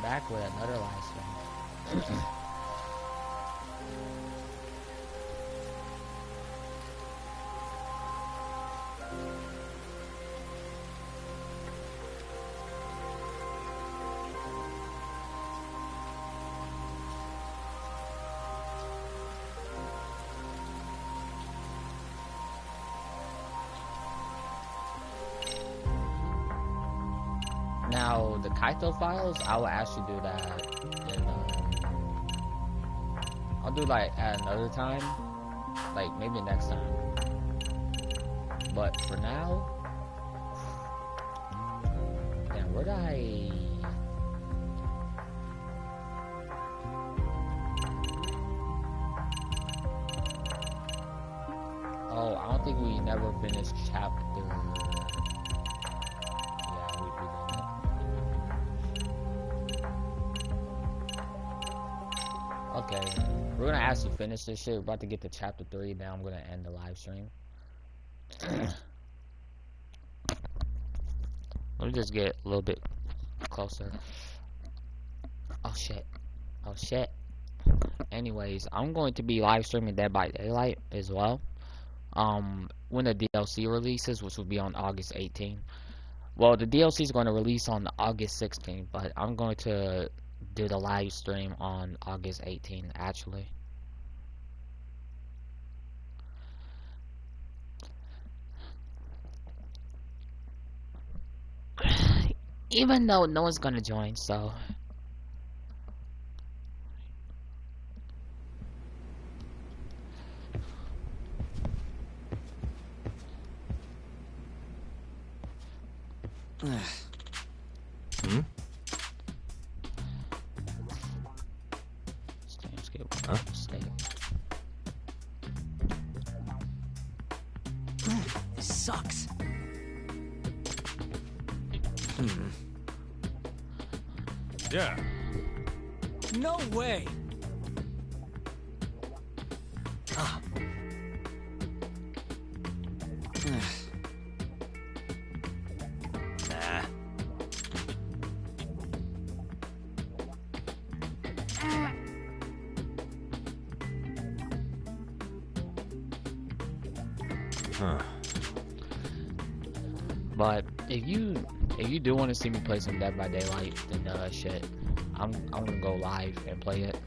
back with another live stream. Now, the Gxthie files, I will actually do that. I'll do like at another time, like maybe next time. But for now, damn, where'd I? Oh, I don't think we never finished chapter. Okay, we're gonna actually finish this shit. We're about to get to chapter 3. Now I'm gonna end the live stream. Let me just get a little bit closer. Oh shit. Oh shit. Anyways, I'm going to be live streaming Dead by Daylight as well. When the DLC releases, which will be on August 18th. Well, the DLC is going to release on August 16th, but I'm going to do the live stream on August 18th, actually. Even though no one's gonna join, so. Hmm? Huh? This sucks. Yeah. No way. Nah. Huh. But if you do want to see me play some Dead by Daylight, then shit, I'm gonna go live and play it.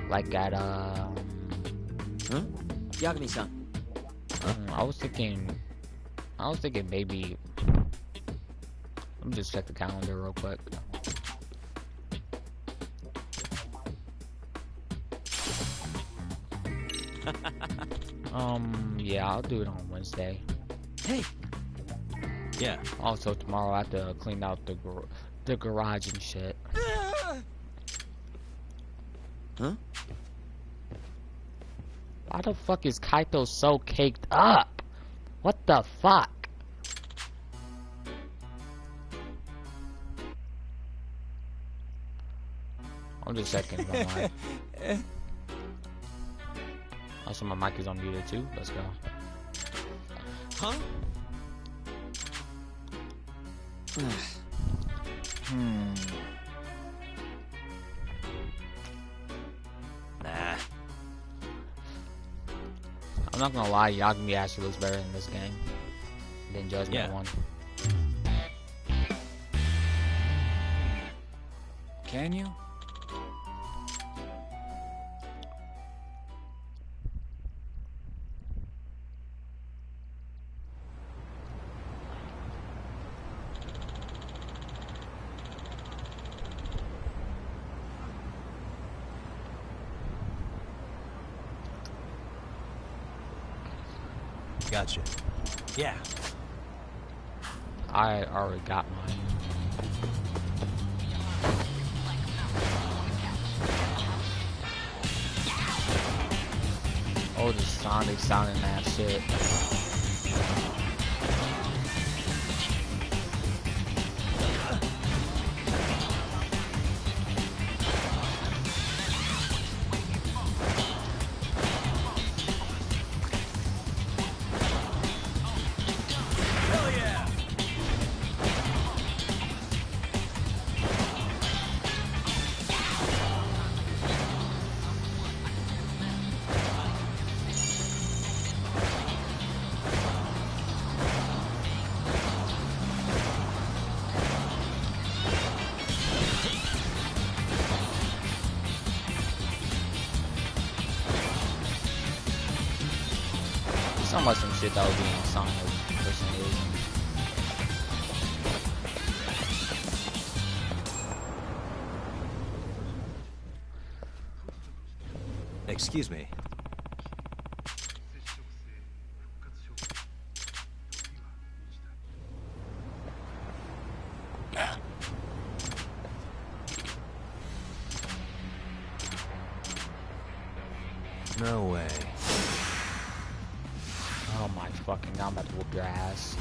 Like at Huh? Yagami-san. I was thinking maybe. Let me just check the calendar real quick. Yeah, I'll do it on Wednesday. Hey. Yeah. Also, tomorrow I have to clean out the garage and shit. Huh? Why the fuck is Kaito so caked up? What the fuck? I'm just checking my mic. Also, my mic is unmuted too. Let's go. Huh? Nah. I'm not gonna lie, Yagami actually looks better in this game than Judgment 1. Can you? Gotcha. Yeah. I already got mine. Oh, the Sonic sounding that shit. about some shit that would be in Sonic for some reason. Excuse me. No way. Oh my fucking god, I'm about to whoop your ass.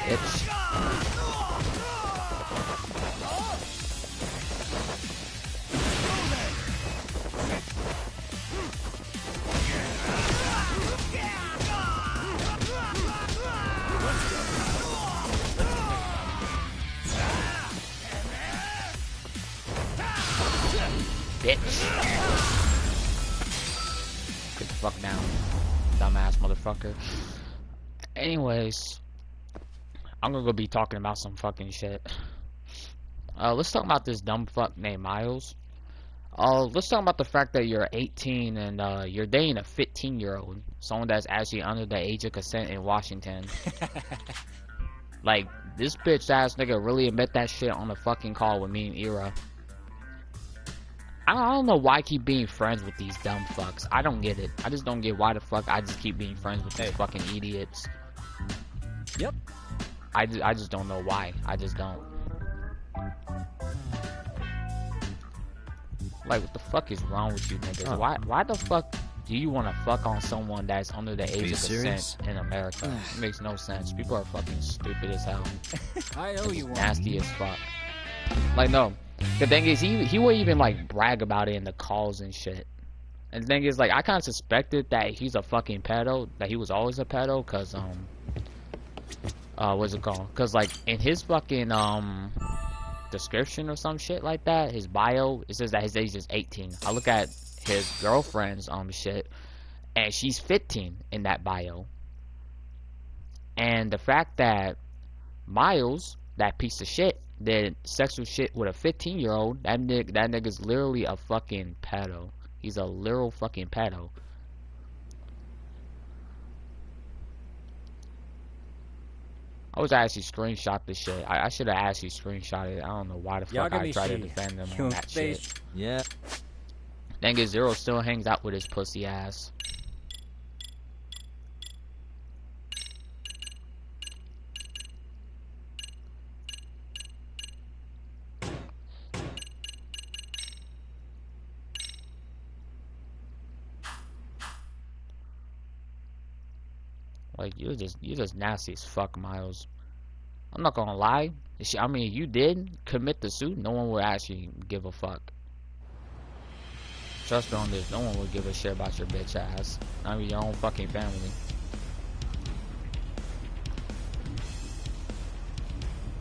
Bitch. Bitch. Get the fuck down, dumbass motherfucker. Anyways, I'm gonna go be talking about some fucking shit. Let's talk about this dumb fuck named Miles. Let's talk about the fact that you're 18 and you're dating a 15-year-old, someone that's actually under the age of consent in Washington. Like, this bitch ass nigga really admit that shit on the fucking call with me and Ira. I don't know why I keep being friends with these dumb fucks. I don't get it. I just don't get why the fuck I just keep being friends with these fucking idiots. Yep. I just don't know why. I just don't. Like, what the fuck is wrong with you niggas? Huh. Why the fuck do you want to fuck on someone that's under the age of serious? consent in America? It makes no sense. People are fucking stupid as hell. I owe you one. Nasty as fuck. Like, no. The thing is, he wouldn't even, like, brag about it in the calls and shit. And the thing is, like, I kind of suspected that he's a fucking pedo, that he was always a pedo, cause, what's it called? Cause, like, in his fucking, description or some shit like that, his bio, it says that his age is 18. I look at his girlfriend's, shit, and she's 15 in that bio. And the fact that Miles, that piece of shit, did sexual shit with a 15-year-old, that nigga's literally a fucking pedo. He's a literal fucking pedo. I was actually screenshot this shit. I should have actually screenshotted it. I don't know why the fuck I tried to defend him on that shit. Yeah. Thing is, Zero still hangs out with his pussy ass. Like, you're just nasty as fuck, Miles. I'm not gonna lie. I mean, if you did commit the suit, no one would actually give a fuck. Trust me on this, no one would give a shit about your bitch ass. I mean, your own fucking family.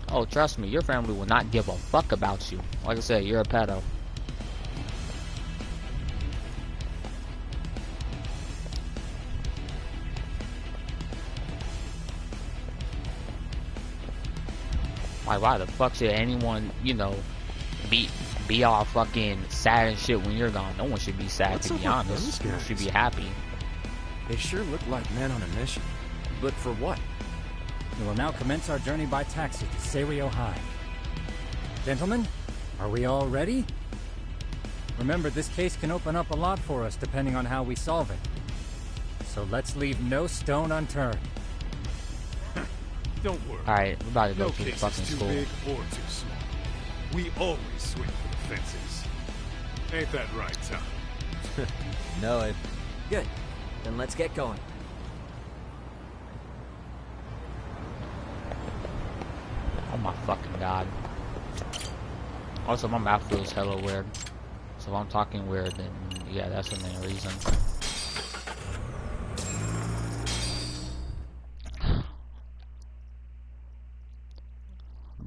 Oh, trust me, your family will not give a fuck about you. Like I said, you're a pedo. Like, why the fuck should anyone, you know, be all fucking sad and shit when you're gone? No one should be sad, to be honest. You should be happy. They sure look like men on a mission. But for what? We will now commence our journey by taxi to Serio High. Gentlemen, are we all ready? Remember, this case can open up a lot for us depending on how we solve it. So let's leave no stone unturned. Don't worry. Alright, we're about to go No to the case fucking is too school. big or too small. We always swing for the fences. Ain't that right, Tom? No, it. Good. Then let's get going. Oh my fucking god. Also, my mouth feels hella weird. So if I'm talking weird, then yeah, that's the main reason.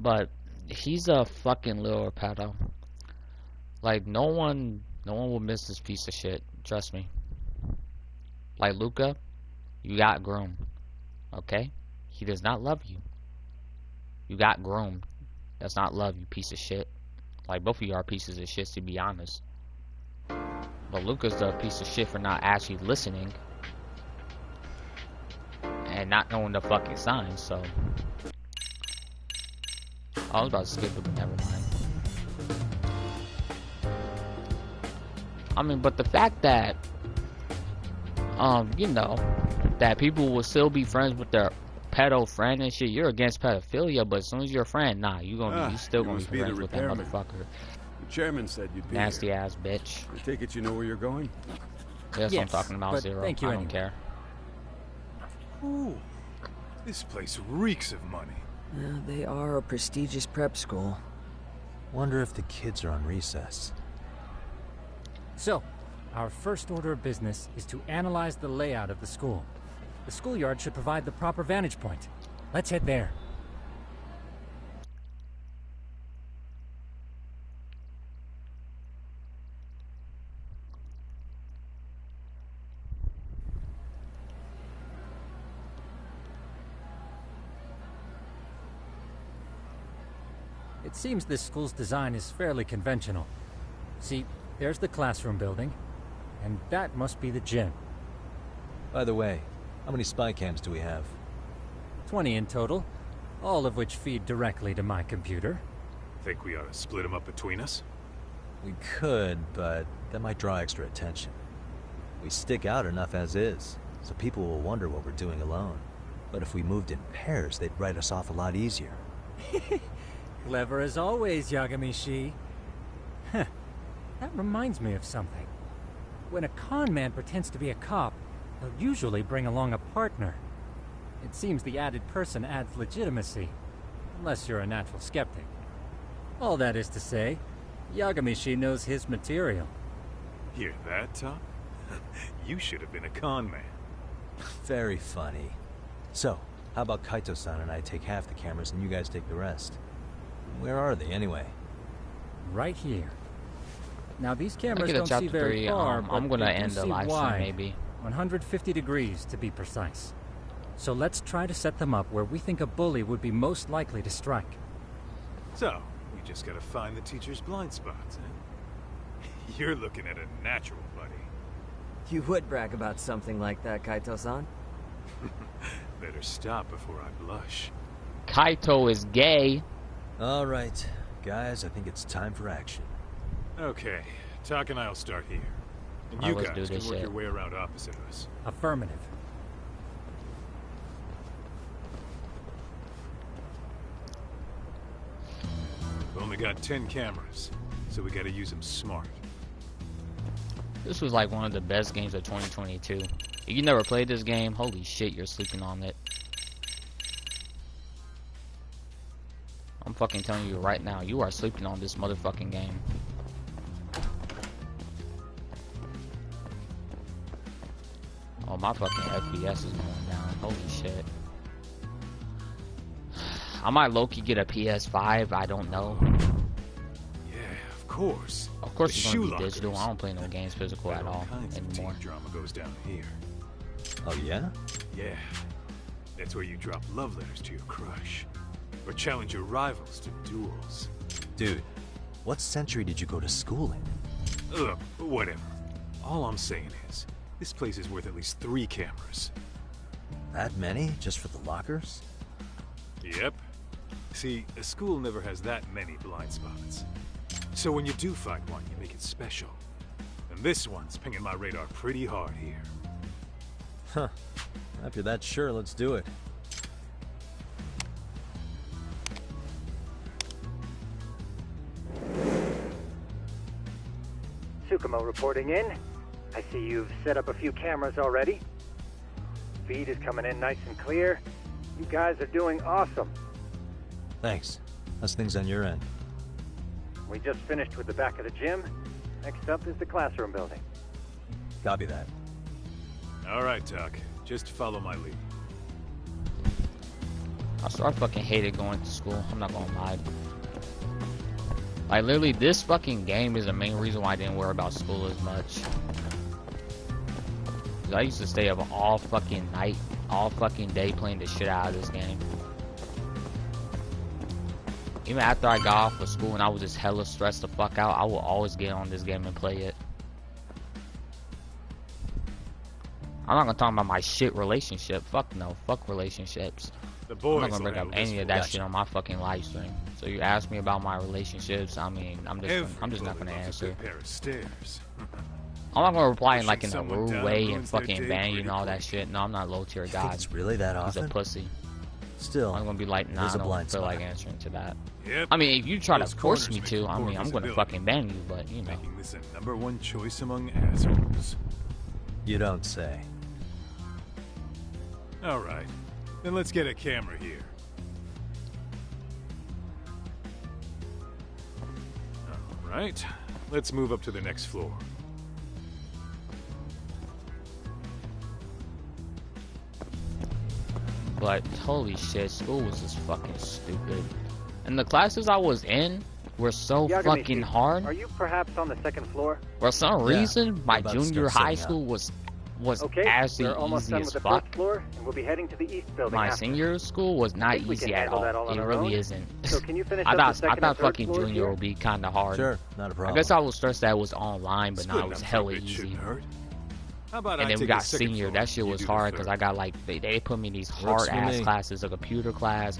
but he's a fucking little pedo. Like no one will miss this piece of shit. Trust me. Like Luca, you got groomed. Okay? He does not love you. You got groomed. That's not love, you piece of shit. Like both of you are pieces of shit, to be honest. But Luca's the piece of shit for not actually listening and not knowing the fucking signs. So I was about to skip it, but never mind. I mean, but the fact that you know, that people will still be friends with their pedo friend and shit. You're against pedophilia, but as soon as you're a friend, nah, you still gonna be friends with that motherfucker. The chairman said you'd be Nasty here. ass bitch. I take it you know where you're going? That's what I'm talking about, but Zero. thank you I don't anyway. care. Ooh, this place reeks of money. They are a prestigious prep school. Wonder if the kids are on recess. So, our first order of business is to analyze the layout of the school. The schoolyard should provide the proper vantage point. Let's head there. It seems this school's design is fairly conventional. See, there's the classroom building, and that must be the gym. By the way, how many spy cams do we have? 20 in total, all of which feed directly to my computer. Think we ought to split them up between us? We could, but that might draw extra attention. We stick out enough as is, so people will wonder what we're doing alone. But if we moved in pairs, they'd write us off a lot easier. Clever as always, Yagami-shi. Huh. That reminds me of something. When a con man pretends to be a cop, they'll usually bring along a partner. It seems the added person adds legitimacy, unless you're a natural skeptic. All that is to say, Yagami-shi knows his material. Hear that, Tom? You should have been a con man. Very funny. So, how about Kaito-san and I take half the cameras and you guys take the rest? Where are they, anyway? Right here. Now, these cameras Get a don't see chapter very 3. far, I'm but gonna they do end the see live stream, wide. maybe. 150 degrees, to be precise. So let's try to set them up where we think a bully would be most likely to strike. So, we just gotta find the teacher's blind spots, eh? You're looking at a natural, buddy. You would brag about something like that, Kaito-san. Better stop before I blush. Kaito is gay. Alright, guys, I think it's time for action. Okay, Tak and I'll start here. And Alright, you let's do guys can this work shit. your way around opposite us. Affirmative. We've only got 10 cameras, so we gotta use them smart. This was like one of the best games of 2022. If you never played this game, holy shit, you're sleeping on it. I'm fucking telling you right now, you are sleeping on this motherfucking game. Oh, my fucking FPS is going down. Holy shit. I might low-key get a PS5, I don't know. Yeah, of course. Of course The it's gonna shoe be digital. lockers. I don't play no games physical Bet at all kinds of anymore. teen drama goes down here. Oh, yeah? Yeah, that's where you drop love letters to your crush. Or challenge your rivals to duels. Dude, what century did you go to school in? Ugh, whatever. All I'm saying is, this place is worth at least 3 cameras. That many? Just for the lockers? Yep. See, a school never has that many blind spots. So when you do find one, you make it special. And this one's pinging my radar pretty hard here. Huh. If you're that sure, let's do it. Tsukumo reporting in. I see you've set up a few cameras already. Feed is coming in nice and clear. You guys are doing awesome. Thanks. How's things on your end? We just finished with the back of the gym. Next up is the classroom building. Copy that. All right, Tak. Just follow my lead. I fucking hated going to school. I'm not gonna lie. Like, literally, this fucking game is the main reason why I didn't worry about school as much. 'Cause I used to stay up all fucking night, all fucking day playing the shit out of this game. Even after I got off of school and I was just hella stressed the fuck out, I will always get on this game and play it. I'm not gonna talk about my shit relationship. Fuck no. Fuck relationships. The I'm boys not gonna bring up any of that shit on my fucking live stream. So you ask me about my relationships, I mean, I'm just not gonna answer. Pair of stairs. I'm not gonna reply in like in a Someone rude down way and ruins their fucking day ban you pretty and all that quick. shit. No, I'm not low tier You think god. it's really that He's a often? pussy. Still, I'm gonna be like, nah, there's I a don't blind feel like spot. answering to that. Yep. I mean, if you try to Those force corners me make to, for I poor mean, I'm gonna visibility. fucking ban you, but you know. Making this a #1 choice among assholes. you don't say. Alright, then let's get a camera here. Alright, let's move up to the next floor. But holy shit, school was just fucking stupid. And the classes I was in were so Yagami, fucking hard. Are you perhaps on the second floor? For some Yeah, reason, my we're about to junior start high setting up. school was Okay, actually we're almost easy done as with the fuck. first floor, and we'll be heading to the east building My after. senior school was not think we can easy at handle all. that all on It our really own. isn't. So can you finish I up the thought second and third fucking floors junior here? would be kind of hard. Sure, not a I problem. guess I was stressed that it was online, but It's now good it was enough for a hella bit, easy. shouldn't hurt. How about And I then we take got the second senior. floor, That shit you was do the hard because third. I got like they put me in these Works hard for ass me. classes, a computer class.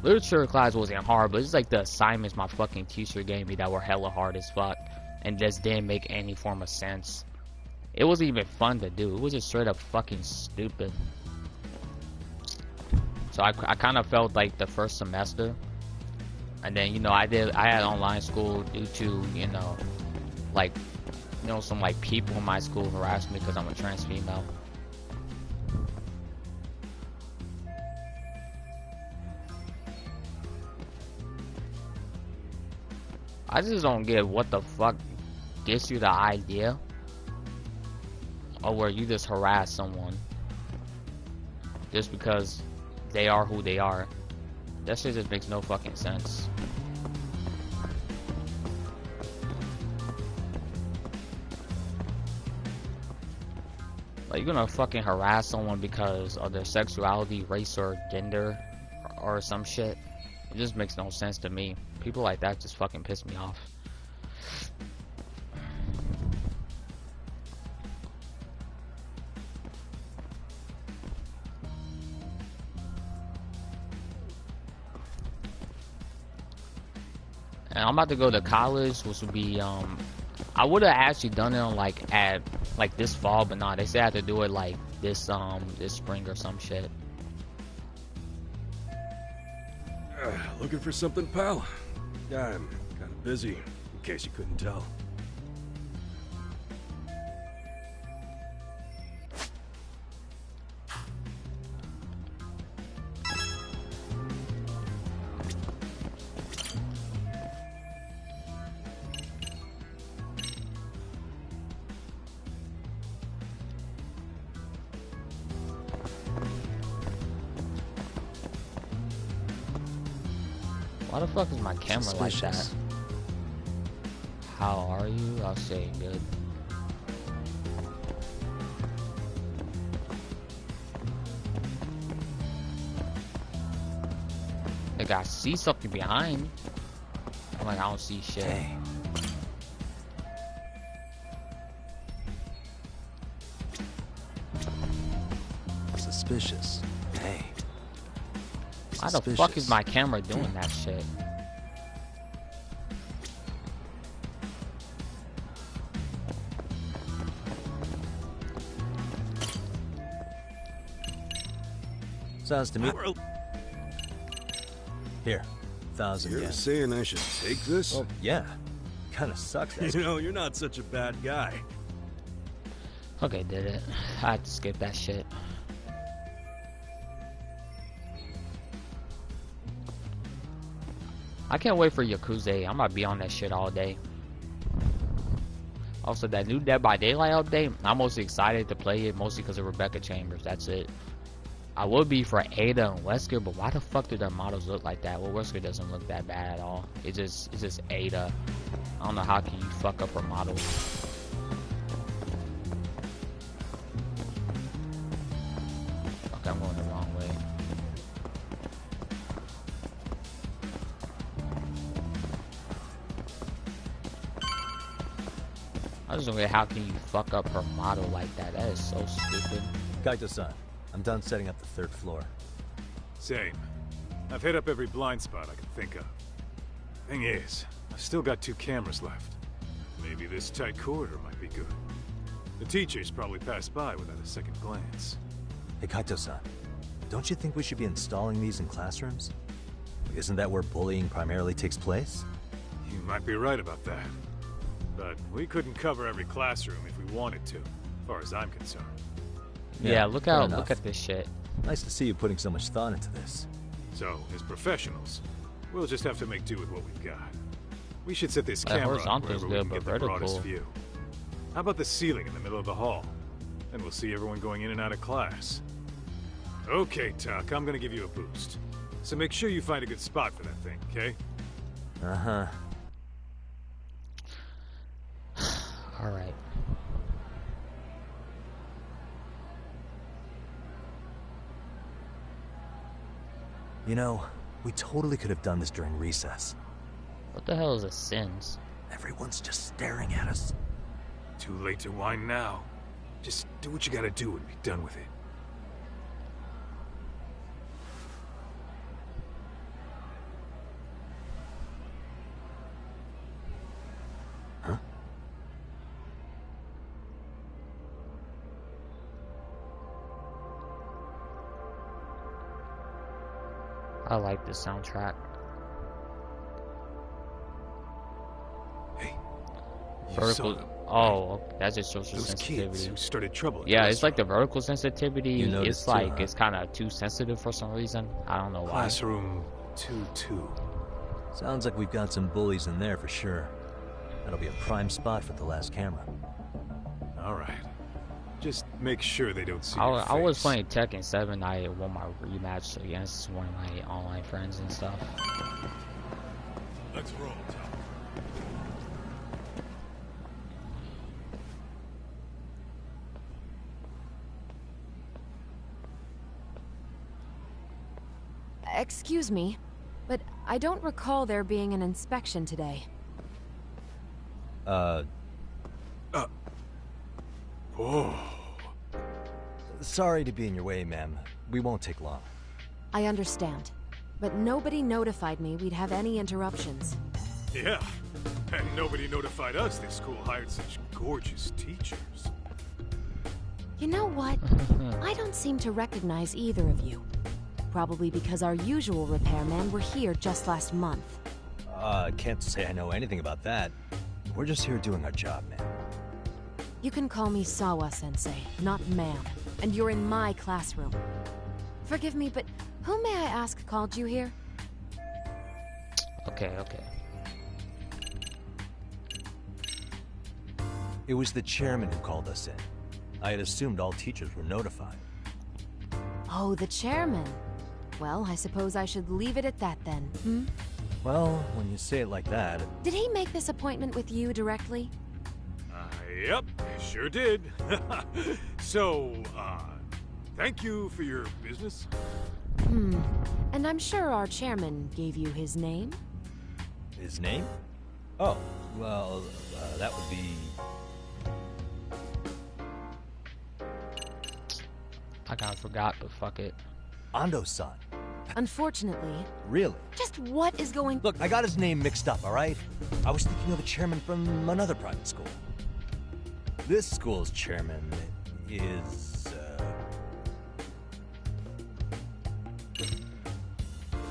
Literature class wasn't hard, but it's like the assignments my fucking teacher gave me that were hella hard as fuck and just didn't make any form of sense. It wasn't even fun to do. It was just straight up fucking stupid. So I kind of felt like the first semester, and then you know I had online school due to like some like people in my school harassed me because I'm a trans female. I just don't get what the fuck gets you the idea or where you just harass someone just because they are who they are. That shit just makes no fucking sense. Like, you're gonna fucking harass someone because of their sexuality, race, or gender, or some shit. It just makes no sense to me. People like that just fucking piss me off. And I'm about to go to college, which would be I would have actually done it on like this fall, but nah, they say I have to do it like this spring or some shit. Looking for something, pal? I'm kind of busy, in case you couldn't tell. Why the fuck is my camera like that? Suspicious. How are you? I'll say good. Like, I see something behind me. I'm like, I don't see shit. Hey. Suspicious. Hey. Why the fuck is my camera doing that shit? Sounds to me. Here, 1,000 You're yen. saying I should take this? Oh, yeah. Kinda sucks. You know, you're not such a bad guy. Okay, did it. I had to skip that shit. I can't wait for Yakuza. I'm gonna be on that shit all day. Also, that new Dead by Daylight update, I'm mostly excited to play it, mostly because of Rebecca Chambers. That's it. I would be for Ada and Wesker, but why the fuck do their models look like that? Well, Wesker doesn't look that bad at all. It's just Ada. I don't know how can you fuck up her models. Okay, I'm going the wrong way. I just don't get how can you fuck up her model like that? That is so stupid. Kaito-san, I'm done setting up the third floor. Same. I've hit up every blind spot I can think of. Thing is, I've still got 2 cameras left. Maybe this tight corridor might be good. The teachers probably passed by without a second glance. Hey, Kaito-san, don't you think we should be installing these in classrooms? Isn't that where bullying primarily takes place? You might be right about that. But we couldn't cover every classroom if we wanted to, as far as I'm concerned. Yeah, look at this shit. Nice to see you putting so much thought into this. So, as professionals, we'll just have to make do with what we've got. We should set this camera up horizontal's wherever we good, can get but the broadest vertical. view. How about the ceiling in the middle of the hall? Then we'll see everyone going in and out of class. Okay, Tuck, I'm gonna give you a boost. So make sure you find a good spot for that thing, okay? Uh-huh. Alright. You know, we totally could have done this during recess. What the hell is a sins? Everyone's just staring at us. Too late to whine now. Just do what you gotta do and be done with it. Huh? I like this soundtrack. Hey, you Vertical. saw them, Oh, okay. That just shows your those kids sensitivity. who started trouble. At Yeah, the it's like the restaurant. vertical sensitivity. You It's noticed too, like huh? it's kind of too sensitive for some reason. I don't know why. Classroom 2-2. Sounds like we've got some bullies in there for sure. That'll be a prime spot for the last camera. All right. Just make sure they don't see I your was face. playing Tekken 7. I won my rematch against one of my online friends and stuff. Let's roll, Tom. Excuse me, but I don't recall there being an inspection today. Oh. Sorry to be in your way, ma'am. We won't take long. I understand, but nobody notified me we'd have any interruptions. Yeah. And nobody notified us this school hired such gorgeous teachers. You know what? I don't seem to recognize either of you. Probably because our usual repairmen were here just last month. Can't say I know anything about that. We're just here doing our job, ma'am. You can call me Sawa-sensei, not ma'am, and you're in my classroom. Forgive me, but who may I ask called you here? Okay, okay. It was the chairman who called us in. I had assumed all teachers were notified. Oh, the chairman. Well, I suppose I should leave it at that then, hmm? Well, when you say it like that... Did he make this appointment with you directly? Yep, sure did. So, thank you for your business. And I'm sure our chairman gave you his name? His name? Oh, well, that would be... I kind of forgot, but fuck it. Ando-san. Unfortunately. Really? Just what is going... Look, I got his name mixed up, alright? I was thinking of a chairman from another private school. This school's chairman is,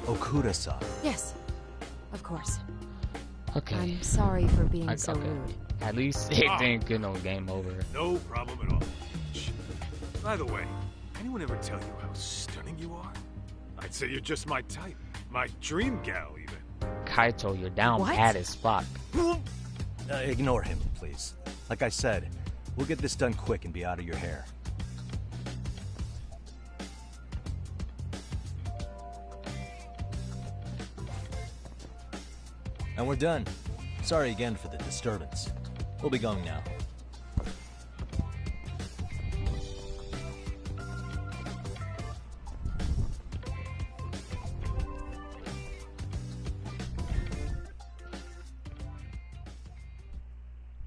Okuda-san. Yes, of course. Okay. I'm sorry for being so okay. rude. At least it didn't get no game over. No problem at all. By the way, anyone ever tell you how stunning you are? I'd say you're just my type. My dream gal, even. Kaito, you're down What? bad as fuck. Ignore him, please. Like I said, we'll get this done quick and be out of your hair. And we're done. Sorry again for the disturbance. We'll be going now.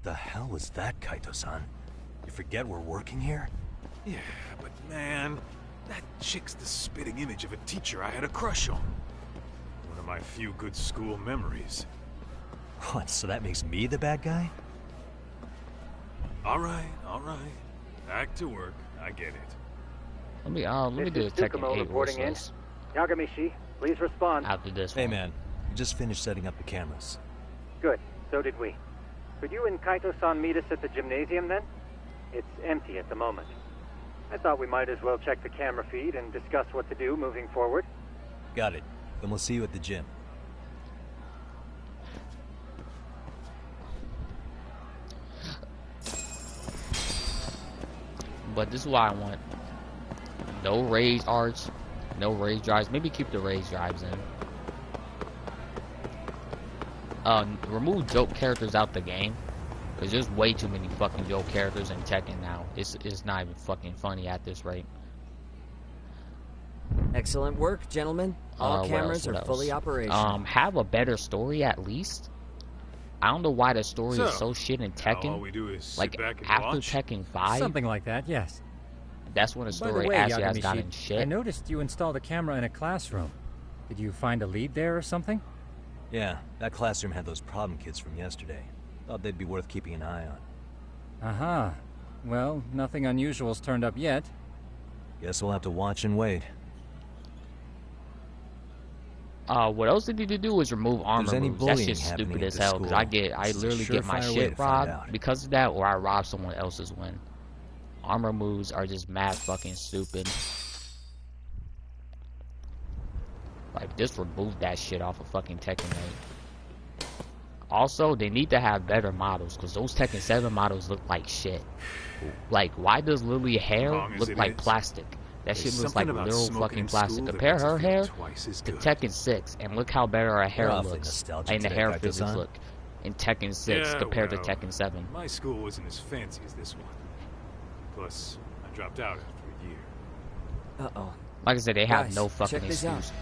The hell was that, Kaito-san? You forget we're working here? Yeah, but man, that chick's the spitting image of a teacher I had a crush on. One of my few good school memories. What, so that makes me the bad guy? All right. Back to work. I get it. Let me do a Tekken 8 reporting in. wishlist Yagami-shi, please respond. after this Hey one. man, we just finished setting up the cameras. Good, so did we. Could you and Kaito-san meet us at the gymnasium then? It's empty at the moment. I thought we might as well check the camera feed and discuss what to do moving forward. Got it. Then we'll see you at the gym. But this is what I want. No raised arts, no raised drives. Maybe keep the raised drives in. Remove joke characters out the game. Cause there's way too many fucking joke characters in Tekken now. It's not even fucking funny at this rate. Excellent work, gentlemen. All cameras what are else? fully operational. Have a better story at least. I don't know why the story is so shit in Now all Tekken. we do is sit Like back and after watch? Tekken 5, Something like that, yes. that's when the By the story way, actually has Yagami-shi, gotten shit. I noticed you installed a camera in a classroom. Did you find a lead there or something? Yeah, that classroom had those problem kids from yesterday. Thought they'd be worth keeping an eye on. Aha. Well, nothing unusual's turned up yet. Guess we'll have to watch and wait. What else they need to do is remove armor any moves. That bullying shit's happening stupid at as the hell. Cause school, I this is a literally get my surefire way shit to find robbed out. because of that, or I rob someone else's win. Armor moves are just mad fucking stupid. Like, just remove that shit off of fucking Tekken 8. Also, they need to have better models, because those Tekken 7 models look like shit. Like, why does Lily hair Long as look it like is. plastic? That There's shit looks something like about literal smoking fucking in plastic. school that Compare makes it her feel hair twice as to good. Tekken 6, and look how better her hair You're awfully looks. nostalgic And the today, hair Kaito-san. physics look in Tekken 6 Yeah, compared well, to Tekken 7. My school wasn't as fancy as this one. Plus, I dropped out after a year. Uh-oh. Like I said, they have Guys, no fucking check this out. excuse.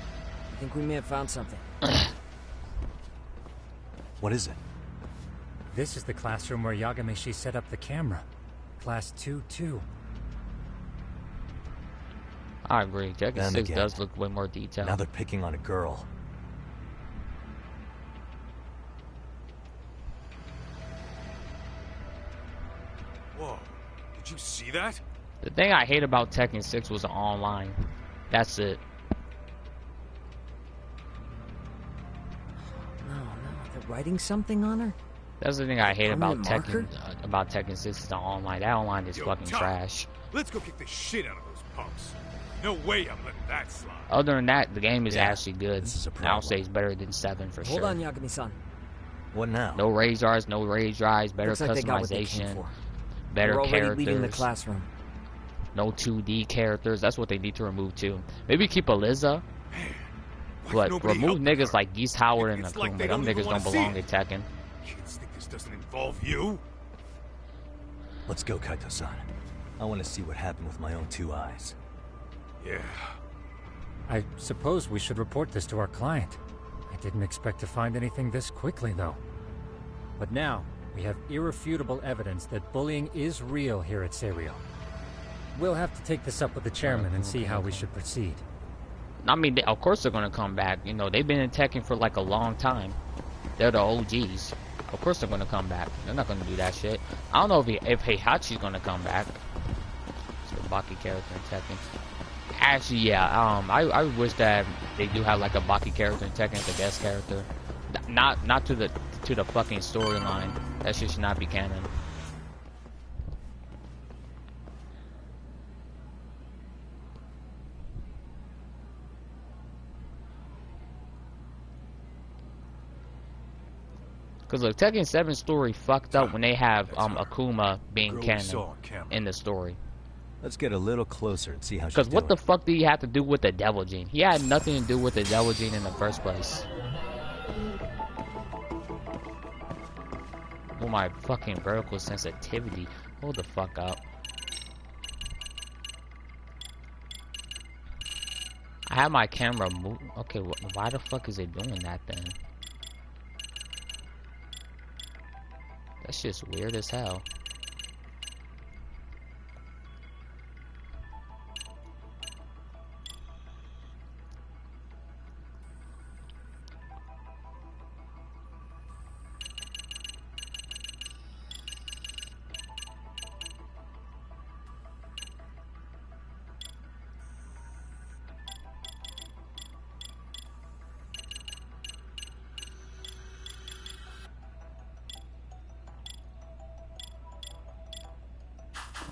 I think we may have found something. What is it? This is the classroom where Yagami-shi set up the camera. Class 2-2. I agree. Tekken Them 6 again. does look way more detailed. Now they're picking on a girl. Whoa, did you see that? The thing I hate about Tekken 6 was the online. That's it. No, they're writing something on her? That's the thing I hate about Permanent Tekken 6 is the online. That online is Yo, fucking Tom. trash. Let's go kick the shit out of those punks. No way I'm letting that slide. Other than that, the game is Yeah, actually good. this is a I'll say problem. it's better than 7 for Hold sure. on, Yagami-san. What now? No raise drives, no raise drives, better Looks like they got what they came customization, for. better We're already leaving the characters, classroom. no 2D characters. That's what they need to remove too. Maybe keep Eliza, Why but nobody remove helped niggas her? like Geese Howard and It's like Akuma. they Them don't even niggas wanna don't see belong in it. Tekken. Kids think this doesn't involve you? Let's go, Kaito-san. I want to see what happened with my own two eyes. Yeah. I suppose we should report this to our client. I didn't expect to find anything this quickly, though. But now, we have irrefutable evidence that bullying is real here at Serio. We'll have to take this up with the chairman and see how we should proceed. I mean, of course they're gonna come back. You know, they've been in Tekken for like a long time. They're the OGs. Of course they're gonna come back. They're not gonna do that shit. I don't know if Heihachi's gonna come back. It's a Baki character in Tekken. Actually, yeah. I wish that they do have like a Baki character in Tekken as a guest character. Not to the fucking storyline. That shit should not be canon. Cause look, Tekken 7 story fucked up when they have Akuma being Girl we canon saw on camera. in the story. Let's get a little closer and see how she's Cause what the doing. fuck did he have to do with the Devil Gene? He had nothing to do with the Devil Gene in the first place. with my fucking vertical sensitivity. Hold the fuck up. I have my camera move. Okay, why the fuck is it doing that then? That's just weird as hell.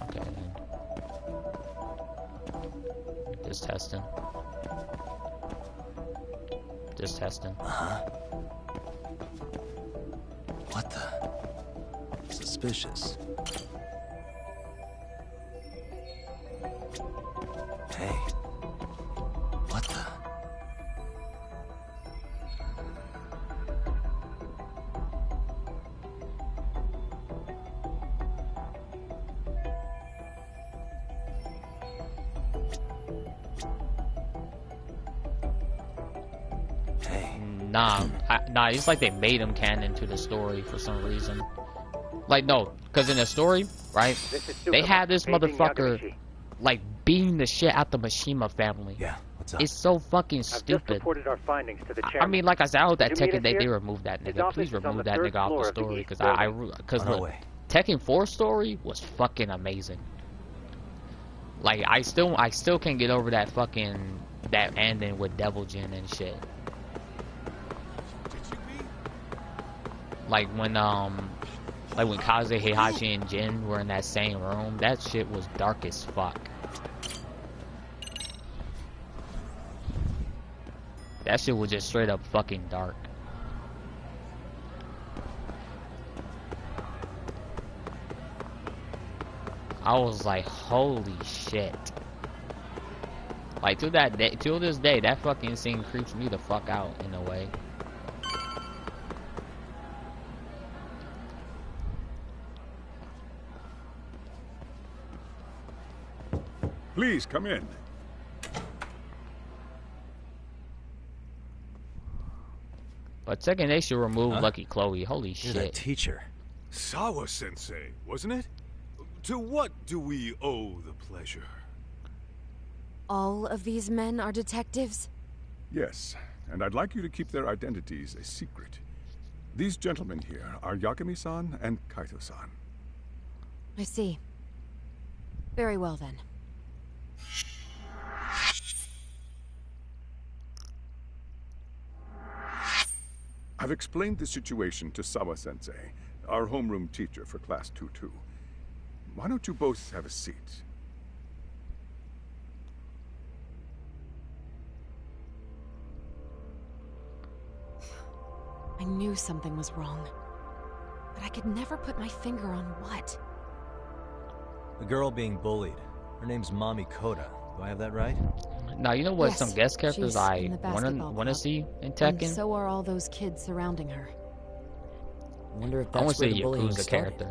Okay, then. Just testing. Just testing. What the? Suspicious. Hey. What the? Nah, it's like they made him canon to the story for some reason. Like, no, because in the story, right, they had this motherfucker, like, beating the shit out the Mishima family. Yeah, what's up? It's so fucking I've just stupid. reported our findings to the chairman. I mean, like I said, I hope that Did you meet Tekken, us they here? remove that His nigga. office Please is on remove the that third nigga off floor the of the story, East because Building. because On our look, way. Tekken 4 story was fucking amazing. Like, I still can't get over that fucking, that ending with Devil Jin and shit. Like when Kaze, Heihachi, and Jin were in that same room, that shit was dark as fuck. That shit was just straight up fucking dark. I was like, holy shit. Like, till this day, that fucking scene creeps me the fuck out in a way. Please, come in. But second, they should remove Lucky Chloe. Holy You're the shit. teacher. Sawa-sensei, wasn't it? To what do we owe the pleasure? All of these men are detectives? Yes, and I'd like you to keep their identities a secret. These gentlemen here are Yagami-san and Kaito-san. I see. Very well then. I've explained the situation to Sawa-sensei, our homeroom teacher for Class 2-2. Why don't you both have a seat? I knew something was wrong. But I could never put my finger on what. The girl being bullied. Her name's Mami Koda. Do I have that right? Now, you know what? Yes, some guest characters she's I in the basketball wanna club. see in And Tekken. so are all those kids surrounding her. I wonder if I want that's to where see the a bullying Yakuza started. character.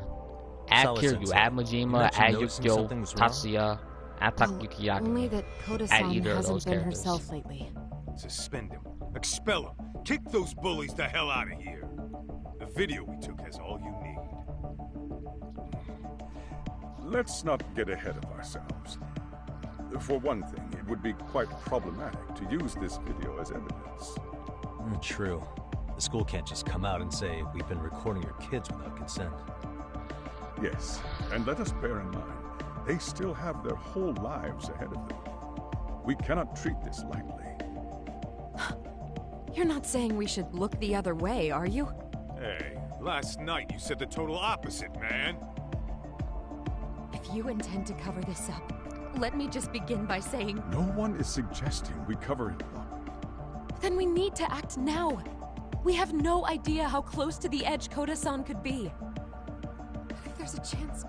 Add Sawa-sensei, Kiryu, add you Majima, mentioned add noticing Yukio, something was wrong? Tatsuya, add Well, Takayuki only Yagami. that Add Koda-san either of hasn't those been characters. herself lately. Suspend him. Expel him. Kick those bullies the hell out of here. The video we took has all you need. Let's not get ahead of ourselves. For one thing, it would be quite problematic to use this video as evidence. True. The school can't just come out and say, we've been recording your kids without consent. Yes, and let us bear in mind, they still have their whole lives ahead of them. We cannot treat this lightly. You're not saying we should look the other way, are you? Hey, last night you said the total opposite, man. If you intend to cover this up, let me just begin by saying... No one is suggesting we cover it up. Then we need to act now. We have no idea how close to the edge Koda-san could be. What if there's a chance?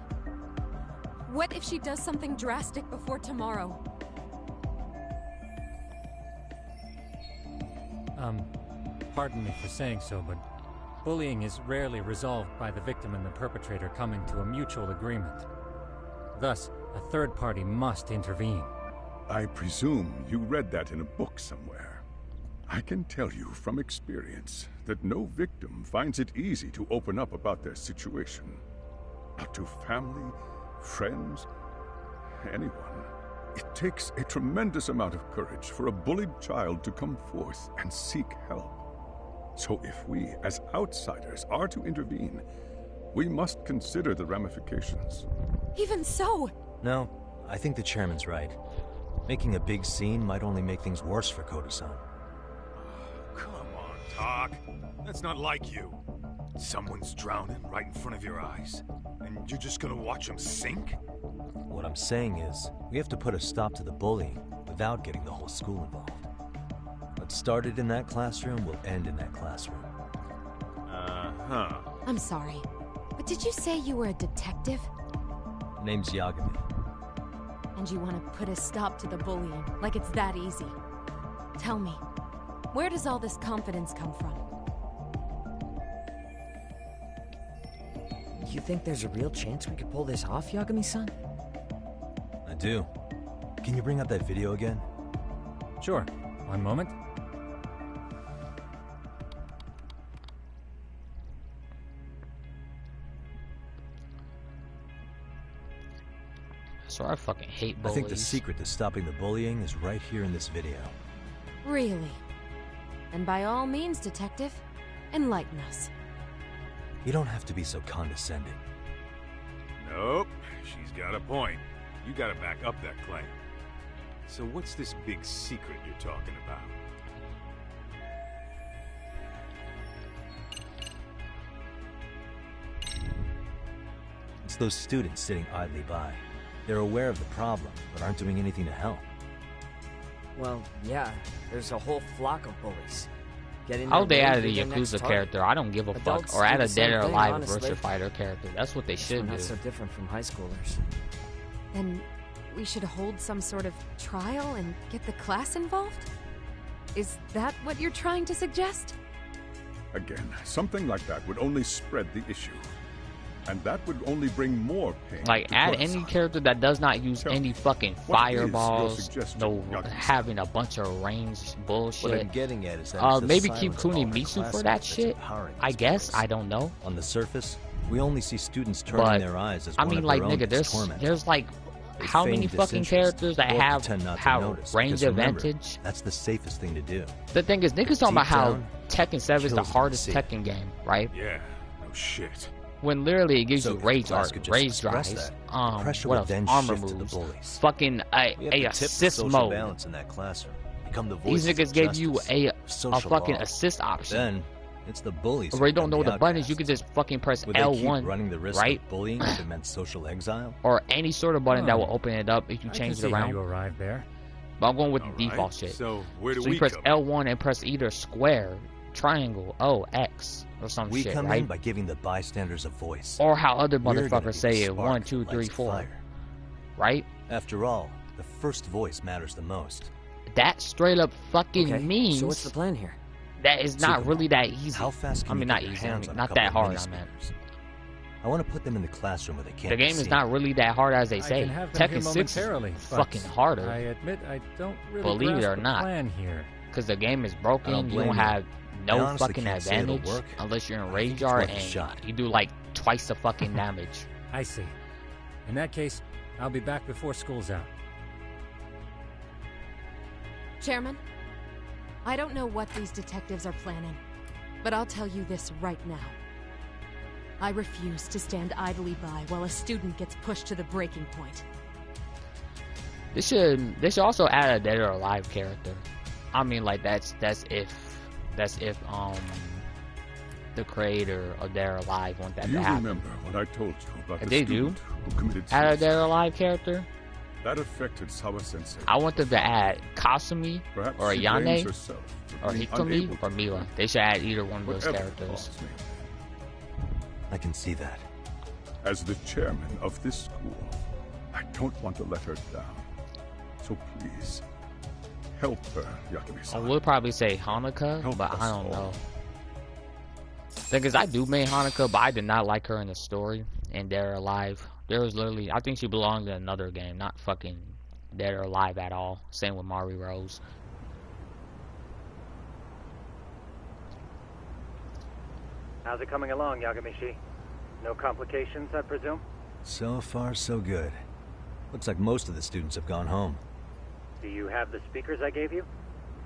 What if she does something drastic before tomorrow? Pardon me for saying so, but bullying is rarely resolved by the victim and the perpetrator coming to a mutual agreement. Thus, a third party must intervene. I presume you read that in a book somewhere. I can tell you from experience that no victim finds it easy to open up about their situation. Not to family, friends, anyone. It takes a tremendous amount of courage for a bullied child to come forth and seek help. So if we, as outsiders, are to intervene, we must consider the ramifications. Even so! No, I think the chairman's right. Making a big scene might only make things worse for Koto-san. Come on, Talk. That's not like you. Someone's drowning right in front of your eyes, and you're just gonna watch him sink? What I'm saying is, we have to put a stop to the bullying without getting the whole school involved. What started in that classroom will end in that classroom. Uh-huh. I'm sorry, but did you say you were a detective? Name's Yagami. And you want to put a stop to the bullying, like it's that easy. Tell me, where does all this confidence come from? You think there's a real chance we could pull this off, Yagami-san? I do. Can you bring up that video again? Sure. One moment. So I fucking hate I bullies. think the secret to stopping the bullying is right here in this video. Really? And by all means, detective, enlighten us. You don't have to be so condescending. Nope. She's got a point. You gotta back up that claim. So what's this big secret you're talking about? It's those students sitting idly by. They're aware of the problem, but aren't doing anything to help. Well, yeah, there's a whole flock of bullies. How they added a Yakuza character, I don't give a fuck. Or add a Dead or Alive Virtua Fighter character. That's what they should do. Not so different from high schoolers. Then we should hold some sort of trial and get the class involved? Is that what you're trying to suggest? Again, something like that would only spread the issue. And that would only bring more pain. Like, add any character that does not use any fucking fireballs, no having a bunch of range bullshit. What I'm getting at is that maybe keep Kunimitsu for that shit. I guess, I don't know. On the surface, we only see students turning their eyes as I one mean, of like, their own nigga, there's like how many fucking characters that have range advantage? That's the safest thing to do. The thing is, niggas talking about how Tekken 7 is the hardest Tekken game, right? Yeah, no shit. When literally it gives you rage art, rage drives, what else? Armor moves, fucking a assist mode. In that classroom. Become the These niggas gave you a fucking assist option. Then it's the bullies. Where you don't know the buttons, you can just fucking press L1, running the risk right? Of bullying if it meant social exile, or any sort of button that will open it up if you change it around. How you arrived there. But I'm going with the default shit. So where do so you press L1 and press either square, triangle, X, or some we shit, come right? in by giving the bystanders a voice. Or how other We're motherfuckers say it, spark 1, 2, 3, lights 4, fire. right? After all, the first voice matters the most. That straight up fucking Okay, means so what's the plan here? that is not really that easy. How fast can I mean, you not get your easy, hands on a not couple that of hard, mini I meant. speakers? I want to put them in the classroom where they can't The game be is seen. not really that hard as they say. I can have them here Tekken 6 is momentarily, but fucking harder. I admit I don't really Believe it grasp or the not. plan here. Because the game is broken, I don't you blame don't you. have I no honestly fucking can't say it'll advantage work, unless you're in but I rage think it's art worth a and shot. you do like twice the fucking damage. I see. In that case, I'll be back before school's out. Chairman, I don't know what these detectives are planning, but I'll tell you this right now. I refuse to stand idly by while a student gets pushed to the breaking point. They should also add a Dead or Alive character. I mean, like that's if the creator of Dead or Alive want that Do to you happen. remember what I told you about the They do. student who committed Add a suicide? Dead or Alive character. That affected Sawa-sensei. I want them to add Kasumi Perhaps or she blames Ayane herself for or being Hikumi unable or to Mila. They should add either one of those whatever characters. caused me. I can see that. As the chairman of this school, I don't want to let her down. So please, help her, I Yagami-san. would probably say Hanukkah, Help but us I don't all. know. Thing is, I do main Hanukkah, but I did not like her in the story in Dead or Alive. There was literally, I think she belonged in another game, not fucking Dead or Alive at all. Same with Mari Rose. How's it coming along, Yagamishi? No complications, I presume? So far, so good. Looks like most of the students have gone home. Do you have the speakers I gave you?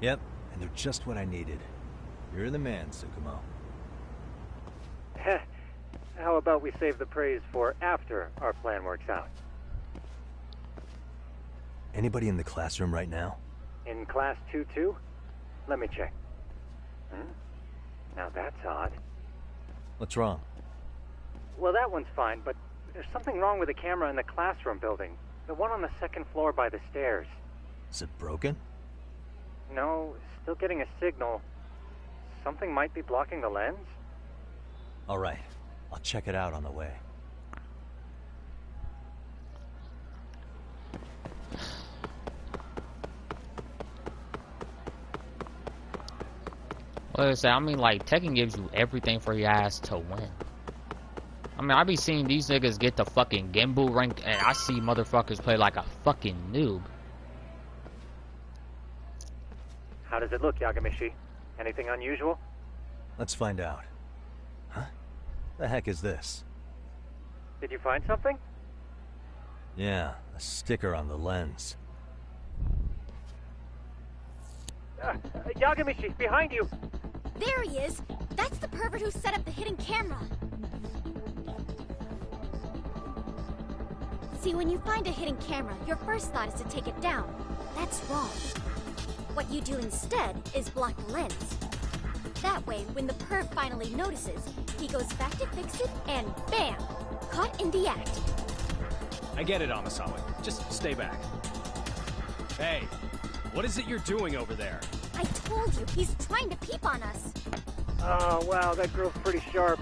Yep, and they're just what I needed. You're the man, Tsukumo. Heh. How about we save the praise for after our plan works out? Anybody in the classroom right now? In class 2-2? Let me check. Now that's odd. What's wrong? Well, that one's fine, but there's something wrong with the camera in the classroom building. The one on the second floor by the stairs. Is it broken? No, still getting a signal. Something might be blocking the lens? All right, I'll check it out on the way. Well, I mean, like, Tekken gives you everything for your ass to win. I mean, I be seeing these niggas get the fucking gimbal rank, and I see motherfuckers play like a fucking noob. How does it look, Yagamishi? Anything unusual? Let's find out. Huh? The heck is this? Did you find something? Yeah, a sticker on the lens. Yagamishi, behind you! There he is! That's the pervert who set up the hidden camera! See, when you find a hidden camera, your first thought is to take it down. That's wrong. What you do instead is block the lens. That way, when the perv finally notices, he goes back to fix it, and bam! Caught in the act. I get it, Amasawa. Just stay back. Hey, what is it you're doing over there? I told you, he's trying to peep on us. Oh, wow, that girl's pretty sharp.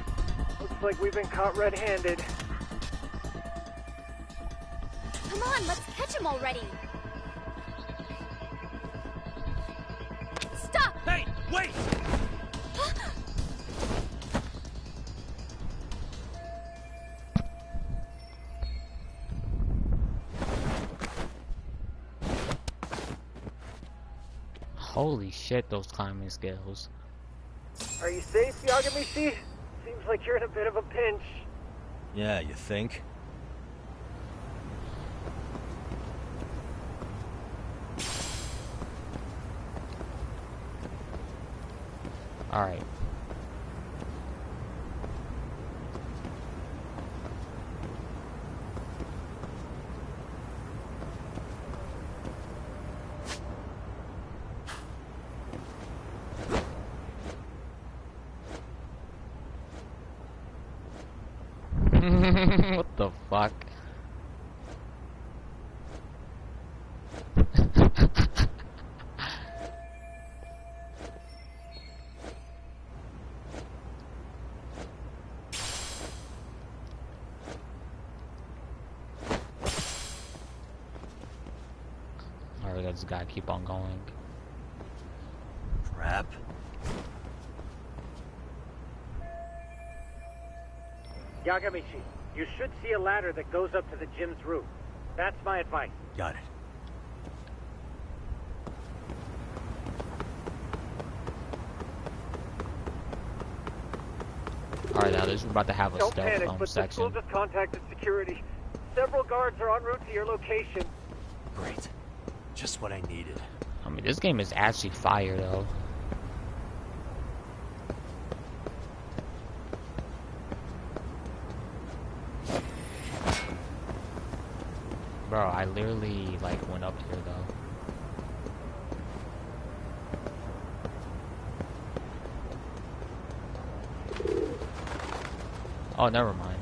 Looks like we've been caught red-handed. Come on, let's catch him already. Stop! Hey, wait! Holy shit, those climbing skills. Are you safe, Yagamishi? Seems like you're in a bit of a pinch. Yeah, you think? Alright. What the fuck? Alright, I just gotta keep on going. Crap. Yagamishi, you should see a ladder that goes up to the gym's roof. That's my advice. Got it. Alright, now this is about to have a Don't stealth panic, but the section. school just contacted security. Several guards are en route to your location. Great. Just what I needed. I mean, this game is actually fire, though. Bro, I literally, like, went up here, though. Oh, never mind.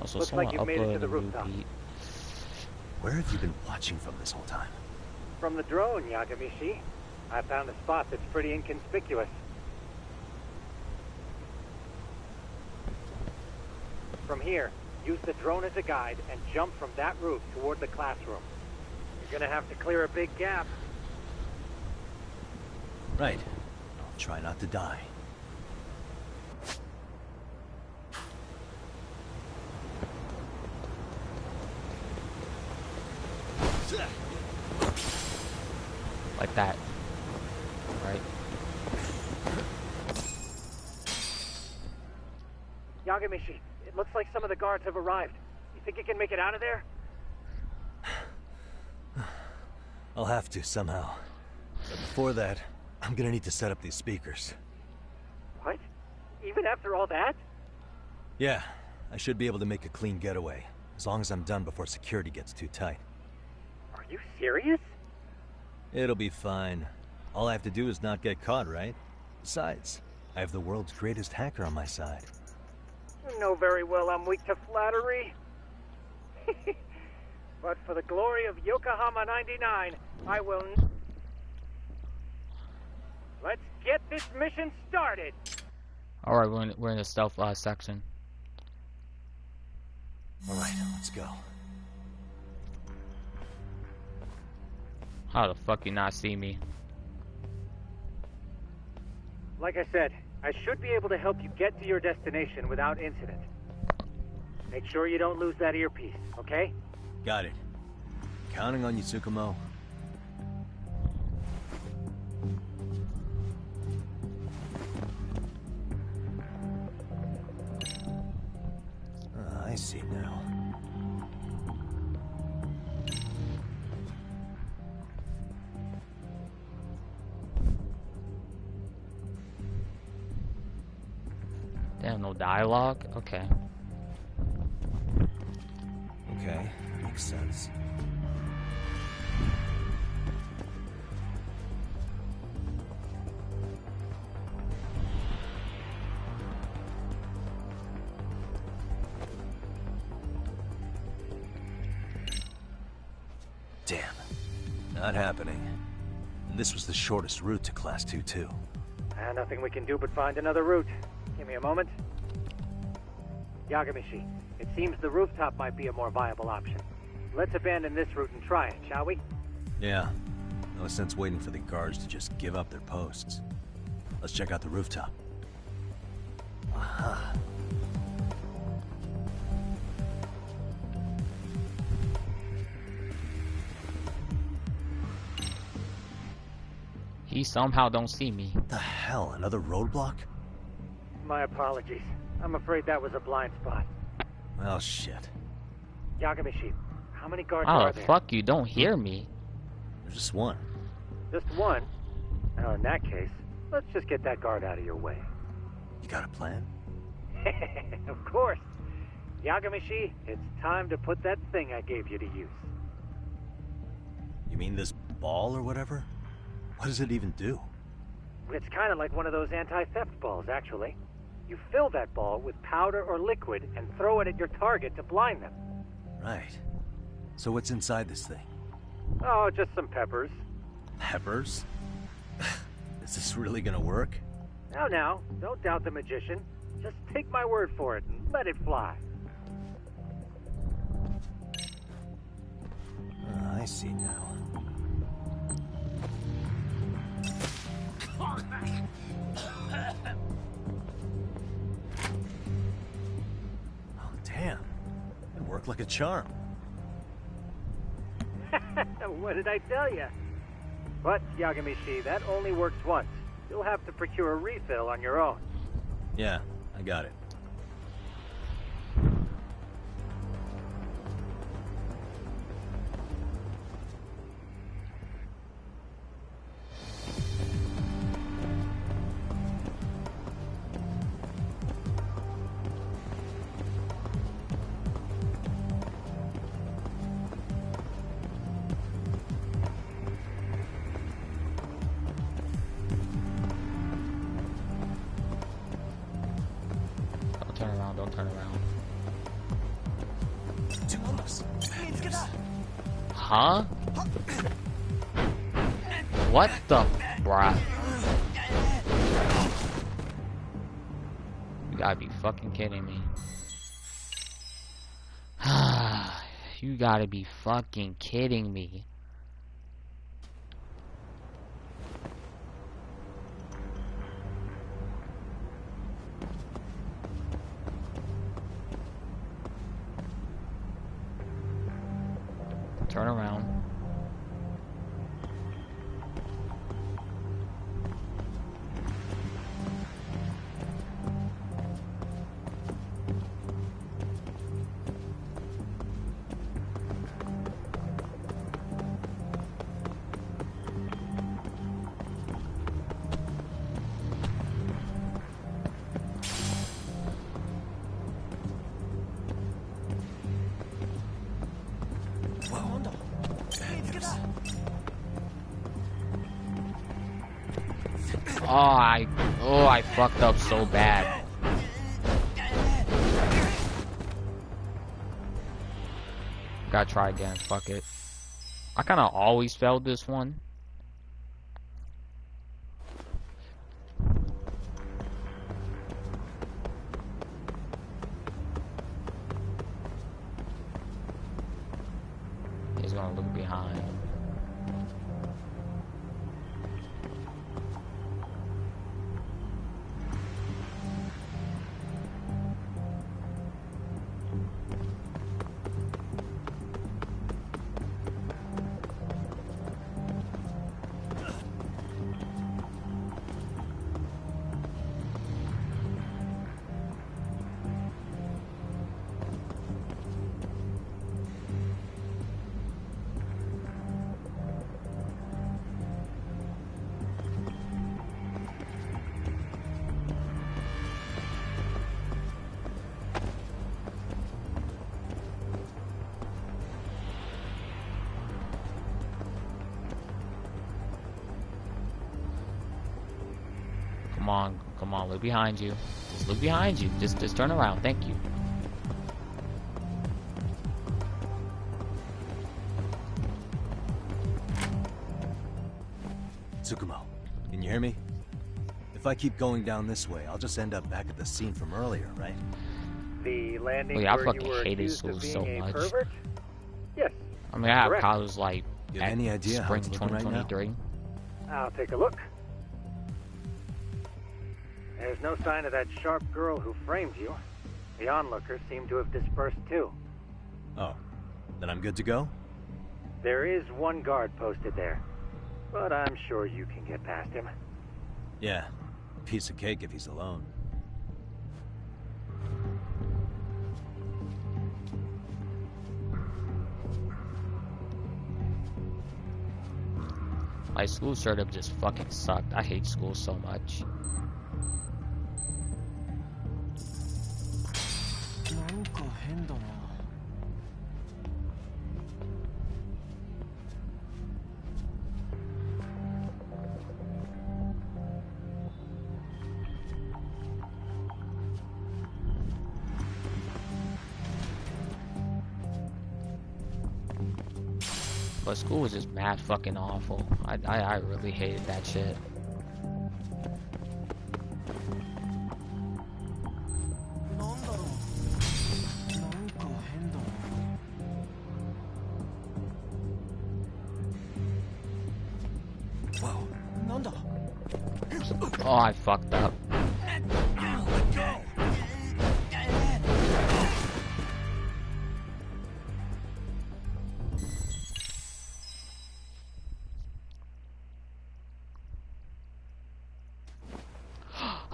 Also, Looks someone like you've made it to uploaded the a new rooftop. beat. Where have you been watching from this whole time? From the drone, Yagamishi. I found a spot that's pretty inconspicuous. From here, use the drone as a guide and jump from that roof toward the classroom. You're gonna have to clear a big gap. Right. Try not to die. Like that. Right? Yagamishi, it looks like some of the guards have arrived. You think you can make it out of there? I'll have to, somehow. But before that, I'm gonna need to set up these speakers. What? Even after all that? Yeah, I should be able to make a clean getaway, as long as I'm done before security gets too tight. Are you serious? It'll be fine. All I have to do is not get caught, right? Besides, I have the world's greatest hacker on my side. You know very well I'm weak to flattery. But for the glory of Yokohama 99, I will... Let's get this mission started! Alright, we're in the stealth section. Alright, let's go. How the fuck you not see me? Like I said, I should be able to help you get to your destination without incident. Make sure you don't lose that earpiece, okay? Got it. Counting on you, Tsukumo. I see now. Damn, no dialogue? Okay. Okay, makes sense. Damn. Not happening. And this was the shortest route to Class 2 too. Nothing we can do but find another route. Give me a moment. Yagamishi, it seems the rooftop might be a more viable option. Let's abandon this route and try it, shall we? Yeah. No sense waiting for the guards to just give up their posts. Let's check out the rooftop. Aha. He somehow don't see me. What the hell? Another roadblock? My apologies. I'm afraid that was a blind spot. Well, shit. Yagamishi, how many guards How are the there? fuck you don't hear me? There's just one. Just one? Well, in that case, let's just get that guard out of your way. You got a plan? Of course. Yagamishi, it's time to put that thing I gave you to use. You mean this ball or whatever? What does it even do? It's kind of like one of those anti-theft balls, actually. You fill that ball with powder or liquid and throw it at your target to blind them. Right. So what's inside this thing? Oh, just some peppers. Peppers? Is this really gonna work? Now, don't doubt the magician. Just take my word for it and let it fly. I see now. Oh, damn. It worked like a charm. What did I tell you? But, Yagamishi, that only works once. You'll have to procure a refill on your own. Yeah, I got it. Don't turn around. Too close. Huh? What the bruh? You gotta be fucking kidding me. You gotta be fucking kidding me. turn around. I fucked up so bad. Gotta try again, fuck it. I kinda always failed this one. He's gonna look behind. Come on, look behind you. Just look behind you. Just turn around. Thank you. Tsukumo, can you hear me? If I keep going down this way, I'll just end up back at the scene from earlier, right? The landing I where fucking you were hated accused school of being so a much. pervert? Yes. I mean, I have Correct. college like You have any idea how spring it's looking right now? 2023. I'll take a look. There's no sign of that sharp girl who framed you. The onlookers seem to have dispersed too. Oh, then I'm good to go? There is one guard posted there, but I'm sure you can get past him. Yeah, piece of cake if he's alone. My school straight up just fucking sucked. I hate school so much. But school was just mad fucking awful. I really hated that shit. Oh, I fucked up.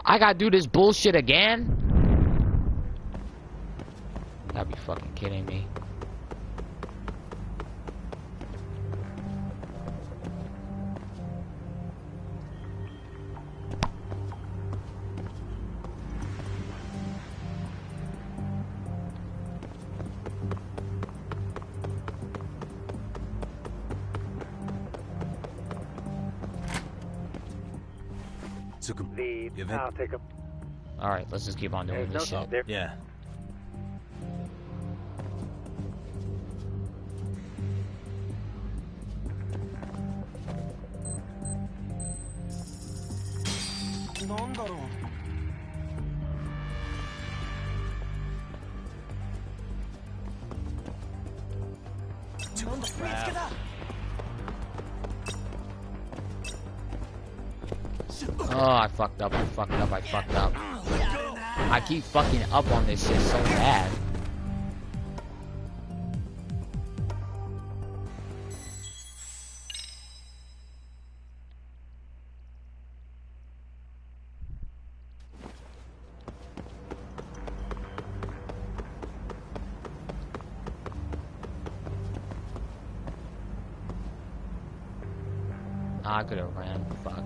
I gotta do this bullshit again? Gotta be fucking kidding me. I'll take a... Alright, let's just keep on doing this shit. Yeah. Oh, I fucked up. I keep fucking up on this shit so bad. Nah, I could have ran. Fuck.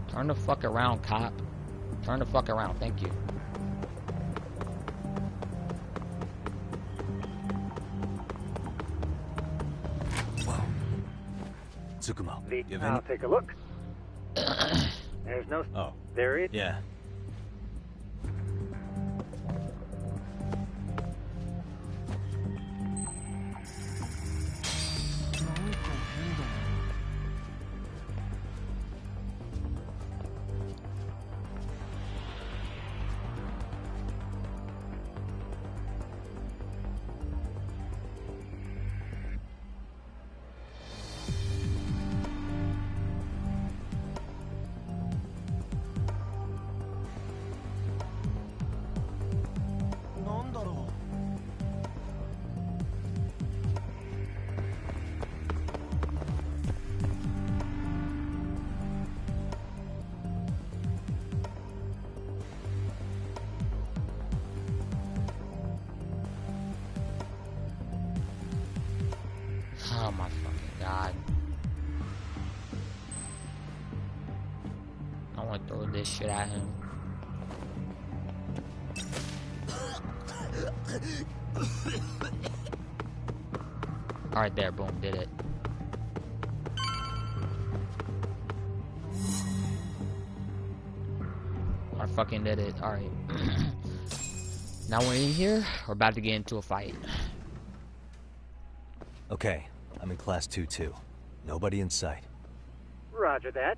Turn the fuck around, cop. Turn the fuck around. Thank you. Tsukumo, you have I'll any... take a look. There's no... Oh. There it is. Yeah. Oh my fucking god. I want to throw this shit at him. Alright, there, boom, did it. I fucking did it, alright. Now we're in here, we're about to get into a fight. Okay, I'm in class 2-2. Nobody in sight. Roger that.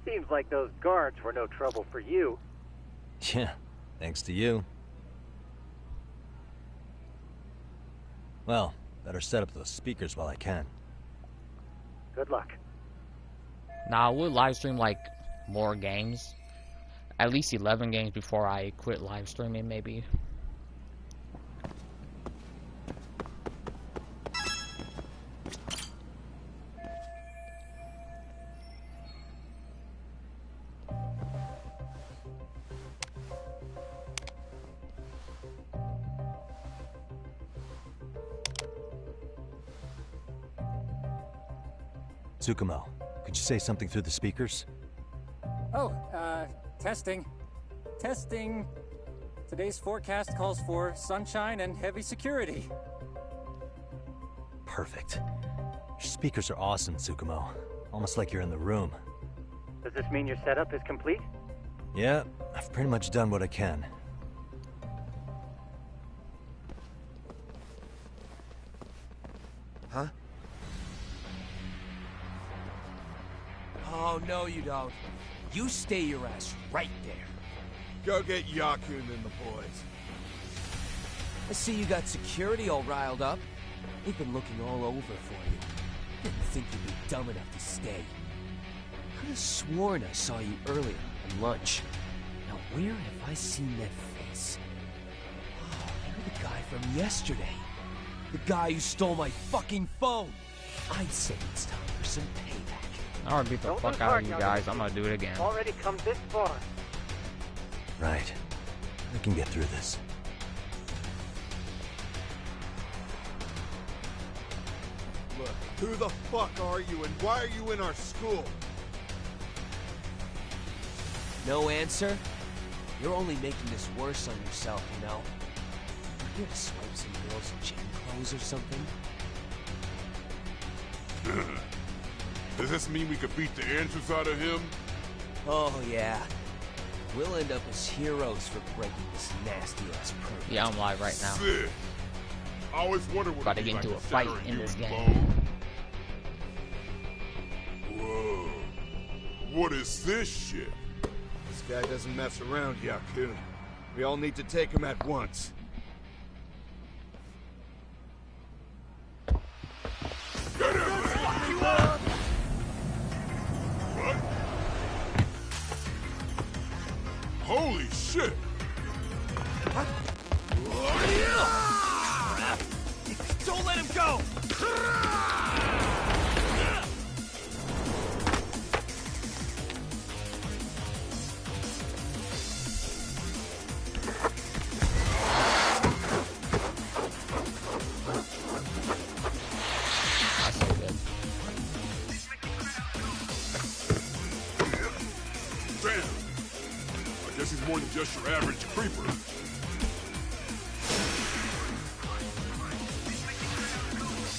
Seems like those guards were no trouble for you. Yeah, thanks to you. Well, better set up those speakers while I can. Good luck. Now, I would live stream like more games. At least 11 games before I quit live streaming, maybe. Tsukumo, could you say something through the speakers? Oh, testing. Testing. Today's forecast calls for sunshine and heavy security. Perfect. Your speakers are awesome, Tsukumo. Almost like you're in the room. Does this mean your setup is complete? Yeah, I've pretty much done what I can. Huh? Oh, no you don't. You stay your ass right there. Go get Yakun and the boys. I see you got security all riled up. They've been looking all over for you. Didn't think you'd be dumb enough to stay. Could have sworn I saw you earlier at lunch. Now where have I seen that face? Oh, you're the guy from yesterday. The guy who stole my fucking phone. I'd say it's time for some payback. I'm gonna beat the fuck out of you guys. I'm gonna do it again. Already come this far. Right. I can get through this. Look, who the fuck are you and why are you in our school? No answer? You're only making this worse on yourself, you know? You here to swipe some girls' gym clothes or something? Does this mean we could beat the answers out of him? Oh, yeah. We'll end up as heroes for breaking this nasty-ass program. Yeah, I'm live right now. Sick. I always wonder what About to it'd be get into like a fight shattering in you this in game. bone. Whoa. What is this shit? This guy doesn't mess around, Yakun. We all need to take him at once. Get him! What? Holy shit! Don't let him go! just your average creeper.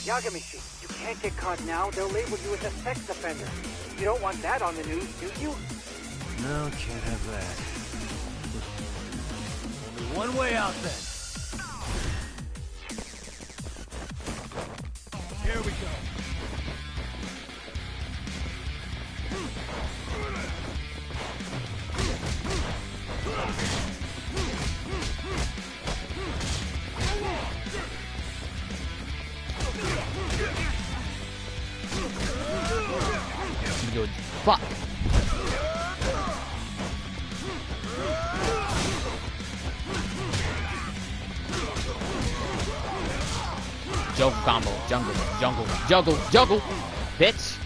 Yagami-shi, you can't get caught now. They'll label you as a sex offender. You don't want that on the news, do you? No, can't have that. Only one way out then. Here we go. Good. Fuck. Joke combo. Jungle. Jungle. Juggle. Juggle. Bitch.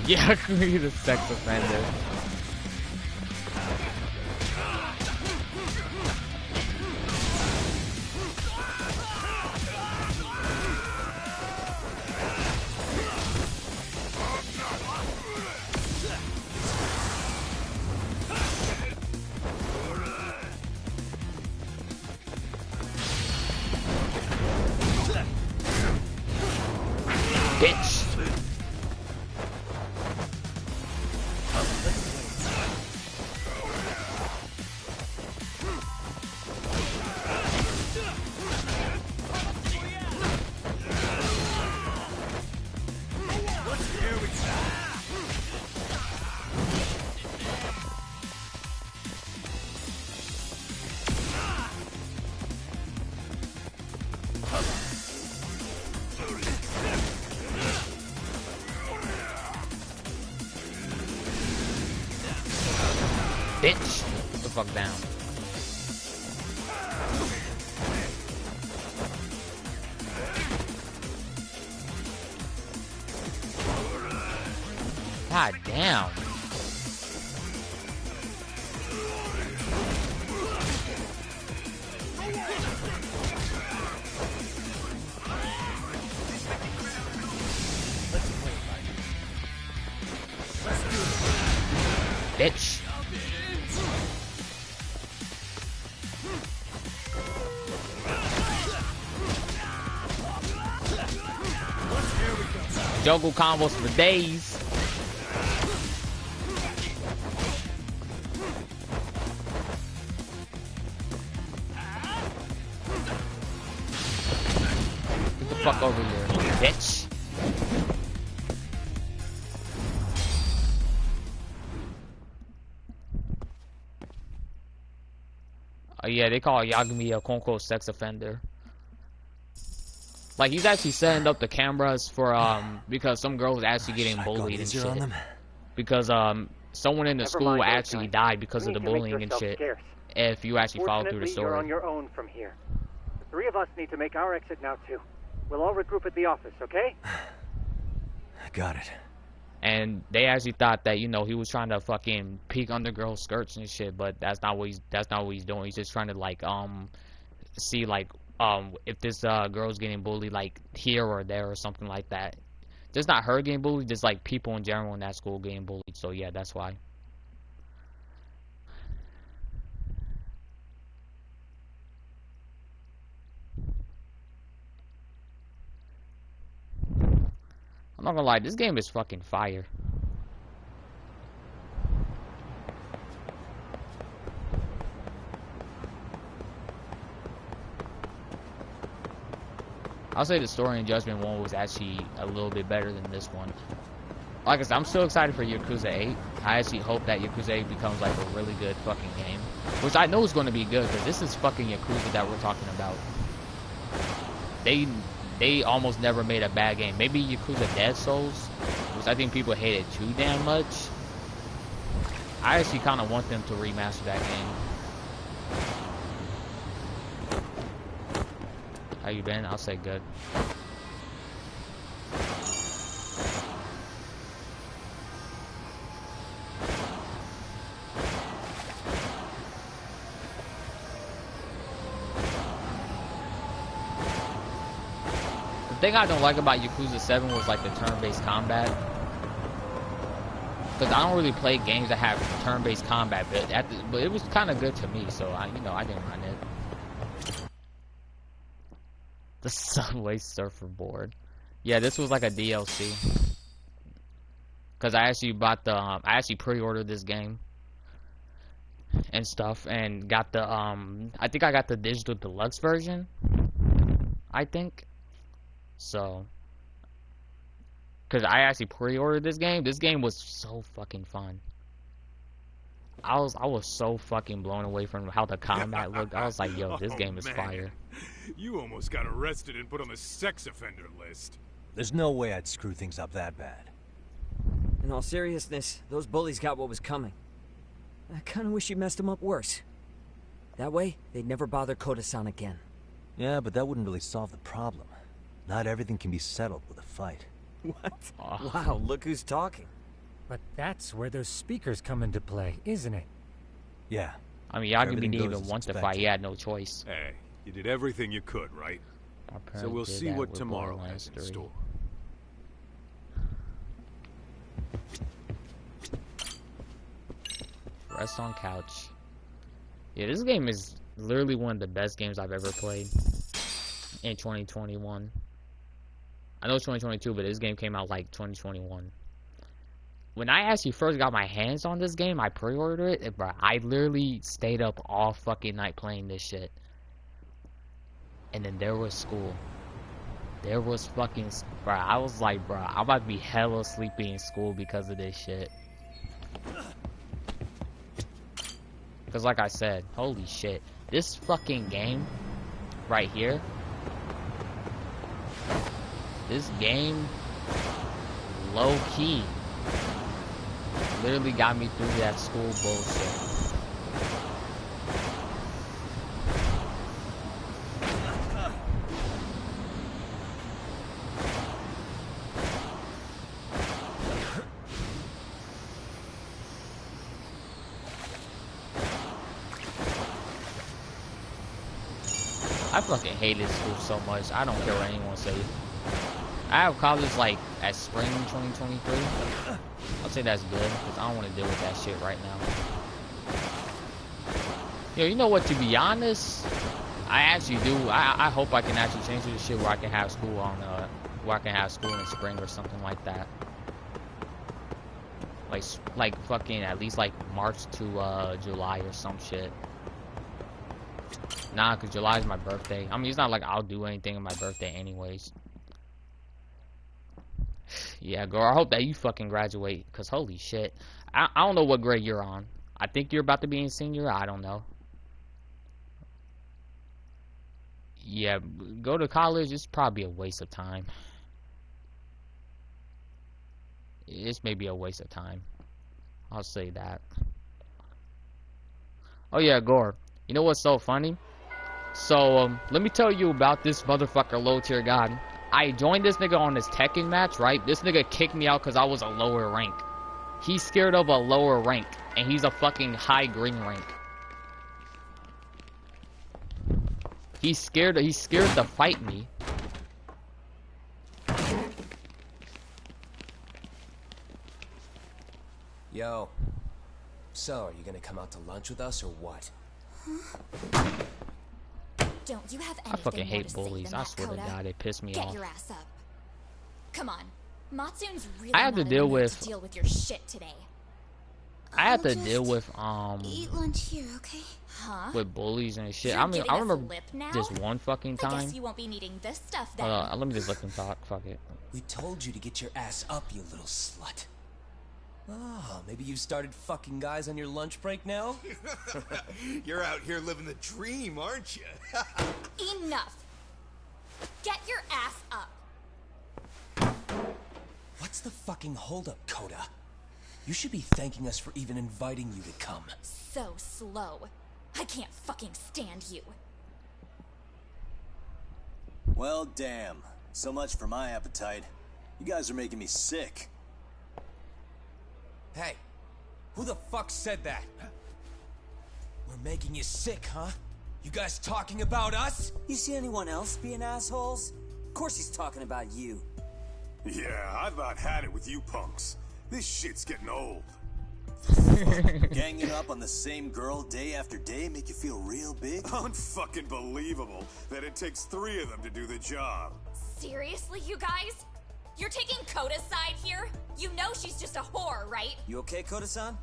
Yeah, he's a sex offender. Bitch. Bitch. Get the fuck down. God damn. Bitch. Juggle combos for days. Get the fuck over here, bitch. Oh yeah, they call Yagami a quote-unquote sex offender. Like, he's actually setting up the cameras for, because some girl was actually getting bullied and shit. Because, someone in the school actually died because of the bullying and shit. If you actually follow through the story. You're on your own from here. The three of us need to make our exit now, too. We'll all regroup at the office, okay? Got it. And they actually thought that, you know, he was trying to fucking peek under girls' skirts and shit, but that's not what he's doing. He's just trying to, like, see, like, if this girl's getting bullied, like, here or there or something like that. Just not her getting bullied, just like people in general in that school getting bullied. So yeah, that's why. I'm not gonna lie, this game is fucking fire. I'll say the story in Judgment 1 was actually a little bit better than this one. Like I said, I'm still excited for Yakuza 8. I actually hope that Yakuza 8 becomes like a really good fucking game. Which I know is going to be good, because this is fucking Yakuza that we're talking about. They almost never made a bad game. Maybe Yakuza Dead Souls, which I think people hated too damn much. I actually kind of want them to remaster that game. How you been? I'll say good. thing I don't like about Yakuza 7 was like the turn-based combat. Because I don't really play games that have turn-based combat, but it was kind of good to me, so I didn't mind it. The Subway Surfer board. Yeah, this was like a DLC. Because I actually bought the, I actually pre-ordered this game. And stuff, and got the, I think I got the digital deluxe version. I think. So. Because I actually pre-ordered this game. This game was so fucking fun. I was so fucking blown away from how the combat looked. I was like, yo, this game is fire. You almost got arrested and put on the sex offender list. There's no way I'd screw things up that bad. In all seriousness, those bullies got what was coming. I kinda wish you messed them up worse. That way, they'd never bother Koda-san again. Yeah, but that wouldn't really solve the problem. Not everything can be settled with a fight. What? Wow, look who's talking. But that's where those speakers come into play, isn't it? Yeah. I mean, Yagami didn't even want to fight. He had no choice. Hey, you did everything you could, right? So we'll see what tomorrow has in store. Rest on couch. Yeah, this game is literally one of the best games I've ever played in 2021. I know it's 2022, but this game came out like 2021. When I actually first got my hands on this game, I pre-ordered it, bro. I literally stayed up all fucking night playing this shit. And then there was school. There was fucking, bro. I was like, bro, I'm about to be hella sleepy in school because of this shit. Because like I said, holy shit. This fucking game right here. This game, low key, literally got me through that school bullshit. I fucking hated school so much. I don't care what anyone says. I have college like at spring 2023. I'll say that's good because I don't want to deal with that shit right now. Yo, you know what? To be honest, I actually do. I hope I can actually change the shit where I can have school on where I can have school in spring or something like that. Like fucking at least like March to July or some shit. Nah, cause July is my birthday. I mean, it's not like I'll do anything on my birthday anyways. Yeah, girl, I hope that you fucking graduate, cause holy shit. I don't know what grade you're on. I think you're about to be in senior. I don't know. Yeah, go to college. It's probably a waste of time. It's maybe a waste of time. I'll say that. Oh yeah, Gore. You know what's so funny? So, let me tell you about this motherfucker low tier god. I joined this nigga on this Tekken match, right? This nigga kicked me out because I was a lower rank. He's scared of a lower rank, and he's a fucking high green rank. He's scared to fight me. Yo. So, are you gonna come out to lunch with us or what? Huh? Don't you have anything I fucking hate more to bullies. say I than swear that, to Koda? God, they piss me Get off. your ass up. Come on. Matsune's really I had to not in deal the mood with- to deal with your shit today. I had to I'll deal just with eat lunch here, okay? Huh? with bullies and shit. You're I mean, giving I us remember lip now? this one fucking I time. guess you won't be needing this stuff then. Hold on, let me just let them talk. Fuck it. We told you to get your ass up, you little slut. Oh, maybe you started fucking guys on your lunch break now? You're out here living the dream, aren't you? Enough. Get your ass up. What's the fucking holdup, Koda? You should be thanking us for even inviting you to come. So slow. I can't fucking stand you. Well, damn. So much for my appetite. You guys are making me sick. Hey, who the fuck said that? We're making you sick, huh? You guys talking about us? You see anyone else being assholes? Of course he's talking about you. Yeah, I've about had it with you punks. This shit's getting old. Ganging up on the same girl day after day make you feel real big? Unfucking believable that it takes 3 of them to do the job. Seriously, you guys? You're taking Koda's side here? You know she's just a whore, right? You okay, Koda-san?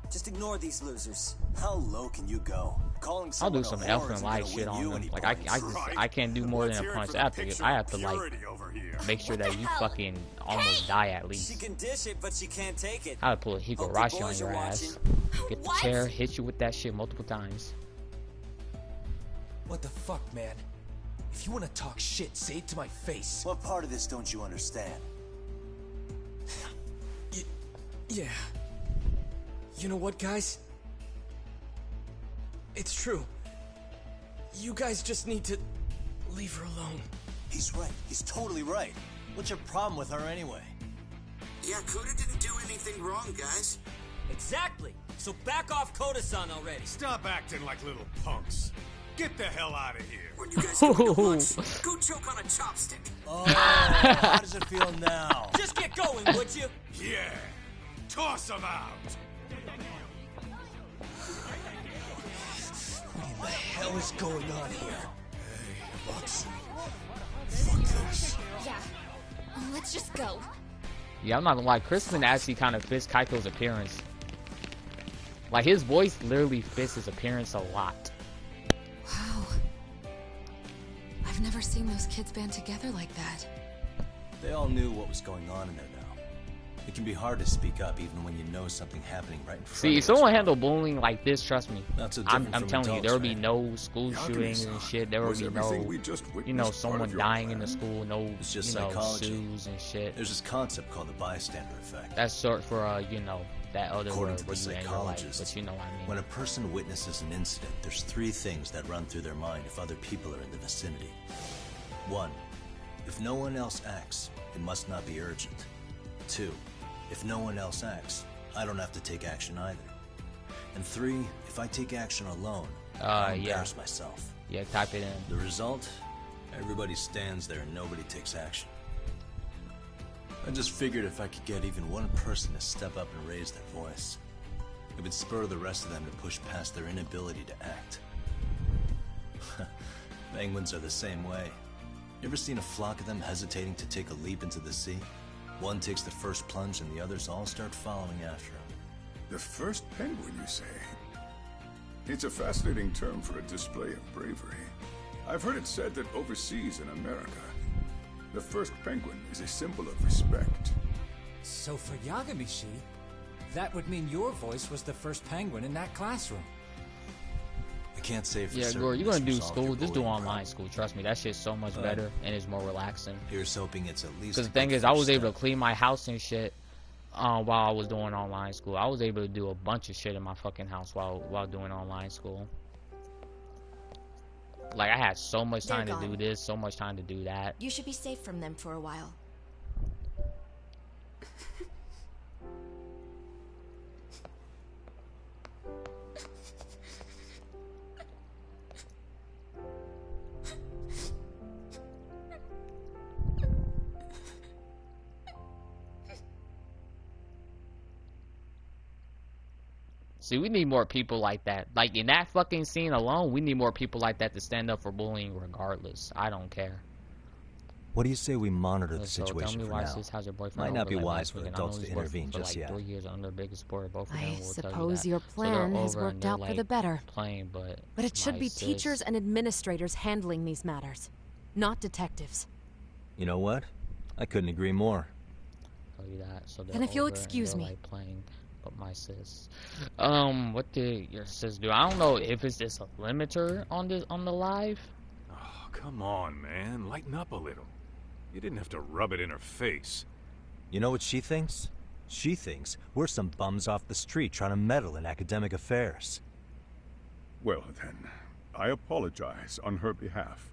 Just ignore these losers. How low can you go? Calling I'll do someone some a elf whore and isn't light gonna shit win on you them. any Like points. I can't do more than a punch after it. I have to like make sure that you fucking almost die at least. She can dish it, but she can't take it. I would pull a Higurashi on your ass. Get the chair, hit you with that shit multiple times. What the fuck, man? If you want to talk shit, say it to my face. What part of this don't you understand? Yeah. You know what, guys? It's true. You guys just need to leave her alone. He's right. He's totally right. What's your problem with her anyway? Yeah, Koda didn't do anything wrong, guys. Exactly. So back off Koda-san already. Stop acting like little punks. Get the hell out of here. When you guys go to lunch, go choke on a chopstick. Oh, how does it feel now? Just get going, would you? Yeah. Toss them out. What in the hell is going on here? Hey, Roxxie. Fuck this. Yeah. Let's just go. Yeah, I'm not gonna lie. Crispin actually kind of fits Kaito's appearance. Like his voice literally fits his appearance a lot. Wow. I've never seen those kids band together like that. They all knew what was going on in there now. It can be hard to speak up even when you know something happening right in front See, of you. if someone handled bullying like this, trust me, Not so I'm different from telling you, adults, there will be right? no school shootings and shit. There will Was be everything no, we just you know, witnessed part someone of your dying in the plan? school, no, It's just you know, psychology. sues and shit. There's this concept called the bystander effect. That's short for, you know, that other According word to where the you end your life, psychologists, but you know what I mean. when a person witnesses an incident, there's 3 things that run through their mind if other people are in the vicinity. 1. If no one else acts, it must not be urgent. 2. If no one else acts, I don't have to take action either. And 3. If I take action alone, I'll embarrass myself. Yeah, type it in. The result? Everybody stands there and nobody takes action. I just figured if I could get even one person to step up and raise their voice, it would spur the rest of them to push past their inability to act. Penguins are the same way. You ever seen a flock of them hesitating to take a leap into the sea? One takes the first plunge and the others all start following after him. The first penguin, you say? It's a fascinating term for a display of bravery. I've heard it said that overseas in America, the first penguin is a symbol of respect. So for Yagamishi, that would mean your voice was the first penguin in that classroom. I can't say for Yeah, certain. Gore, you're gonna this do resolved school. your Just do bullying online problem. school. Trust me, that shit's so much better and it's more relaxing. Here's hoping it's at least. Because the thing is, I was able to clean my house and shit while I was doing online school. I was able to do a bunch of shit in my fucking house while doing online school. Like I had so much time to do this, so much time to do that. You should be safe from them for a while. See, we need more people like that. Like in that fucking scene alone, we need more people like that to stand up for bullying regardless. I don't care. What do you say we monitor the So situation tell me for why now? sis has her boyfriend Might not over, be like, wise next for week, and I adults know to he's worked intervene for, just like, yet. 3 years under biggest support of both of them. I will tell you suppose that. your So they're plan has over and worked they're, out for the like, better. Playing, but it should my be sis- teachers and administrators handling these matters, not detectives. You know what? I couldn't agree more. Tell you that. So And if you'll over and excuse they're, me. like, playing, but my sis. What did your sis do? I don't know if it's just a limiter on the live. Oh, come on, man. Lighten up a little. You didn't have to rub it in her face. You know what she thinks? She thinks we're some bums off the street trying to meddle in academic affairs. Well then, I apologize on her behalf.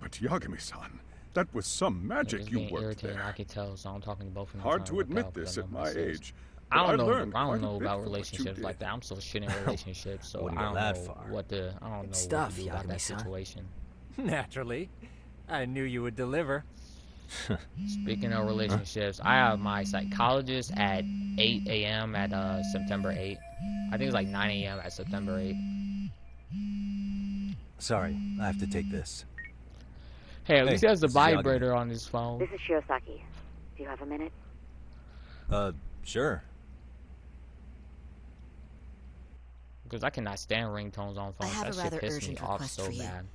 But Yagami-san, that was some magic It's you being worked irritating, there. I can tell, so I'm talking to both of them. Hard trying to work admit out, 'cause this I at know my sis. age, I but don't I know. learned I don't quite a know bit about from what you relationships like did. that. I'm so shit in relationships, so Wouldn't I go don't that know far. what to. I don't know stuff, what to do about that Yagami-san. situation. Naturally. I knew you would deliver. Speaking of relationships, I have my psychologist at 8 a.m. at September 8th. I think it's like 9 a.m. at September 8th. Sorry, I have to take this. Hey, at least he has the this is Yagami. vibrator on his phone. This is Shirosaki. Do you have a minute? Sure. Because I cannot stand ringtones on phones. I have That a shit rather pisses me urgent off request so for you. bad.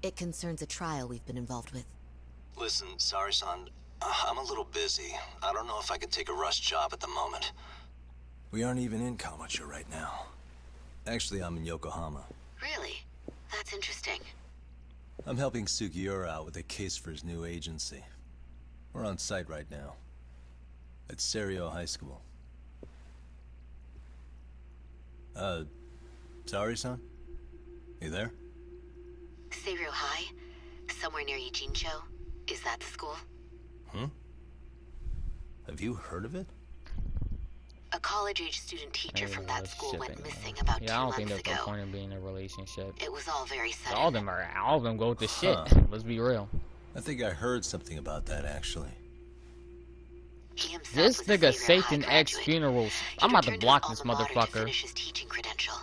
It concerns a trial we've been involved with. Listen, Sari-san, I'm a little busy. I don't know if I could take a rush job at the moment. We aren't even in Kamucha right now. Actually, I'm in Yokohama. Really? That's interesting. I'm helping Sugiura out with a case for his new agency. We're on site right now. At Serio High School. Sari-san? You there? Serio High? Somewhere near Eugene-cho? Is that the school? Have you heard of it? A college-age student teacher from that school shipping, went missing about 2 Yeah, I don't think months there's no ago. point in being in a relationship. It was all very sudden. All of them go with the shit. Let's be real. I think I heard something about that, actually. He himself This was a nigga Serio Satan High X graduate. funerals. He I'm about to returned block his this alma mater to motherfucker. finish his teaching credential.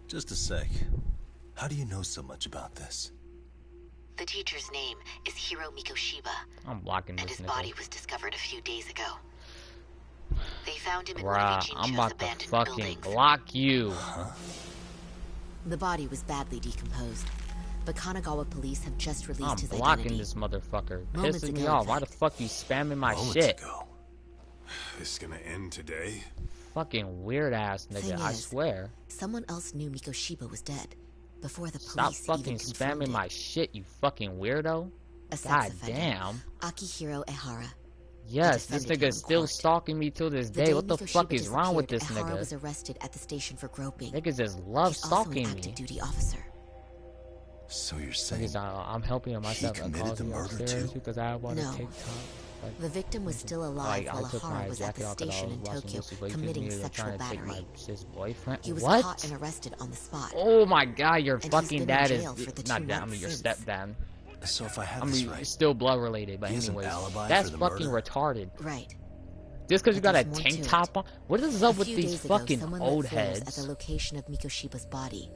Just a sec. How do you know so much about this? The teacher's name is Hiro Mikoshiba, I'm blocking and this his body nigga. was discovered a few days ago. They found him in one of Bruh, Eugene-cho's I'm about to abandoned fucking buildings. block you. The body was badly decomposed, but Kanagawa police have just released I'm his blocking identity. this motherfucker. Moments Pissing me ago, off. in Why the fact. fuck you spamming my Moments shit? ago. This is gonna end today? Fucking weird ass nigga, Thing I is, swear. Someone else knew Mikoshiba was dead before the Stop police fucking even confirmed spamming it. my shit, you fucking weirdo. A sex God offender, damn. Akihiro Ehara. Yes, this defended him nigga's in still court. stalking me till this The day. day What the Mikoshiba fuck is wrong with disappeared, this Ehara nigga? was arrested at the station for groping. Niggas just love He's also an stalking active me. duty officer. So you're saying Niggas, I'm helping him myself. I committed called the you murder upstairs too? because I want to No. take time. Like, The victim was still alive like, while I took Ehara my was at jacket the off 'cause I station in was watching Tokyo Lucy, but he committing was sexual trying to take battery. his boyfriend. He was What? caught and arrested on the spot. Oh my god, your And he's fucking been in dad is jail for the not 2 dad. I months mean your since. stepdad. So if I have I this mean, right, it's still blood related, but he has an anyways, alibi that's for the fucking murder? retarded. Right. Just because you But got a there's more tank to it. top on, what is up A with few these days ago, fucking someone old lit flares heads? at the location of Mikoshiba's body.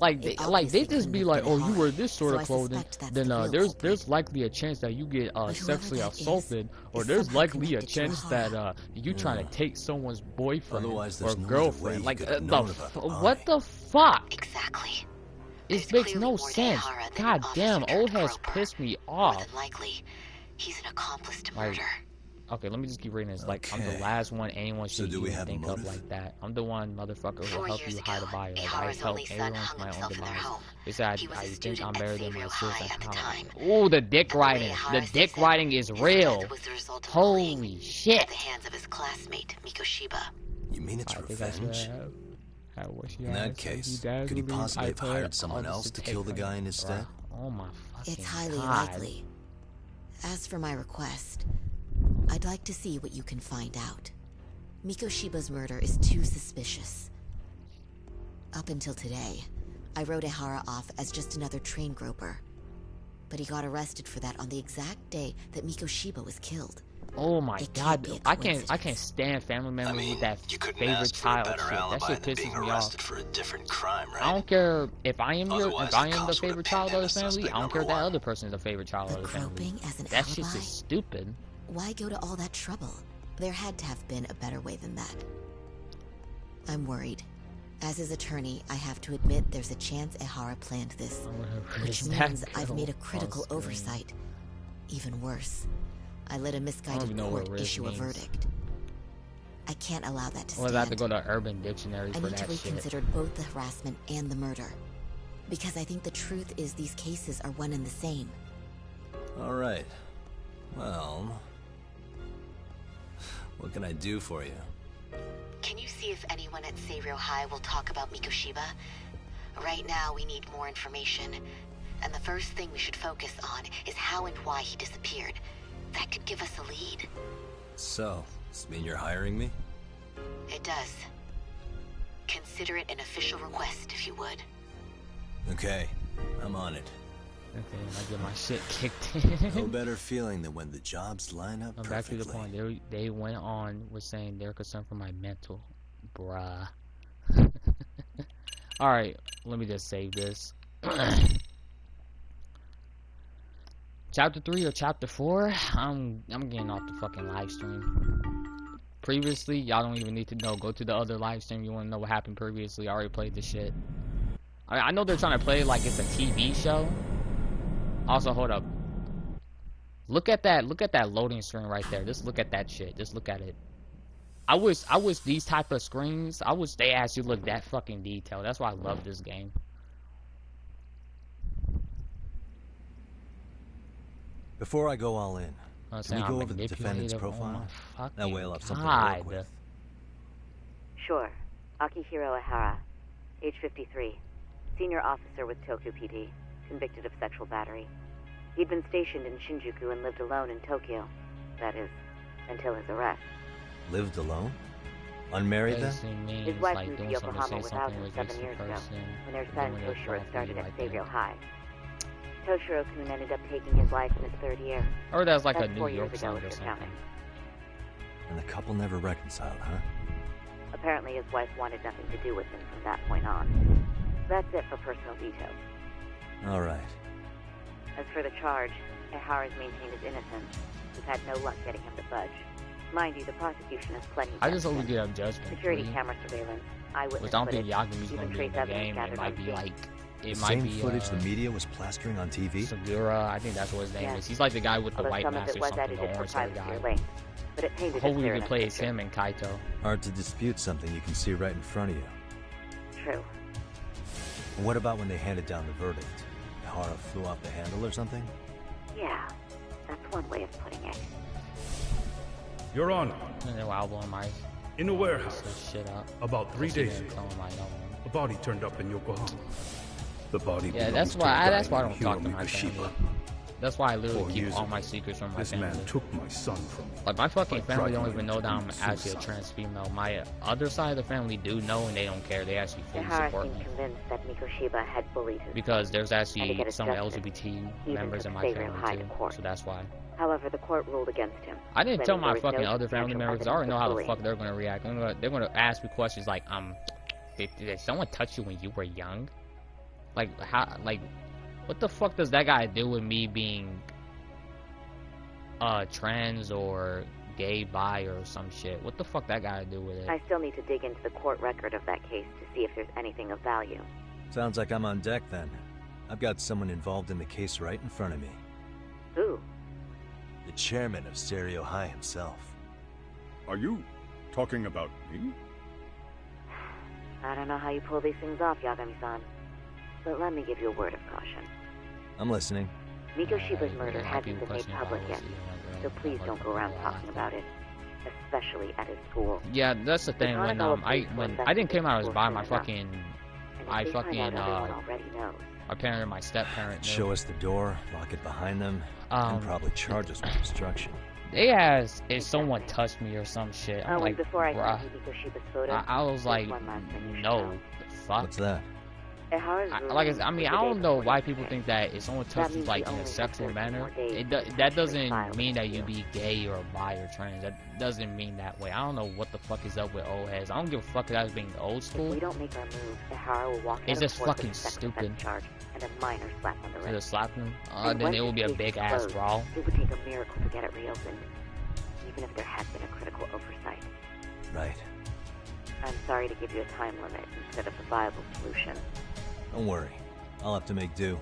Like, It they obviously just be couldn't like, have oh, been you Ehara, wear this sort so of I clothing, suspect that's then the real there's culprit. likely a chance that you get whoever sexually that is assaulted, or is there's somehow likely a connected to chance that you trying to take someone's boyfriend Otherwise, or there's no other way girlfriend. you Like, could have the known about the what the fuck? Exactly. It There's makes clearly no more to sense. Ehara than God an damn, officer old turned heads groper. piss me More off. than likely, he's an accomplice to Like, murder. okay, let me just keep reading this. Like, I'm the Okay. last one anyone So should do we even have a think of motive? like that. I'm the one motherfucker who will 4 help years you hide a ago, body. Like, I Ehara's help only son everyone to hung my own himself in their demise. home. They said He was I a think student I'm at better than my Serio sister. High at the time. Ooh, the dick And the way riding. The Ehara dick says it, riding is his real. death was the result of Holy bullying shit. at the hands of his classmate, Mikoshiba. You mean it's I think I should revenge? have what she In that asked. case, He could he does possibly believe have I hired heard someone all else this to take kill the from guy him. in his stead? Oh my fucking It's highly god. likely. As for my request, I'd like to see what you can find out. Mikoshiba's murder is too suspicious. Up until today, I wrote Ehara off as just another train groper. But he got arrested for that on the exact day that Mikoshiba was killed. Oh my It god, can't be a I can't stand family members with that You couldn't favorite ask for a child better shit. That alibi shit than being pisses me arrested off. for a different crime, right? I don't care if I am Otherwise, if I the am the cops would've favorite child of the pinned him as family. suspect I don't care if number that one. other person is the favorite child of the family. Groping as an That shit's alibi? just stupid. Why go to all that trouble? There had to have been a better way than that. I'm worried. As his attorney, I have to admit there's a chance Ehara planned this, which Is that means I've girl made a on critical screen? oversight. Even worse, I let a I don't misguided even know what court risk issue a means. verdict. I can't allow that to Well, I have stand. to go to Urban Dictionary I for need to that shit. reconsider both the harassment and the murder. Because I think the truth is these cases are one and the same. All right. Well, what can I do for you? Can you see if anyone at Serio High will talk about Mikoshiba? Right now, we need more information. And the first thing we should focus on is how and why he disappeared. That could give us a lead. So, does this mean you're hiring me? It does. Consider it an official request, if you would. Okay, I'm on it. Okay, I get my shit kicked in. No better feeling than when the jobs line up perfectly. Back to the point. They went on with saying they're concerned for my mental. Bruh. Alright, let me just save this. Chapter 3 or chapter 4? I'm getting off the fucking live stream. Previously, y'all don't even need to know. Go to the other live stream. You want to know what happened previously. I already played this shit. I know they're trying to play it like it's a TV show. Also, hold up. Look at that loading screen right there. Just look at that shit. Just look at it. I wish these type of screens, I wish they actually look that fucking detailed. That's why I love this game. Before I go all in, can we go over the defendant's profile? That way I'll have something to work with. Sure. Akihiro Ehara, age 53, senior officer with Tokyo PD, convicted of sexual battery. He'd been stationed in Shinjuku and lived alone in Tokyo. That is, until his arrest. Lived alone? Unmarried then? His wife moved to Yokohama without him 7 years ago, when their son Toshiro started at Xavier High. Toshiro-kun ended up taking his life in his 3rd year. Or that's like a New New York song or something. And the couple never reconciled, huh? Apparently his wife wanted nothing to do with him from that point on. That's it for personal details. All right. As for the charge, Ehara's maintained his innocence. We've had no luck getting him to budge. Mind you, the prosecution has plenty of I just hope we get a judgment. Security camera surveillance, eyewitness which I don't think footage, Yakumi's going to be in the game. It might be like... It might be footage the media was plastering on TV? Segura, I think that's what his name is. He's like the guy with the white mask or something, the orange hair guy. But it painted hopefully we play as him and Kaito. Hard to dispute something you can see right in front of you. True. And what about when they handed down the verdict? Ehara flew off the handle or something? Yeah, that's one way of putting it. Your Honor. In a warehouse. Shit up. About 3 days ago, a body turned up in Yokohama. The body. Yeah, that's why I don't talk to my family. That's why I literally keep all my secrets from my family. This man took my son from me. Like, my fucking family don't even know that I'm actually a trans female. My other side of the family do know, and they don't care. They actually fully support me. Convinced that Mikoshiba had bullied his because there's actually some LGBT members in my family too, so that's why. However, the court ruled against him. I didn't tell my fucking other family members. I already know how the fuck they're gonna react. They're gonna ask me questions like, did someone touch you when you were young? Like, how? Like, what the fuck does that guy do with me being trans or gay, bi, or some shit? What the fuck that guy do with it? I still need to dig into the court record of that case to see if there's anything of value. Sounds like I'm on deck then. I've got someone involved in the case right in front of me. Who? The chairman of Stereo High himself. Are you talking about me? I don't know how you pull these things off, Yagami-san. But let me give you a word of caution. I'm listening. Mikoshiba's murder hasn't been made public yet, so please don't go around talking about it, especially at his school. Yeah, that's the thing. When I didn't came out as bi, my parent and my step parent knew. Show us the door, lock it behind them, and probably charge us with obstruction. They asked if someone touched me or some shit. I'm like, before I bruh. Mikoshiba's photo, I was like, no, the fuck. What's that? I mean, I don't know why people think that if someone touches you like in a sexual manner, that doesn't mean that you be gay or bi or trans. That doesn't mean that way. I don't know what the fuck is up with old heads. I don't give a fuck if that's being old school. If we don't make our move, Ehara will walk it's just fucking stupid. Charge and a minor slap on the wrist. Just slap him? Then it will be a big ass brawl. It would take a miracle to get it reopened, even if there had been a critical oversight. Right. I'm sorry to give you a time limit instead of a viable solution. Don't worry. I'll have to make do.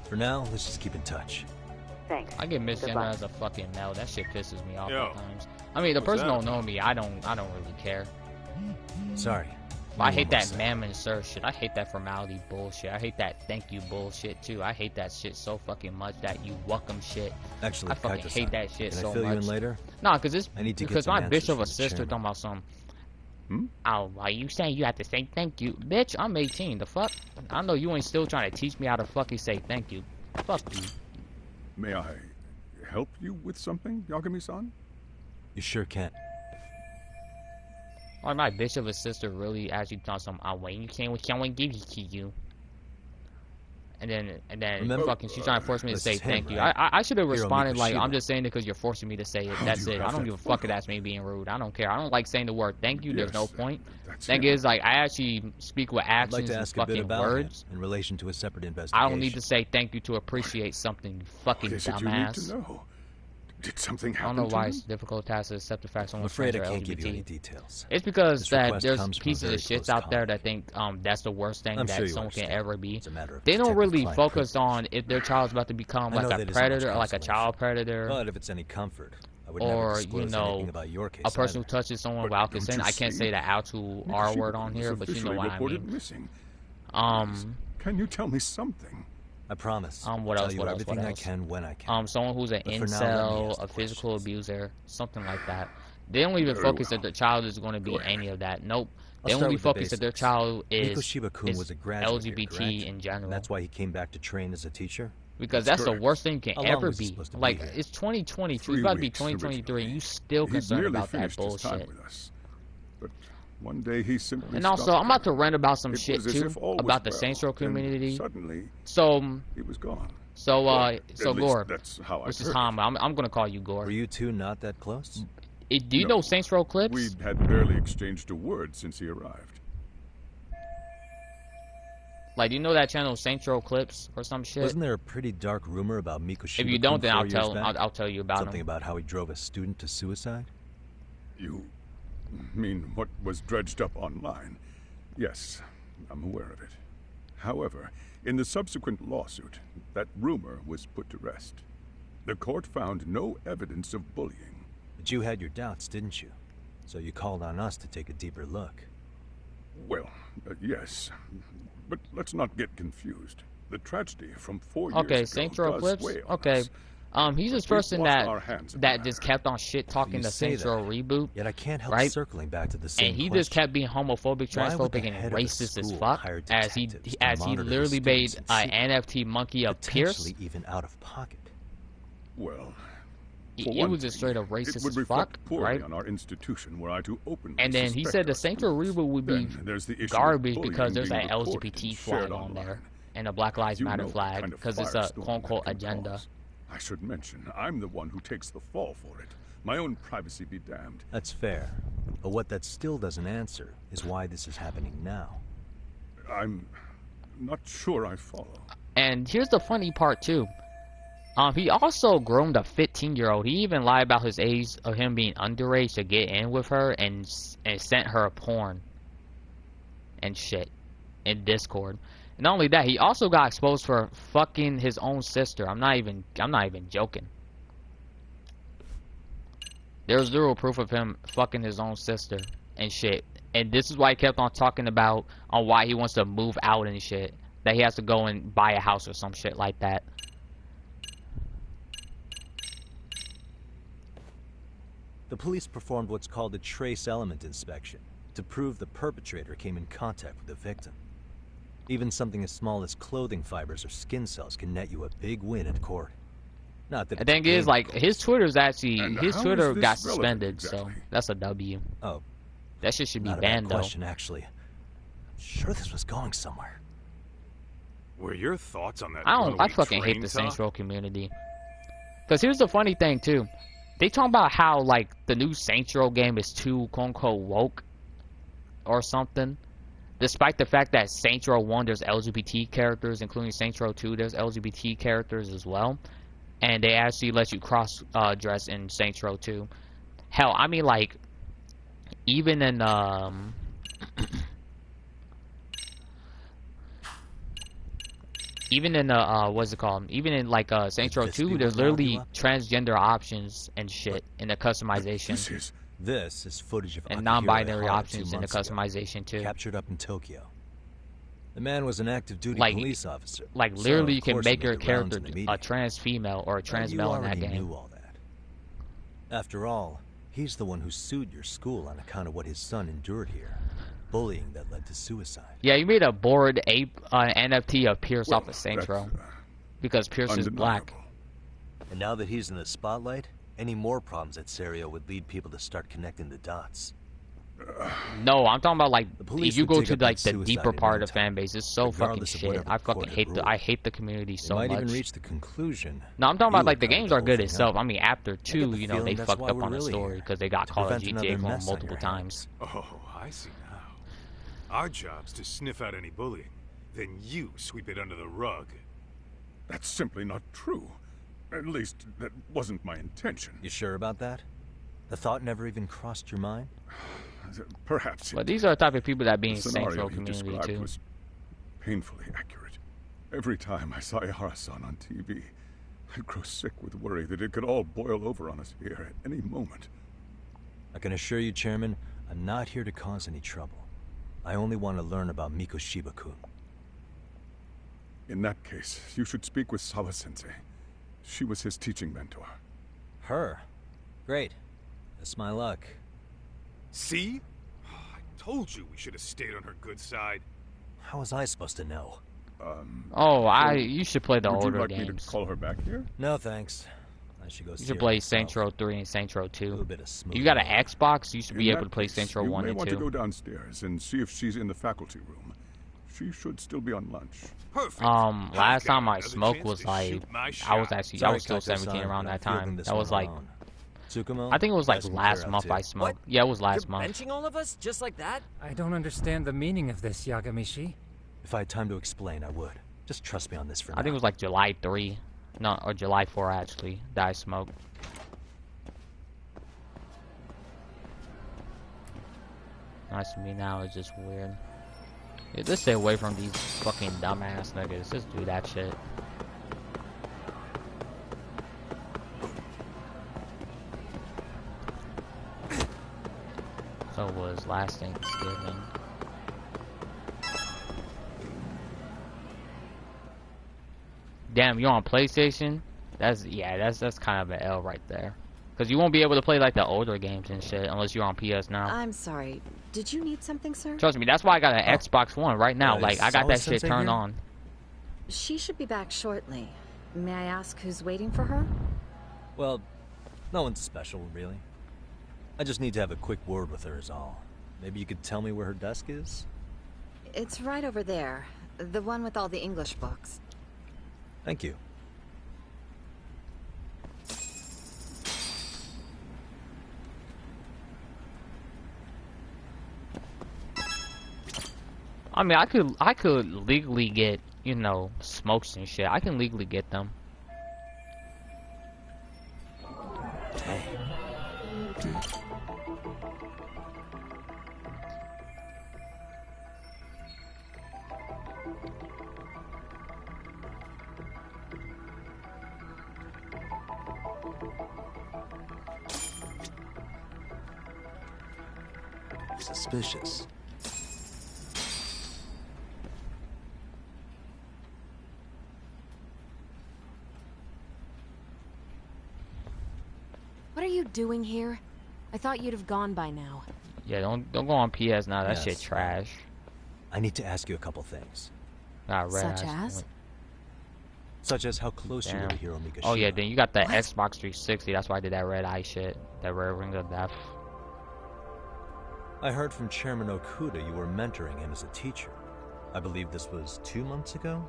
For now, let's just keep in touch. Thanks. I get misgendered as a fucking male. That shit pisses me off at times. I mean, the person don't know me. I don't really care. Sorry. But I hate that ma'am and sir shit. I hate that formality bullshit. I hate that thank you bullshit too. I hate that shit so fucking much. That you welcome shit. Actually, I fucking hate that shit so much. Can I fill you in later? Nah, cause my bitch of a sister sister talking about some. Oh, are you saying you have to say thank you? Bitch, I'm 18. The fuck? I know you ain't still trying to teach me how to fucking say thank you. Fuck you. May I help you with something, Yagami-san? You sure can. Like, my bitch of a sister really actually thought some, oh, wait, you can't give it to you. And then Remember, fucking she's trying to force me to this say is him, thank you. right? I should have Hiro responded like, Mikoshiba. I'm just saying it because you're forcing me to say it. That's do you it. I have don't that give a fuck if photo? that's me being rude. I don't care. I don't like saying the word thank you. There's no Yes, point. that's Thing him. is, like, I actually speak with I'd actions like to and ask a bit fucking about words. him in relation to a separate investigation. I don't need to say thank you to appreciate something, you fucking What is it you need to dumbass. know? Did something I don't happen know to why him? it's a difficult task to accept the fact I'm someone's afraid trans I or can't give you any LGBT. details. It's because This that request there's comes from a pieces very of shits close out there colleague. that think that's the worst thing I'm that sure you someone can understand. ever be. It's a matter of They don't really detective-client focus privilege. on if their child's about to become I know like that a isn't much predator, like a consolation, child predator, but if it's any comfort, I would never or disclose anything about your case a person either. who touches someone But without don't consent. you I can't see? say the actual R word on here, but you know what I reported mean. missing. Can you tell me something? I promise. What I'll else? tell you What else? everything What I else? can when I can. Someone who's an But for now, let me incel, ask a the physical abuser, something like that. They don't even Very focus well. that the child is going to Go be any of that. Nope. I'll They start only with the focus that their basics. child is Mikoshiba-kun was a graduate here, LGBT correct? in general. And that's why he came back to train as a teacher? Because that's the worst thing you can How long ever was he be. supposed to be Like, here? it's 2022. 3 It's about to be weeks 2023, and you still He'd concerned nearly about that finished his time bullshit. with us. But one day he simply And also, stopped I'm about to coming. rant about some It shit was as too if all was about the well, Saints Row then community. Suddenly, So he was gone. So Well, at Gore, least that's how I which is heard Tom. I'm gonna call you Gore. Were you two not that close? Do you know Saints Row clips? We had barely exchanged a word since he arrived. Like, do you know that channel Saints Row clips or some shit? Wasn't there a pretty dark rumor about Mikoshiba? If you don't, then 4 years I'll back? tell you about Something him. about how he drove a student to suicide? You mean what was dredged up online? Yes, I'm aware of it. However, in the subsequent lawsuit, that rumor was put to rest. The court found no evidence of bullying. But you had your doubts, didn't you? So you called on us to take a deeper look. Well, yes. But let's not get confused. The tragedy from 4 years Okay, ago Saints Row does clips. weigh on Okay. us. He's this We've person washed our hands of that just kept on shit talking You the say Saints that, Row reboot. Yet I can't help right? circling back to the same And he question. just kept being homophobic, Why would the transphobic, head and of the racist as school fuck. hire As he detectives to literally monitor his made students in an secret, NFT monkey of Pierce. potentially even out of pocket. Well, It for one was just straight up thing, racist it would as reflect fuck, poorly right? on our institution were I to openly And then he suspect said the us. Saints Row reboot would be Then there's the issue of garbage bullying because there's being an reported LGBT and flag shared on online. there and a Black Lives You Matter know the flag kind of because it's a firestorm quote unquote that can agenda. cause. I should mention, I'm the one who takes the fall for it. My own privacy be damned. That's fair. But what that still doesn't answer is why this is happening now. I'm not sure I follow. And here's the funny part too. He also groomed a 15-year-old. He even lied about his age of him being underage to get in with her and sent her porn and shit in Discord. And not only that, he also got exposed for fucking his own sister. I'm not even joking. There's zero proof of him fucking his own sister and shit. And this is why he kept on talking about on why he wants to move out and shit. That he has to go and buy a house or some shit like that. The police performed what's called a trace element inspection to prove the perpetrator came in contact with the victim. Even something as small as clothing fibers or skin cells can net you a big win in court. Not that The it's a thing is, game, like, of course. his Twitter's actually, And his how Twitter is this got relevant suspended, exactly? so that's a W. Oh, That shit should be not a banned, bad though. question, actually. I'm sure this was going somewhere. Were your thoughts on that? I runaway fucking hate train the talk? Saints Row community. Because here's the funny thing, too. They talk about how, like, the new Saints Row game is too, quote-unquote, woke or something. Despite the fact that Saints Row 1, there's LGBT characters, including Saints Row 2, there's LGBT characters as well. And they actually let you cross-dress in Saints Row 2. Hell, I mean, like, even in, even in what's it called? Even in like Saints Row 2, there's literally transgender options and shit in the customization, This is footage of and Akihiro non-binary Ihara options 2 in the months ago, customization too. captured up in Tokyo. The man was an active duty Like- police officer. Like so literally, of you can course it make made your the rounds character in the media. a trans female or a trans you male in that already game. knew all that. After all, he's the one who sued your school on account of what his son endured here. Bullying that led to suicide. Yeah, you made a Bored Ape NFT of Pierce off of Saints that's, Row because Pierce is black. And now that he's in the spotlight, any more problems at Serio would lead people to start connecting the dots. No, I'm talking about like police if you would go dig to up like that the suicide deeper in part no of the fan base. It's so fucking regardless of shit. whatever I the court fucking had hate the community They so might much. even reach the conclusion. No, I'm talking you about like the were part of games the are good whole thing itself. up. I mean, after I 2, get the you know, they feeling that's fucked why up we're on the really story here, because they got to caught on prevent another GTA going mess on multiple your times. Oh, I see now. Our job's to sniff out any bullying. Then you sweep it under the rug. That's simply not true. At least, that wasn't my intention. You sure about that? The thought never even crossed your mind? Perhaps. But these are the type of people that be in The Saints scenario Row you community described too. was painfully accurate. Every time I saw Ihara-san on TV, I'd grow sick with worry that it could all boil over on us here at any moment. I can assure you, Chairman, I'm not here to cause any trouble. I only want to learn about Mikoshiba-kun. In that case, you should speak with Sawa-sensei. She was his teaching mentor. Her? Great. That's my luck. See? I told you we should have stayed on her good side. How was I supposed to know? You should play the would older you like games. me to call her back here? No, thanks. I should go You see should her play myself. Saints Row 3 and Saints Row 2. A little bit of smooth You got an motor. Xbox, you should be In able that to play case, Saints Row 1 You may and want 2. to go downstairs and see if she's in the faculty room. She should still be on lunch. Perfect. Last time I another smoked chance was to like, shoot my I was shot. actually, I Sorry, was still Kaito-san, 17 around but I'm that time. fielding this That was one like, alone. Tsukumo? I think it was like Ask me last what you're month up to. I smoked. Yeah, it was last You're month. benching all of us just like that? I don't understand the meaning of this, Yagamishi. If I had time to explain, I would. Just trust me on this for now. I think it was like July 3. No, or July 4 actually, that I smoked. Nice to me now, it's just weird. Yeah, just stay away from these fucking dumbass niggas. Just do that shit. So was last Thanksgiving. Damn, you on PlayStation? That's kind of an L right there. Cause you won't be able to play like the older games and shit unless you're on PS now. I'm sorry. Did you need something, sir? Trust me, that's why I got an Xbox One right now. Like I got that shit turned on. She should be back shortly. May I ask who's waiting for her? Well, no one's special, really. I just need to have a quick word with her is all. Maybe you could tell me where her desk is? It's right over there. The one with all the English books. Thank you. I mean, I could legally get, you know, smokes and shit. I can legally get them. Suspicious. What are you doing here? I thought you'd have gone by now. Yeah, don't go on PS now. That shit Yes. trash. I need to ask you a couple things. Such as how close you were to Hiro Mikoshiba. Oh yeah, then you got the Xbox 360. That's why I did that red eye shit. That red ring of death. I heard from Chairman Okuda you were mentoring him as a teacher. I believe this was 2 months ago?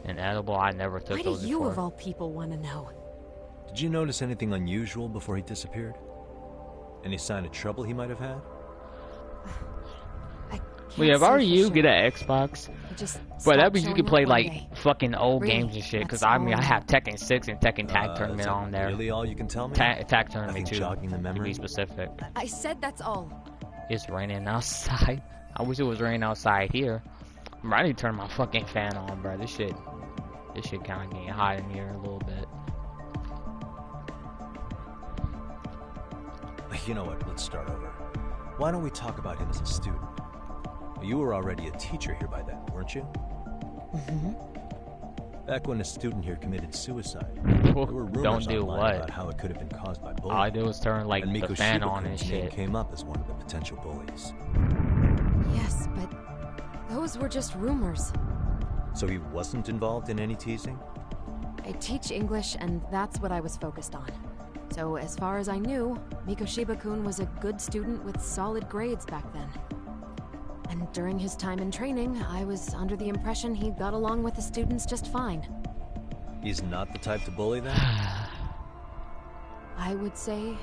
An edible, I never took Why do those you before. of all people want to know? Did you notice anything unusual before he disappeared? Any sign of trouble he might have had? Well, yeah, if I were you, get an Xbox. But that means you can play like fucking old games and shit. Cause I mean, I have Tekken 6 and Tekken Tag Tournament on there. Really, all you can tell me? Tag Tournament Nothing too. jogging the To memory? be specific. I said that's all. It's raining outside. I wish it was raining outside here. Bro, I need to turn my fucking fan on, bro. This shit kind of getting hot in here a little bit. You know what? Let's start over. Why don't we talk about him as a student? You were already a teacher here by then, weren't you? Mm-hmm. Back when a student here committed suicide, there were rumors Don't do online what? about how it could have been caused by bullying. All I did was turn like and the fan on and Mikoshiba-kun's name shit. came up as one of the potential bullies. Yes, but those were just rumors. So he wasn't involved in any teasing? I teach English, and that's what I was focused on. So as far as I knew, Mikoshiba-kun was a good student with solid grades back then. And during his time in training, I was under the impression he got along with the students just fine. He's not the type to bully then? I would say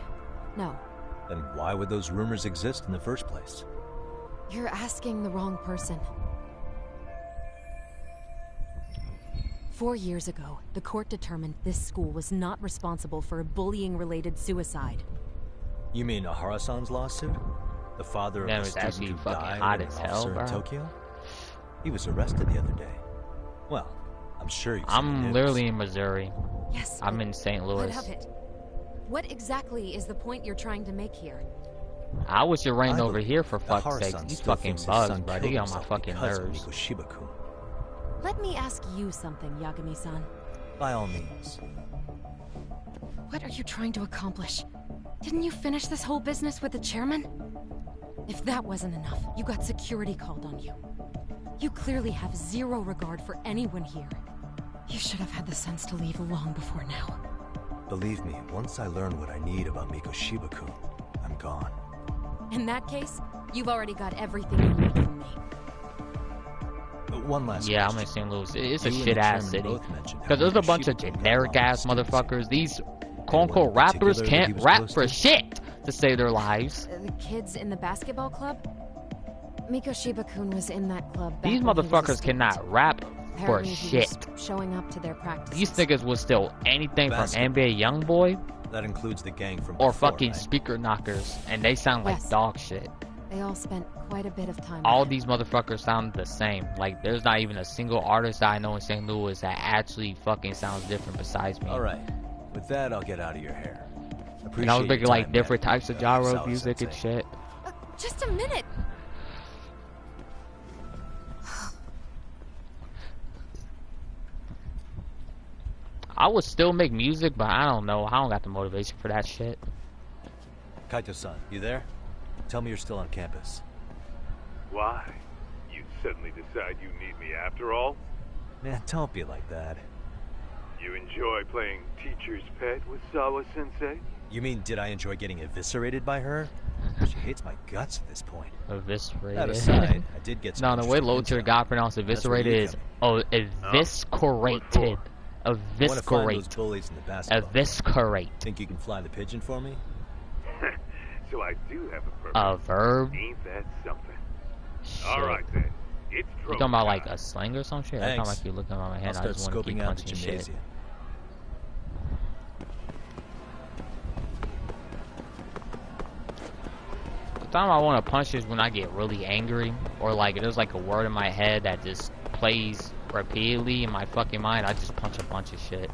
no. Then why would those rumors exist in the first place? You're asking the wrong person. 4 years ago, the court determined this school was not responsible for a bullying-related suicide. You mean Ahara-san's lawsuit? The father of That the was student actually who fucking died, hot an as hell, officer in bro. Tokyo? He was arrested the other day. Well, I'm sure you've seen the I'm news. literally in Missouri. Yes. I'm in St. Louis. What of it? What exactly is the point you're trying to make here? I wish it rained I over believe here for that fuck's sake. Ahara-san These still fucking thinks his bugs, son bro. They killed get on my himself fucking because of nerves. Mikoshiba-kun. Let me ask you something, Yagami-san. By all means. What are you trying to accomplish? Didn't you finish this whole business with the chairman? If that wasn't enough, you got security called on you. You clearly have zero regard for anyone here. You should have had the sense to leave long before now. Believe me, once I learn what I need about Mikoshiba-kun, I'm gone. In that case, you've already got everything you need from me. One last Yeah, I'm question. in St. Louis. It's a You and the shit ass chairman city. both mentioned how Because there's a bunch of Mikoshiba-kun got generic along with ass students. motherfuckers. These quote Anyone unquote in rappers particular that he can't was rap close for to? shit to save their lives. The kids in the basketball club? Mikoshiba-kun was in that club back These when he was a motherfuckers student. cannot rap for Apparently he was shit. showing up to their practices. These niggas will steal anything from Basketball. NBA Youngboy That includes the gang from or before, fucking right? speaker knockers, and they sound like Yes. dog shit. They all spent quite a bit of time. All there. these motherfuckers sound the same. Like, there's not even a single artist that I know in St. Louis that actually fucking sounds different besides me. Alright, with that, I'll get out of your hair. And I was making like different man. types of genre Sawa music and sensei. shit. Just a minute. I would still make music, but I don't know. I don't got the motivation for that shit. Kaito-san, you there? Tell me you're still on campus. Why? You suddenly decide you need me after all? Man, don't be like that. You enjoy playing teacher's pet with Sawa-sensei? You mean, did I enjoy getting eviscerated by her? She hates my guts at this point. Eviscerated. That aside, I did get some No, the way interesting low tier intel. guy pronounced That's where you eviscerated is come eviscerated. I want to find those Eviscerate. bullies in the basketball. Eviscerate. Think you can fly the pigeon for me? So I do have a purpose. A verb? Ain't that something? Shit. Alright then. It's You trophy talking about like time. a slang or some shit? I Thanks. thought like you looking at my head. I'll I start just want to scoping keep out the punching shit. gymnasium. The time I want to punch is when I get really angry, or like there's like a word in my head that just plays repeatedly in my fucking mind. I just punch a bunch of shit.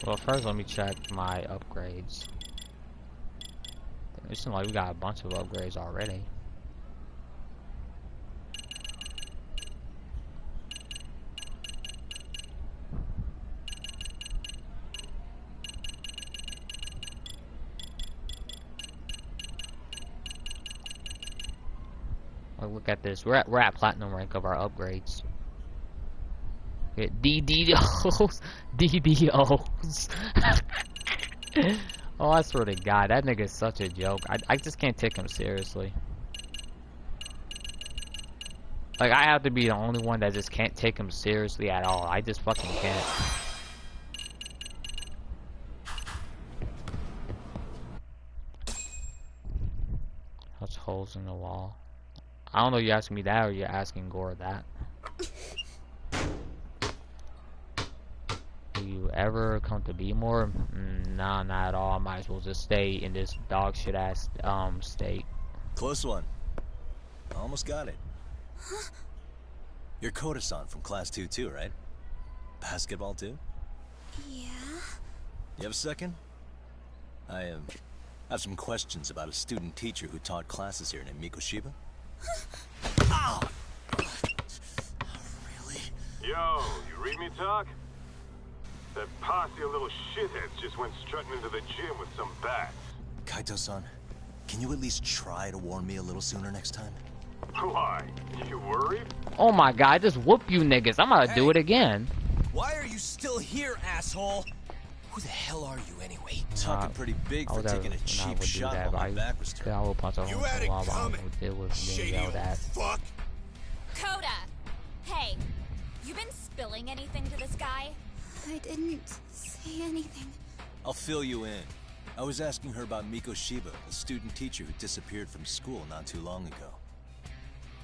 Well, first let me check my upgrades. It seems like we got a bunch of upgrades already. Look at this. We're at platinum rank of our upgrades. DDOs. DDOs. Oh, I swear to God, that nigga's such a joke. I just can't take him seriously. Like, I have to be the only one that just can't take him seriously at all. I just fucking can't. Touch holes in the wall. I don't know if you're asking me that or you're asking Gore that. Do you ever come to be more? Nah, not at all. I might as well just stay in this dog shit ass state. Close one. Almost got it. You're Koda-san from Class 2 too, right? Basketball too? Yeah? You have a second? I have some questions about a student teacher who taught classes here named Miko Shiba. Ow! Yo, you read me talk? That posse of little shitheads just went strutting into the gym with some bats. Kaito-san, can you at least try to warn me a little sooner next time? Why? You worried? Oh my god, I just whoop you niggas. I'm gonna do it again. Why are you still here, asshole? Who the hell are you anyway? Talking pretty big for taking a cheap shot while my back was turned. I will punch a You had it coming, it was shady being yelled old at. fuck. Coda! Hey, you been spilling anything to this guy? I didn't say anything. I'll fill you in. I was asking her about Miko Shiba, a student teacher who disappeared from school not too long ago.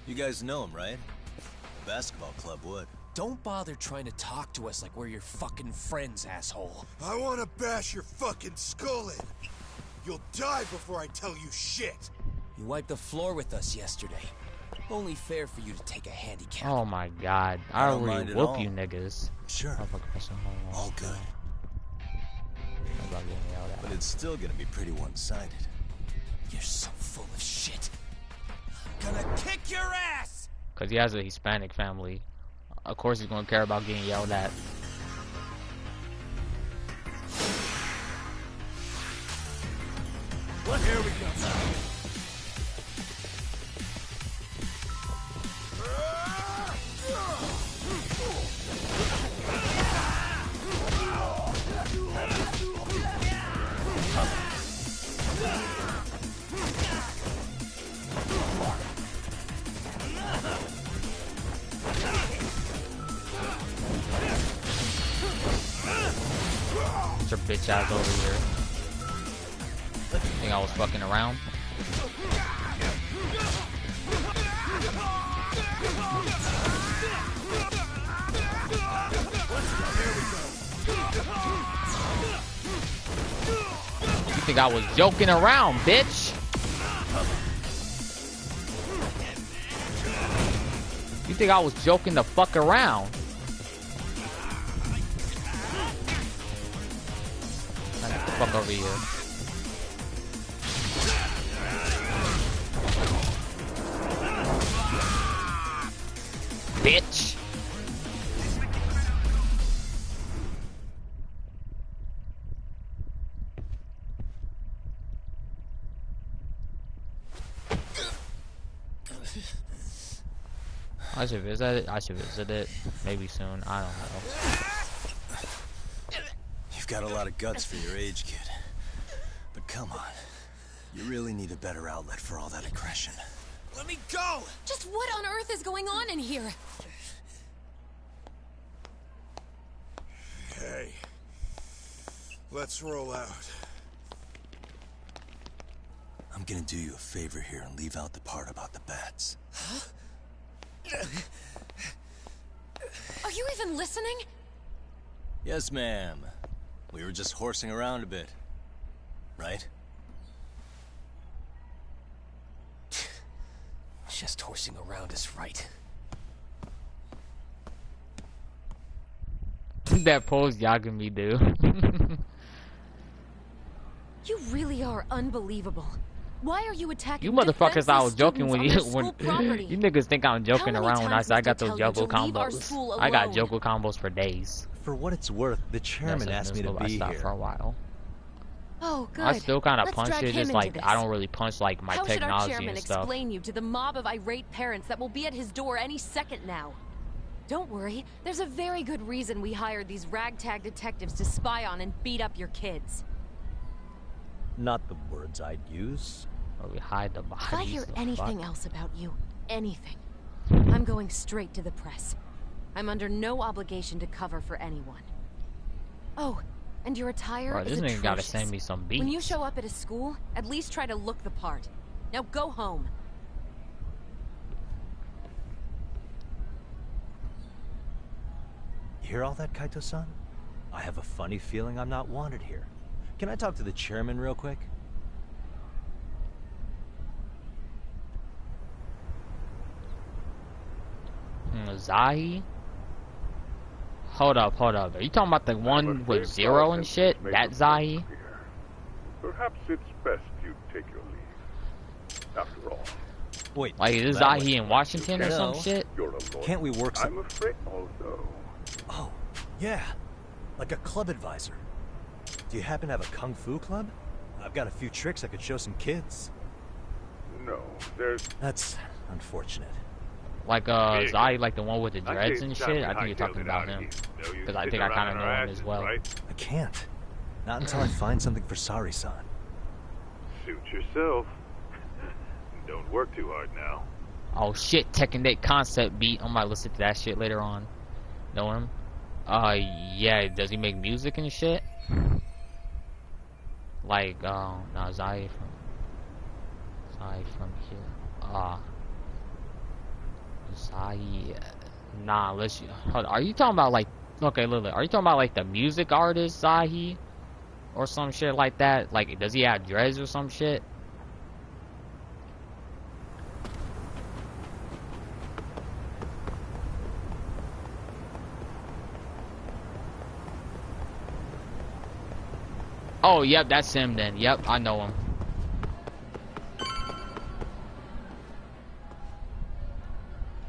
You guys know him, right? The basketball club would. Don't bother trying to talk to us like we're your fucking friends, asshole. I want to bash your fucking skull in. You'll die before I tell you shit. You wiped the floor with us yesterday. Only fair for you to take a handicap. Oh my god. I don't already mind at whoop all. you niggas. Sure. All good. But it's still gonna be pretty one-sided. You're so full of shit. I'm gonna kick your ass! Cause he has a Hispanic family. Of course he's gonna care about getting yelled at. Well, here we go. Get your bitch ass over here. Think I was fucking around? You think I was joking around, bitch? You think I was joking the fuck around? Get the fuck over here. Bitch. I should visit it. I should visit it. Maybe soon. I don't know. You've got a lot of guts for your age, kid. But come on. You really need a better outlet for all that aggression. Let me go! Just what on earth is going on in here? Hey. Let's roll out. I'm gonna do you a favor here and leave out the part about the bats. Huh? Are you even listening? Yes, ma'am. We were just horsing around a bit. Right? Just horsing around is right. That pose Yagami do. You really are unbelievable. Why are you attacking You motherfuckers defenseless thought I was joking when you students on their school property? you niggas think I'm joking How many around when I times said I must got I those tell you juggle to leave our combos. school I got alone? juggle combos for days. For what it's worth, the chairman asked me to be here for a while. Oh, good. I still kind of Let's punch drag it, him just into like this. I don't really punch like my How should our technology chairman and stuff. explain you to the mob of irate parents that will be at his door any second now? Don't worry, there's a very good reason we hired these ragtag detectives to spy on and beat up your kids. Not the words I'd use. Or we hide the bodies. If I hear the anything fuck? else about you, anything, I'm going straight to the press. I'm under no obligation to cover for anyone. Oh, and your attire Bro, is this atrocious. nigga gotta send me some beats. When you show up at a school, at least try to look the part. Now go home. You hear all that, Kaito-san? I have a funny feeling I'm not wanted here. Can I talk to the chairman real quick? Zahi? Hold up. Are you talking about the one with Zero and shit? That Gxthie? Perhaps it's best you take your leave. After all. Wait. Like, is this Gxthie in Washington or some shit? Can't we work some... I'm afraid also. Oh, yeah. Like a club advisor. Do you happen to have a kung fu club? I've got a few tricks I could show some kids. No, there's... That's unfortunate. Like, Gxthie, like the one with the dreads and shit? I think you're talking about him. Because I think I kind of know him as well. I can't. Not until I find something for Sari-san. Suit yourself. Don't work too hard now. Oh shit, Tekken 8 concept beat. I might listen to that shit later on. Know him? Yeah, does he make music and shit? Like, no, Gxthie from here. Gxthie, nah, let's, hold on. Are you talking about like, okay, Lily, are you talking about like the music artist Gxthie? Or some shit like that? Like, does he have dreads or some shit? Oh, yep, that's him then. Yep, I know him.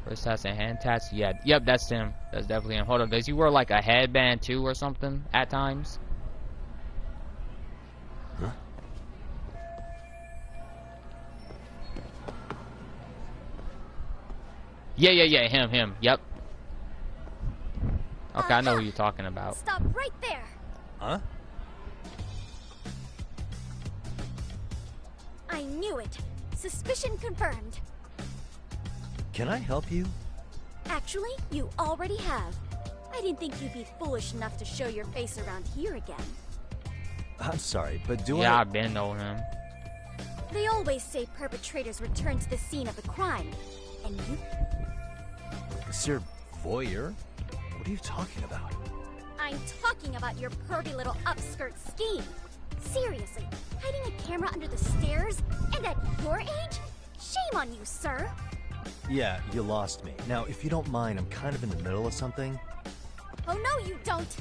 Wrist tats and hand tats? Yeah, yep, that's him. That's definitely him. Hold on, does he wear like a headband too or something at times? Huh? Yeah, him, yep. Okay, I know who you're talking about. Stop right there. Huh? I knew it. Suspicion confirmed. Can I help you? Actually, you already have. I didn't think you'd be foolish enough to show your face around here again. I'm sorry, but do Yeah, I... I've been knowing him. They always say perpetrators return to the scene of the crime. And you... Sir Voyeur? What are you talking about? I'm talking about your pervy little upskirt scheme. Seriously, hiding a camera under the stairs? And at your age? Shame on you, sir. Yeah, you lost me. Now, if you don't mind, I'm kind of in the middle of something. Oh, no, you don't.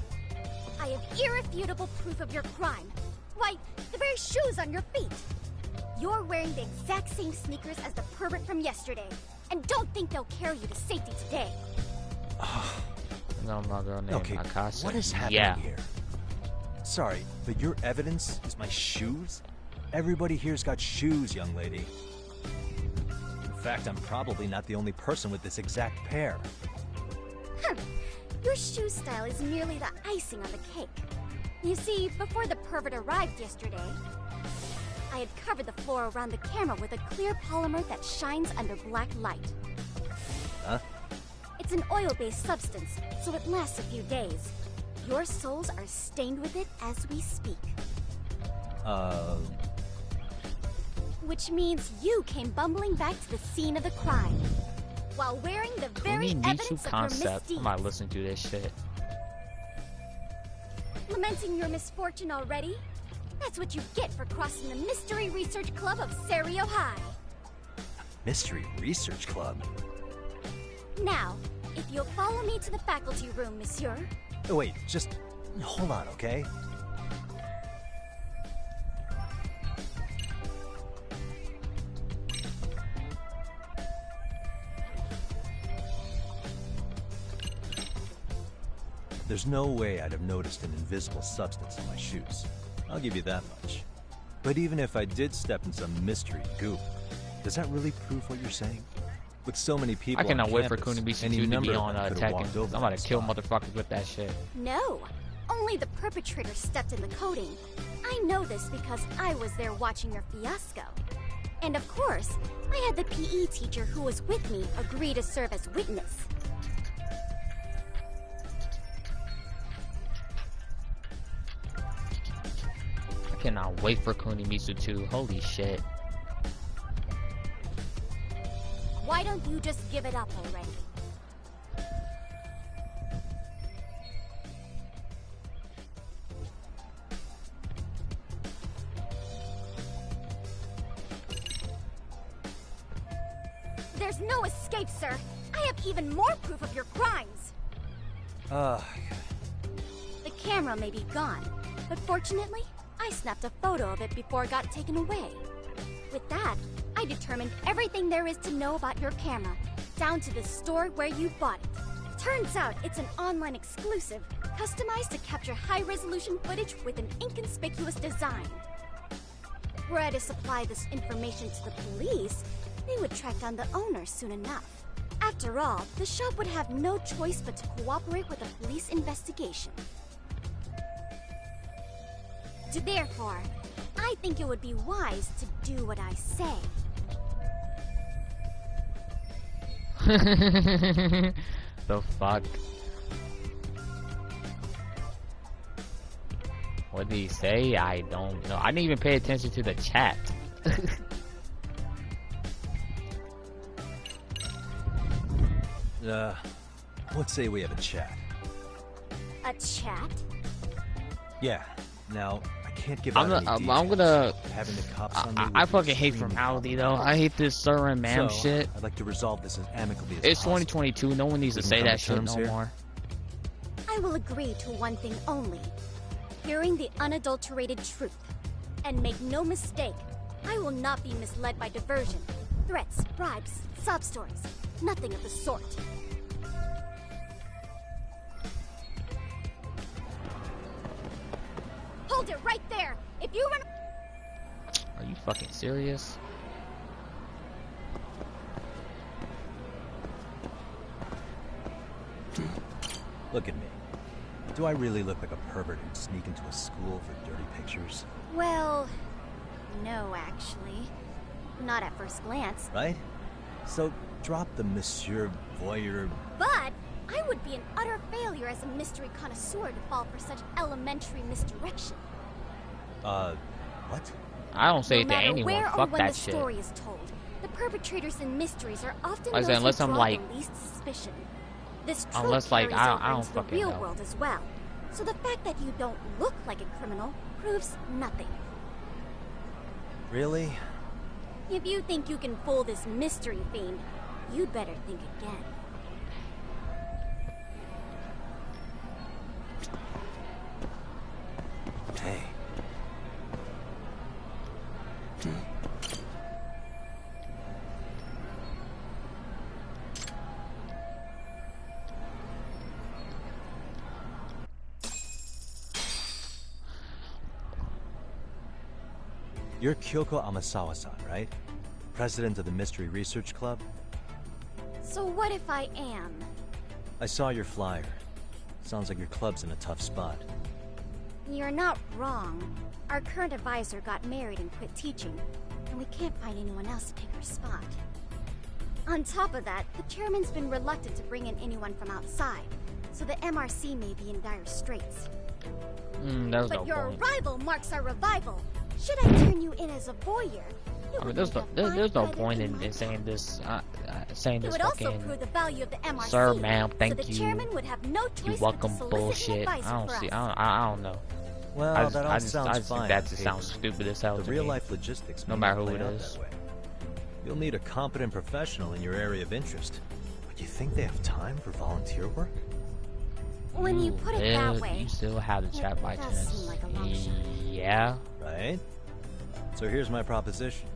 I have irrefutable proof of your crime. Why, the very shoes on your feet. You're wearing the exact same sneakers as the pervert from yesterday. And don't think they'll carry you to safety today. No, my girl named Akasa. What is happening here? Sorry, but your evidence is my shoes? Everybody here's got shoes, young lady. In fact, I'm probably not the only person with this exact pair. Your shoe style is merely the icing on the cake. You see, before the pervert arrived yesterday, I had covered the floor around the camera with a clear polymer that shines under black light. Huh? It's an oil-based substance, so it lasts a few days. Your soles are stained with it as we speak. Which means you came bumbling back to the scene of the crime, while wearing the very evidence of your misdeeds. I might listen to this shit. Lamenting your misfortune already? That's what you get for crossing the Mystery Research Club of Serio High. Mystery Research Club? Now, if you'll follow me to the faculty room, monsieur. Oh, wait, just hold on, okay? There's no way I'd have noticed an invisible substance in my shoes. I'll give you that much. But even if I did step in some mystery goop, does that really prove what you're saying? With so many people I cannot on wait for campus, Kunibishi any 2 to number be of on them could have Tekken. walked over I'm about that to kill spot. motherfuckers with that shit. No, only the perpetrator stepped in the coding. I know this because I was there watching your fiasco. And of course, I had the PE teacher who was with me agree to serve as witness. I cannot wait for Kunimitsu 2. Holy shit. Why don't you just give it up already? There's no escape, sir. I have even more proof of your crimes. The camera may be gone, but fortunately, I snapped a photo of it before it got taken away. With that, I determined everything there is to know about your camera, down to the store where you bought it. Turns out it's an online exclusive, customized to capture high-resolution footage with an inconspicuous design. Were I to supply this information to the police, they would track down the owner soon enough. After all, the shop would have no choice but to cooperate with a police investigation. Therefore, I think it would be wise to do what I say. The fuck? What did he say? I don't know. I didn't even pay attention to the chat. Let's say we have a chat. A chat? Yeah. Now, I can't give out any details. I'm gonna. Having the cops on me I fucking hate formality though. I hate this sir and ma'am shit. I'd like to resolve this as amicably as It's possible. 2022. No one needs to say that shit no more. I will agree to one thing only. Hearing the unadulterated truth. And make no mistake, I will not be misled by diversion, threats, bribes, sob stories. Nothing of the sort. Hold it right there! If you run... Are you fucking serious? Look at me. Do I really look like a pervert who'd sneak into a school for dirty pictures? Well, no, actually. Not at first glance. Right? So, drop the Monsieur Voyeur... But I would be an utter failure as a mystery connoisseur to fall for such elementary misdirection. What? I don't say it to No matter anyone. where or Fuck when that the shit. story is told, the perpetrators in mysteries are often I those said, unless who I'm draw like- the least suspicion. This trope Unless, like, carries over I don't into the fucking real know. world as well. So the fact that you don't look like a criminal proves nothing. Really? If you think you can fool this mystery fiend, you'd better think again. Hey. You're Kyoko Amasawa-san, right? President of the Mystery Research Club? So what if I am? I saw your flyer. Sounds like your club's in a tough spot. You're not wrong. Our current advisor got married and quit teaching, and we can't find anyone else to take her spot. On top of that, the chairman's been reluctant to bring in anyone from outside, so the MRC may be in dire straits. That was But no your point. arrival marks our revival. Should I turn you in as a voyeur? I mean, there's no point in saying this. Saying It this would also fucking prove the value of the MRC. sir, ma'am, so thank the you. chairman would have no You choice but to welcome solicit an bullshit. advisor I don't for see. us. I don't know. Well, I just, that all I just sounds think fine. that just on sounds paper. stupid as hell The to real me. life logistics No may matter not who play it out is. that way. You'll need a competent professional in your area of interest. But you think they have time for volunteer work? When you put it that way, You still have the chat by does chance. seem like a long shot. Yeah. Right? So here's my proposition.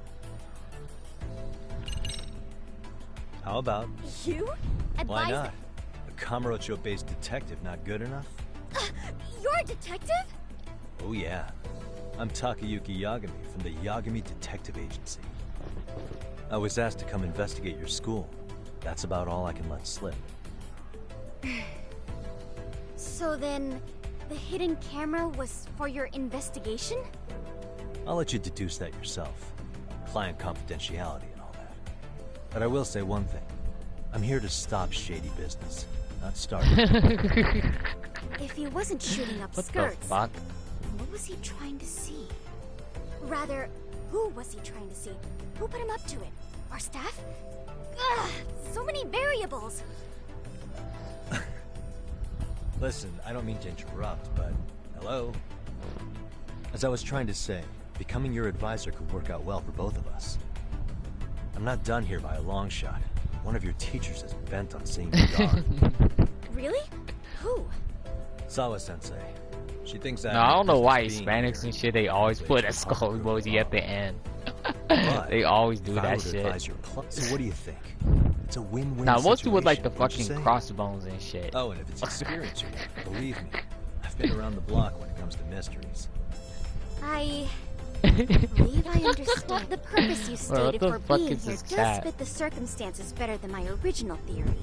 How about... You? Why Advise not? A Kamurocho-based detective not good enough? You're a detective? Oh yeah. I'm Takayuki Yagami from the Yagami Detective Agency. I was asked to come investigate your school. That's about all I can let slip. So then, the hidden camera was for your investigation? I'll let you deduce that yourself. Client confidentiality and all that. But I will say one thing. I'm here to stop shady business, not start it. If he wasn't shooting up What the skirts, fuck? what was he trying to see? Rather, who was he trying to see? Who put him up to it? Our staff? Ugh, so many variables. Listen, I don't mean to interrupt, but... Hello? As I was trying to say, becoming your advisor could work out well for both of us. I'm not done here by a long shot. One of your teachers is bent on seeing me gone. Really? Who? Sawa-sensei. She thinks that. No, I don't know why Hispanics and shit, they always put a skull emoji at the end. They always do that shit. So what do you think? It's a win-win. Now, most people with like the situation, fucking wouldn't you say? crossbones and shit. Oh, and if it's experience you want, believe me, I've been around the block when it comes to mysteries. I believe I understand. The purpose you Bro, what stated the for fuck being is here this does cat? fit the circumstances better than my original theory.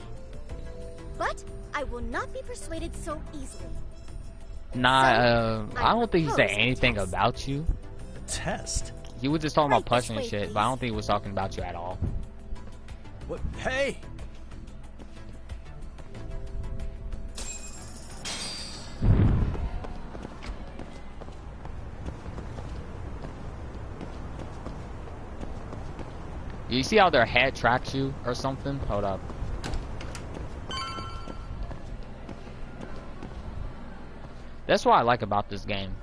But I will not be persuaded so easily. Nah, So, I don't think he said propose a anything test. about you. A test? He was just talking about Right this punching and way, shit, but I don't think he was talking about you at all. What? Hey! You see how their head tracks you or something? Hold up. That's what I like about this game.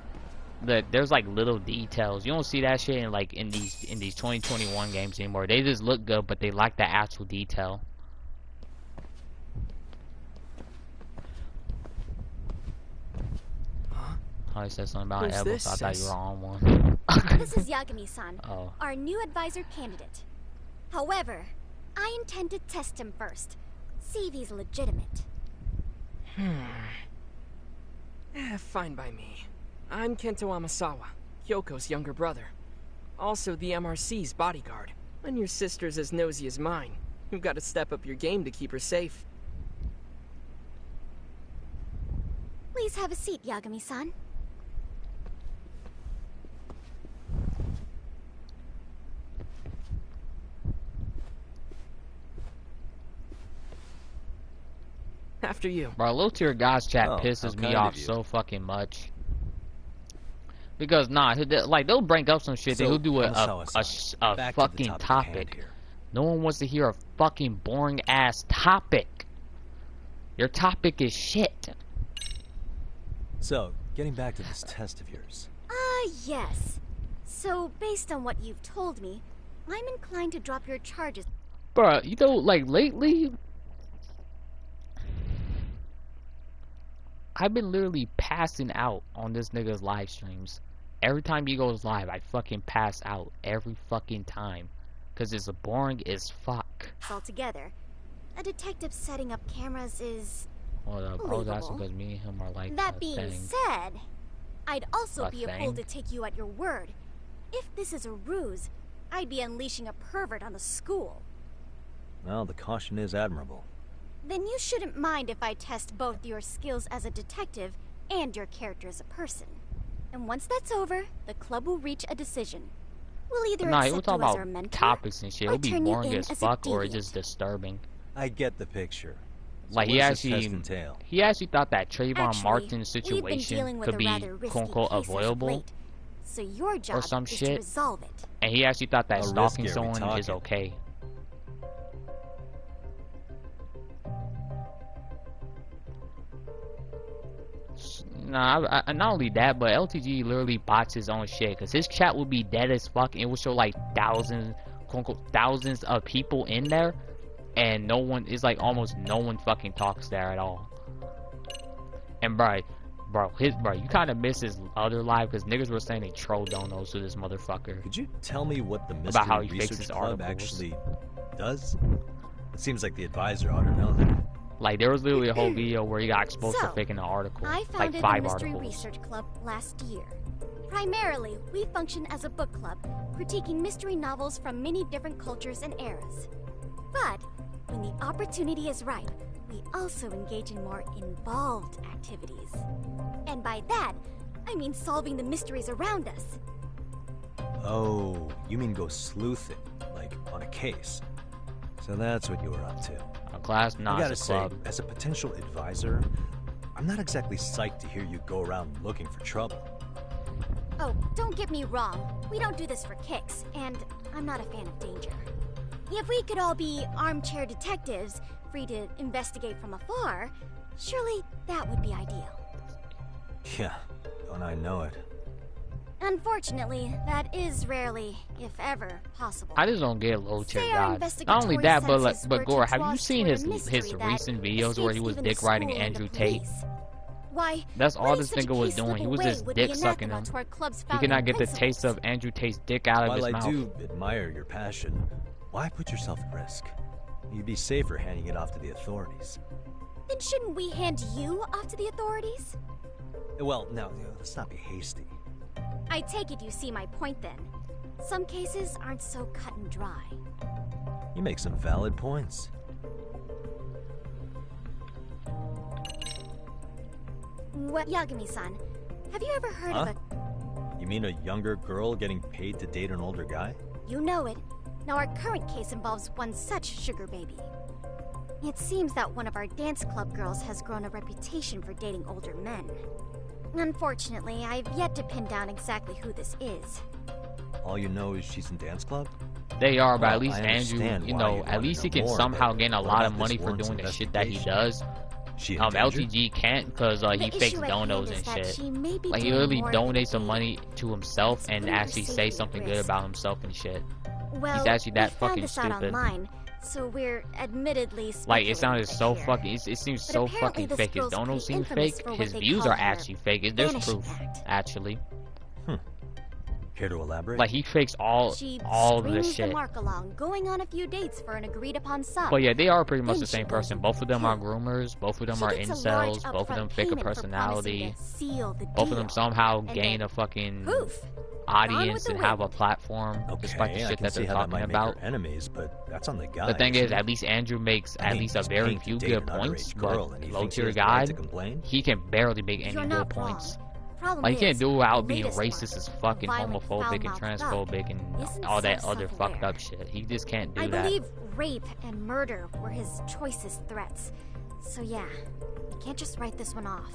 That there's like little details. You don't see that shit in like in these 2021 games anymore. They just look good, but they lack the actual detail. Oh, he said something about Who's elbows. this, I thought you sis? were on one. This is Yagami-san, Oh. our new advisor candidate. However, I intend to test him first. See if he's legitimate. Fine by me. I'm Kento Amasawa, Kyoko's younger brother. Also the MRC's bodyguard. When your sister's as nosy as mine, you've got to step up your game to keep her safe. Please have a seat, Yagami-san. After you. Bro, low tier guys chat Oh, pisses how me kind off of you. so fucking much. Because nah, like they'll bring up some shit. So, They'll do a Amasawa-san, back to the fucking topic at hand topic. here. No one wants to hear a fucking boring ass topic. Your topic is shit. So, getting back to this test of yours. Yes. So, based on what you've told me, I'm inclined to drop your charges. Bro, you know, like lately, I've been literally passing out on this nigga's live streams. Every time he goes live, I fucking pass out every fucking time. Cause it's boring as fuck. Altogether. A detective setting up cameras is... Hold up, I was asking because me and him are like That a being thing. said, I'd also A be a thing? fool to take you at your word. If this is a ruse, I'd be unleashing a pervert on the school. Well, the caution is admirable. Then you shouldn't mind if I test both your skills as a detective and your character as a person. And once that's over, the club will reach a decision. We'll either Nah, he accept was talking you as our about mentor, topics and shit. or It'll be turn you boring in as as a fuck or it's deviant. just disturbing. I get the picture. So Like what he does this test actually, entail? he actually thought that Trayvon Actually, Martin's we've been situation dealing with could a be rather risky quote unquote case as of avoidable, late. So your job some is to shit. resolve it. and he actually thought that How stalking risky are we someone is talking? okay. Nah, not only that, but LTG literally bots his own shit. Cause his chat would be dead as fuck, and it would show like thousands, quote unquote, thousands of people in there, and no one is like almost no one fucking talks there at all. And bro, you kind of miss his other live because niggas were saying they troll donos to this motherfucker. Could you tell me what the About Mystery how he Research fixes Club articles. actually does? It seems like the advisor ought to know that. Like there was literally a whole video where he got exposed So, for faking an article, I like founded 5 the Mystery articles. Research Club last year. Primarily, we function as a book club, critiquing mystery novels from many different cultures and eras. But when the opportunity is ripe, we also engage in more involved activities. And by that, I mean solving the mysteries around us. Oh, you mean go sleuthing, like on a case. So that's what you were up to. A class, not I gotta a say, club. as a potential advisor, I'm not exactly psyched to hear you go around looking for trouble. Oh, don't get me wrong. We don't do this for kicks, and I'm not a fan of danger. If we could all be armchair detectives, free to investigate from afar, surely that would be ideal. Yeah, don't I know it. Unfortunately, that is rarely, if ever, possible. I just don't get low tier Say our guys. Not only investigatory that, but senses were but to Gore, have draw you us seen toward a his mystery that recent videos where he escapes was even the dick riding school and Andrew the Tate? police? Why, That's all letting this such a nigga was case doing. slip He was away just would be dick sucking anathema him. to our club's He founding cannot get the principles. taste of Andrew Tate's dick out of While his I mouth. do admire your passion, why put yourself at risk? You'd be safer handing it off to the authorities. Then shouldn't we hand you off to the authorities? Well, now, let's not be hasty. I take it you see my point then. Some cases aren't so cut and dry. You make some valid points. What, Yagami-san, have you ever heard of a... You mean a younger girl getting paid to date an older guy? You know it. Now our current case involves one such sugar baby. It seems that one of our dance club girls has grown a reputation for dating older men. Unfortunately, I've yet to pin down exactly who this is. All you know is she's in dance club? They are, but Well, at least I Andrew, understand you why know, you'd at wanna least he know can more, somehow but gain a what lot about of money this for one's doing the shit that he investigation? does. She in danger? LTG can't because he The fakes issue at hand donos is and that shit. she may be Like he doing literally more than donates some dating. money to himself It's and putting her actually say safety at something good risk. about himself and shit. Well, He's actually that we found fucking this out stupid. online, so we're admittedly Like it sounded speculating a so bit fucking. here. It seems But so apparently fucking this fake. His girl's donos pretty seem infamous fake. for what His they views call are her actually fake. There's vanishing proof, act. actually. Care to elaborate? Like he fakes all She of the strings the shit. mark along, going on a few dates for an agreed upon sum. But yeah, they are pretty much Then the she same goes person. Both of them are groomers. Both of them She are gets a large incels. Both of them upfront fake a payment for personality. promising to seal the Both of them deal, somehow and gain then a fucking poof, audience the and have a wind. platform despite the I shit can that see they're how that talking might about. make her enemies, but that's on the guy. The thing isn't is, it? at least Andrew makes I at mean, least a he's very paying to few date good an underage points, girl, but and he low thinks he tier has the right guy, to complain? he can barely make any You're good not points. wrong. Problem Like he can't is, do without the being latest racist one, as fucking violent, homophobic and foul-mouthed transphobic and isn't all that so other self-aware. fucked up shit. He just can't do I that. believe rape and murder were his choicest threats. So yeah, you can't just write this one off.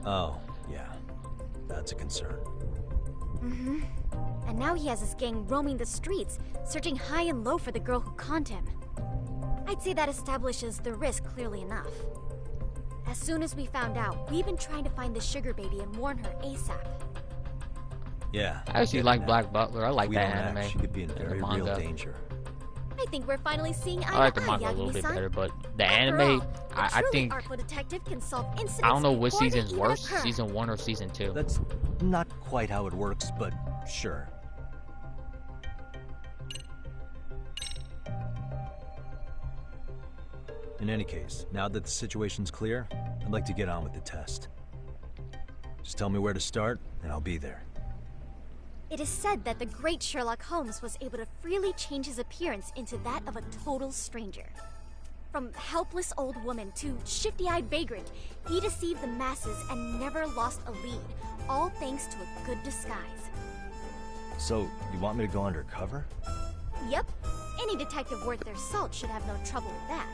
Oh, yeah. That's a concern. Mm-hmm. And now he has his gang roaming the streets, searching high and low for the girl who conned him. I'd say that establishes the risk clearly enough. As soon as we found out, we've been trying to find the sugar baby and warn her ASAP. Yeah. I actually like Black Butler. I like If we that don't act, anime. she could be in and the very real manga. danger. I think we're finally seeing eye I like to the eye, manga a little bit Yagami-san. better, but the After anime, all, a I truly think artful detective can solve incidents I don't know which before they season's even worse, occur. season 1 or season 2. That's not quite how it works, but sure. In any case, now that the situation's clear, I'd like to get on with the test. Just tell me where to start, and I'll be there. It is said that the great Sherlock Holmes was able to freely change his appearance into that of a total stranger. From helpless old woman to shifty-eyed vagrant, he deceived the masses and never lost a lead, all thanks to a good disguise. So, you want me to go undercover? Yep, any detective worth their salt should have no trouble with that.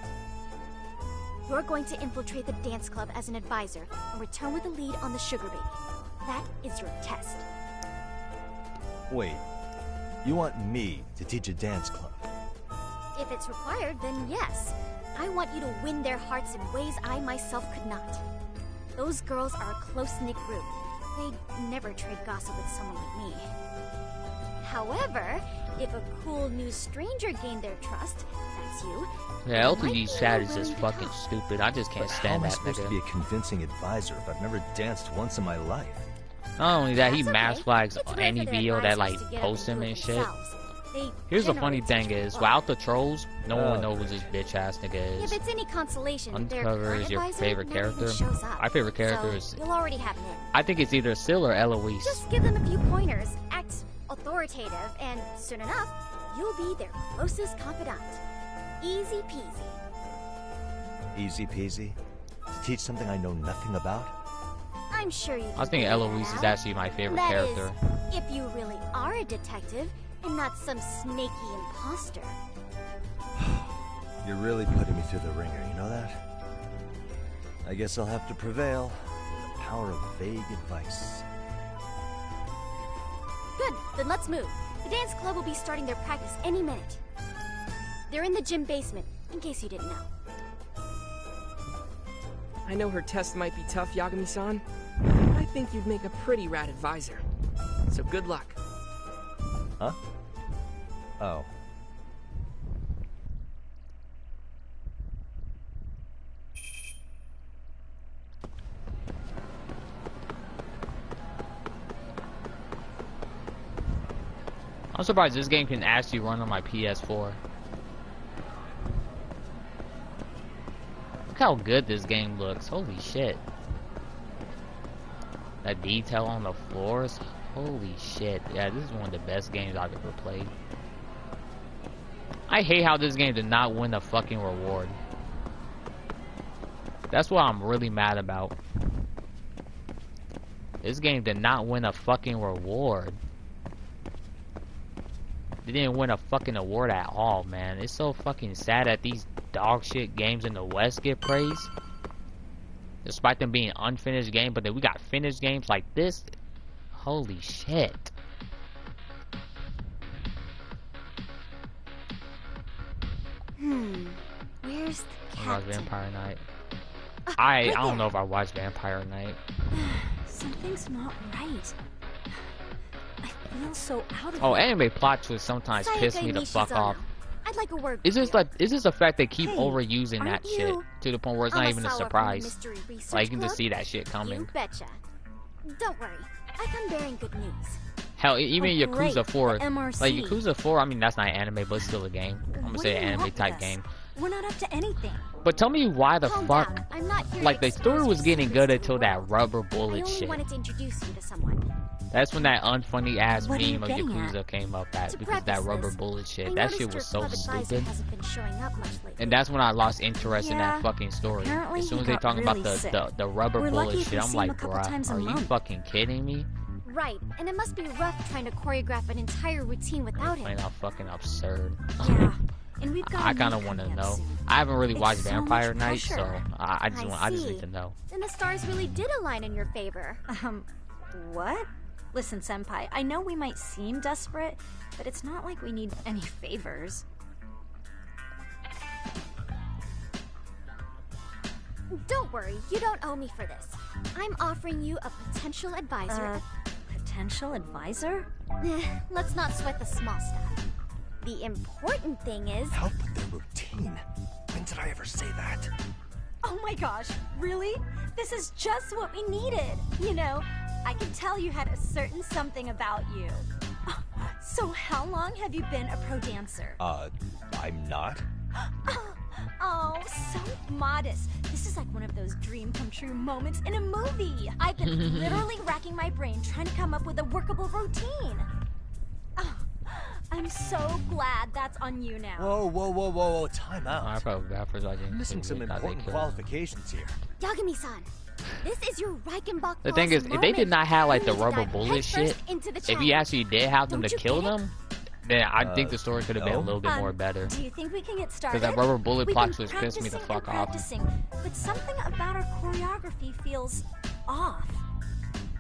You're going to infiltrate the dance club as an advisor and return with a lead on the sugar baby. That is your test. Wait, you want me to teach a dance club? If it's required, then yes. I want you to win their hearts in ways I myself could not. Those girls are a close-knit group. They'd never trade gossip with someone like me. However, if a cool new stranger gained their trust, that's you. Yeah, they might LTG's be chat is willing just to fucking talk. stupid. I just can't But how stand am I that supposed to nigga. be a convincing advisor if I've never danced once in my life? Not only that, he That's mass okay. flags It's rare any for their video that advisors like to get up posts and him do it and shit. themselves. They Here's the generally funny thing teach is, well. without the trolls, no one Oh, knows who this bitch ass nigga If is. it's any consolation, their Undercover current is your advisor favorite never even character. shows up. My favorite character So is, you'll already have an in. I think it's either Syl or Eloise. Just give them a few pointers, act authoritative, and soon enough, you'll be their closest confidant. Easy peasy. Easy peasy? To teach something I know nothing about? I'm sure you can I think figure Eloise that is out. actually my favorite That character. is, if you really are a detective and not some snaky imposter. You're really putting me through the ringer, you know that? I guess I'll have to prevail. The power of vague advice. Good, then let's move. The dance club will be starting their practice any minute. They're in the gym basement, in case you didn't know. I know her test might be tough, Yagami-san. I think you'd make a pretty rad advisor. So good luck. Huh? Oh. I'm surprised this game can actually run on my PS4. Look how good this game looks. Holy shit. That detail on the floors. Holy shit. Yeah, this is one of the best games I've ever played. I hate how this game did not win a fucking reward. That's what I'm really mad about. This game did not win a fucking reward. They didn't win a fucking award at all, man. It's so fucking sad that these dog shit games in the West get praise. Despite them being unfinished games, but then we got finished games like this. Holy shit. Where's the I captain? watched Vampire Night. I don't know if I watched Vampire Night. Something's not right. I feel so out of Oh, it. anime plot twists sometimes piss me the fuck off. I'd like a word. It's just like, it's just the fact they keep Hey, overusing that aren't shit you to the point where it's not even a Amasawa from the surprise. Mystery Research Like you can just Club? see that shit coming. You betcha. Don't worry, I come bearing good news. Hell, even Oh, Yakuza great, 4, the MRC. like Yakuza 4, I mean that's not anime, but it's still a game. I'm gonna What say do an you anime want type with us? game. We're not up to anything. But tell me why the Calm fuck, down. I'm not here like to the story expose was your getting secrets good to the until that world. rubber I bullet only shit. wanted to introduce you to someone. That's when that unfunny ass What are you meme of getting Yakuza at? came up at To because that preface rubber this, bullet I shit. That noticed shit your was so club advisor stupid. hasn't been showing up much lately. And that's when I lost interest in Yeah, that fucking story. apparently As soon as he they got talking really about sick. the rubber We're bullet lucky if shit, we I'm see him like, a couple bruh, times a are you month." fucking kidding me? Right, and it must be rough trying to choreograph an entire routine without him. Plain out fucking absurd. Yeah, and we've got. I kind of want to know. I haven't really watched so Vampire much Night, so pressure. I just see. need to know. Then the stars really did align in your favor. What? Listen, Senpai, I know we might seem desperate, but it's not like we need any favors. Don't worry, you don't owe me for this. I'm offering you a potential advisor. Potential advisor? Let's not sweat the small stuff. The important thing is... Help with their routine. When did I ever say that? Oh my gosh, really? This is just what we needed. You know, I can tell you had a certain something about you. So how long have you been a pro dancer? I'm not. Oh, so modest. This is like one of those dream come true moments in a movie. I've been literally racking my brain trying to come up with a workable routine. Oh, I'm so glad that's on you now. Whoa, time out. I probably got for watching. Missing some important qualifications here. Yagami-san, this is your Reichenbach. The thing is, if they did not have like the You need to rubber dive bullet headfirst shit, into the if challenge. you actually did have them Don't to you kill get it? them, then I think the story could have been a little bit more better. Do you think we can get started? Because that rubber bullet We've plot been twist pissed me the practicing fuck and off. practicing, but something about our choreography feels off.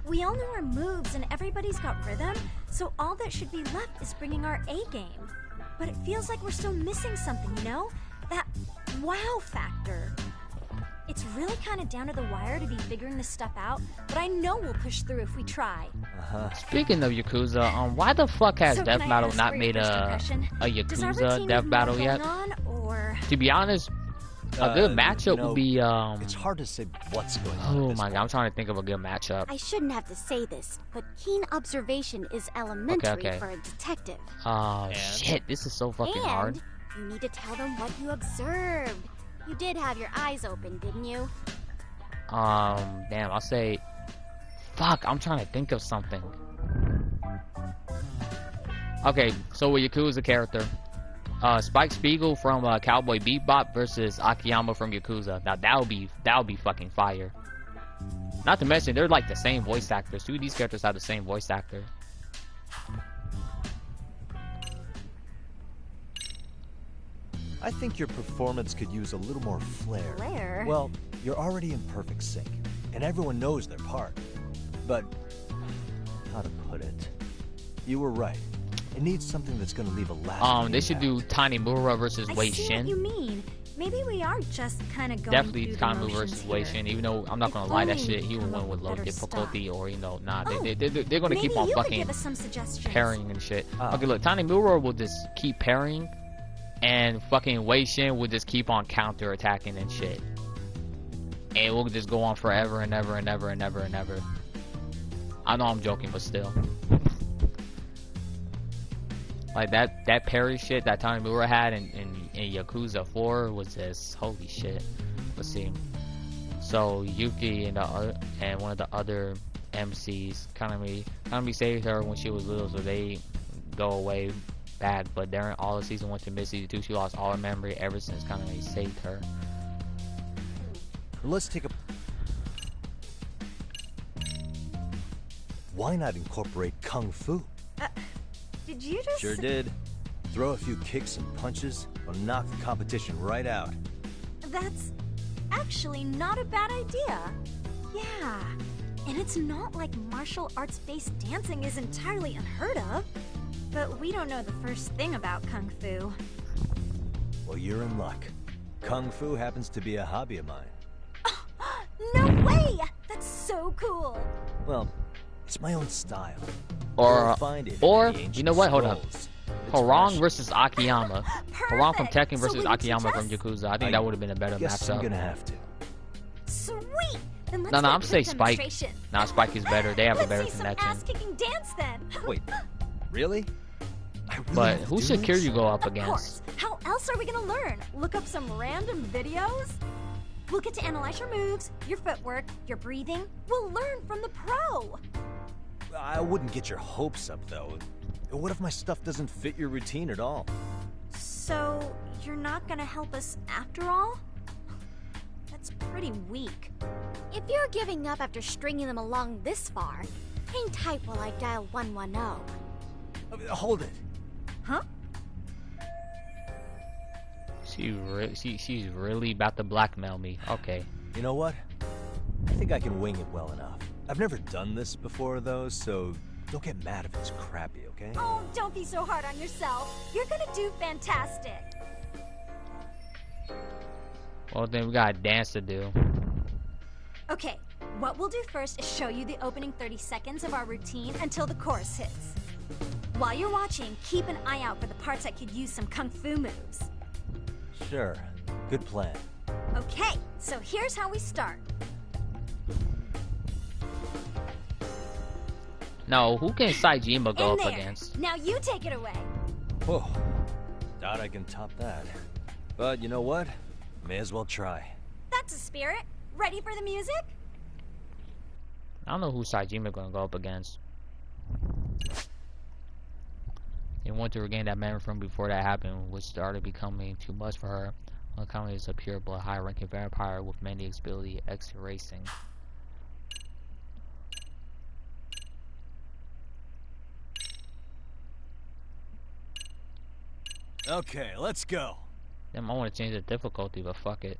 We all know our moves and everybody's got rhythm, so all that should be left is bringing our A game. But it feels like we're still missing something, you know? That wow factor. It's really kind of down to the wire to be figuring this stuff out, but I know we'll push through if we try. Speaking of Yakuza, why the fuck has So Death can I Battle ask not for made your first a impression? Does our Yakuza routine Death have Battle more yet? going on, or... To be honest, a good matchup would be It's hard to say what's going on. Oh my god, I'm trying to think of a good matchup. I shouldn't have to say this, but keen observation is elementary Okay. for a detective. Oh shit, this is so fucking and hard. you need to tell them what you observed. You did have your eyes open, didn't you? Damn, I'll say, fuck, I'm trying to think of something. Okay, so with Yakuza character, Spike Spiegel from Cowboy Bebop versus Akiyama from Yakuza. Now that would be fucking fire. Not to mention they're like the same voice actors. Two of these characters have the same voice actor. I think your performance could use a little more flair. Flair? Well, you're already in perfect sync, and everyone knows their part. But, how to put it? You were right. It needs something that's gonna leave a lasting They should do impact. Tanimura versus I Wei see Shin. what you mean. Maybe we are just kind of going Definitely through the Kaimu motions versus here. Wei Shin, even though I'm not gonna lie, that shit he would win with low difficulty, or you know, nah, they're gonna keep on fucking give us some suggestions. parrying and shit. Okay, look, Tanimura will just keep parrying, and fucking Wei Shin will just keep on counter attacking and shit, and it will just go on forever and ever and ever and ever and ever. I know I'm joking, but still. Like that parry shit that Tanimura had in Yakuza 4 was just holy shit. Let's see. So Yuki and one of the other MCs, Kanami saved her when she was little, so they go away back. But during all of season 1 to mid season 2, she lost all her memory ever since Kanami saved her. Let's take a. Why not incorporate kung fu? Did you just? Sure did. Throw a few kicks and punches will knock the competition right out. That's actually not a bad idea. Yeah. And it's not like martial arts-based dancing is entirely unheard of. But we don't know the first thing about kung fu. Well, you're in luck. Kung fu happens to be a hobby of mine. No way! That's so cool. Well, it's my own style. Or you know what? Hold up. Harang versus Akiyama. Perfect. Harang from Tekken versus So we Akiyama from suggest- Yakuza. I think that would have been a better Guess I'm matchup. gonna have to. Sweet. Then let's No, get a I'm quick saying Spike. demonstration. Nah, Spike is better. They have a Let's better see some connection. ass-kicking dance then. Wait, really? But who should Kiryu go up Of against? course. How else are we gonna learn? Look up some random videos? We'll get to analyze your moves, your footwork, your breathing. We'll learn from the pro. I wouldn't get your hopes up, though. What if my stuff doesn't fit your routine at all? So, you're not gonna help us after all? That's pretty weak. If you're giving up after stringing them along this far, hang tight while I dial 110. Hold it. Huh? She's really about to blackmail me. Okay. You know what? I think I can wing it well enough. I've never done this before, though, so don't get mad if it's crappy, okay? Oh, don't be so hard on yourself. You're gonna do fantastic. Well, then we got a dance to do. Okay, what we'll do first is show you the opening 30 seconds of our routine until the chorus hits. While you're watching, keep an eye out for the parts that could use some kung fu moves. Sure. Good plan. Okay, so here's how we start. No, who can Saejima go In up there. against? Now you take it away. Whoa. Doubt I can top that. But you know what? May as well try. That's a spirit. Ready for the music? I don't know who Saejima gonna go up against. And want to regain that memory from before that happened, which started becoming too much for her. Akame is a pure blood, high-ranking vampire with many ability X-racing. Okay, let's go. Damn, I want to change the difficulty, but fuck it.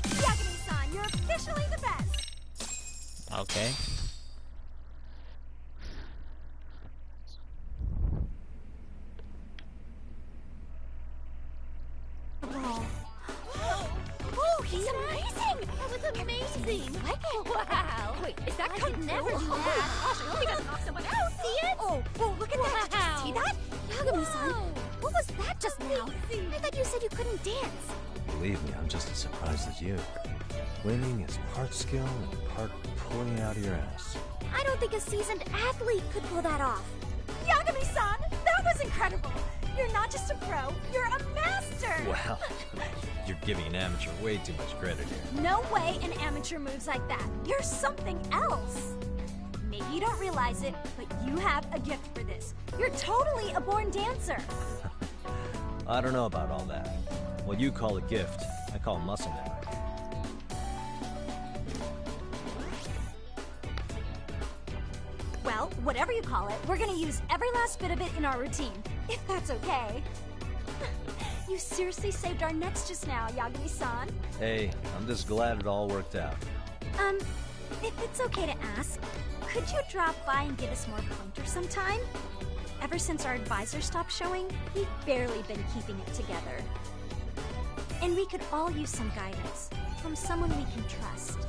Yagami-san, you're officially the best. Okay. Oh, he's amazing! That was amazing! Wow! Wait, is that I kung could fu? never do that. Gosh, I hope he doesn't knock someone else. See it? Oh, look at that! Did you see that? Yagami-san, what was that just now? I thought you said you couldn't dance. Believe me, I'm just as surprised as you. Winning is part skill and part pulling it out of your ass. I don't think a seasoned athlete could pull that off. Yagami-san, that was incredible! You're not just a pro, you're a master! Wow. You're giving an amateur way too much credit here. No way an amateur moves like that. You're something else. Maybe Maybe you don't realize it, but you have a gift for this. You're totally a born dancer. I don't know about all that. What you call a gift, I call muscle memory. Well, whatever you call it, we're gonna use every last bit of it in our routine, if that's okay. You seriously saved our necks just now, Yagami-san. Hey, I'm just glad it all worked out. If it's okay to ask, could you drop by and give us more pointers sometime? Ever since our advisor stopped showing, we've barely been keeping it together. And we could all use some guidance from someone we can trust.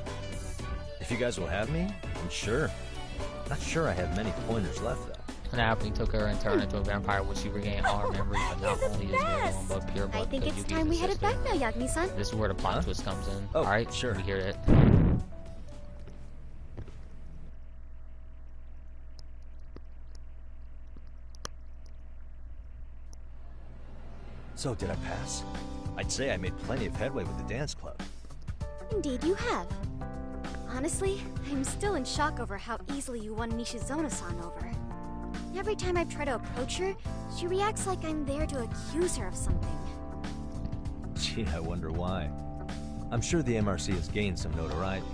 If you guys will have me, I'm sure. Not sure I have many pointers left, though. And after he took her and turned into a vampire, which she regained all her memories, but not only his very own, but pure blood. I think it's time we headed back now, Yagami-san. This is where the plot twist comes in. Oh, alright, sure. We hear it. So, did I pass? I'd say I made plenty of headway with the dance club. Indeed you have. Honestly, I'm still in shock over how easily you won Nishizono-san over. Every time I try to approach her, she reacts like I'm there to accuse her of something. Gee, I wonder why. I'm sure the MRC has gained some notoriety.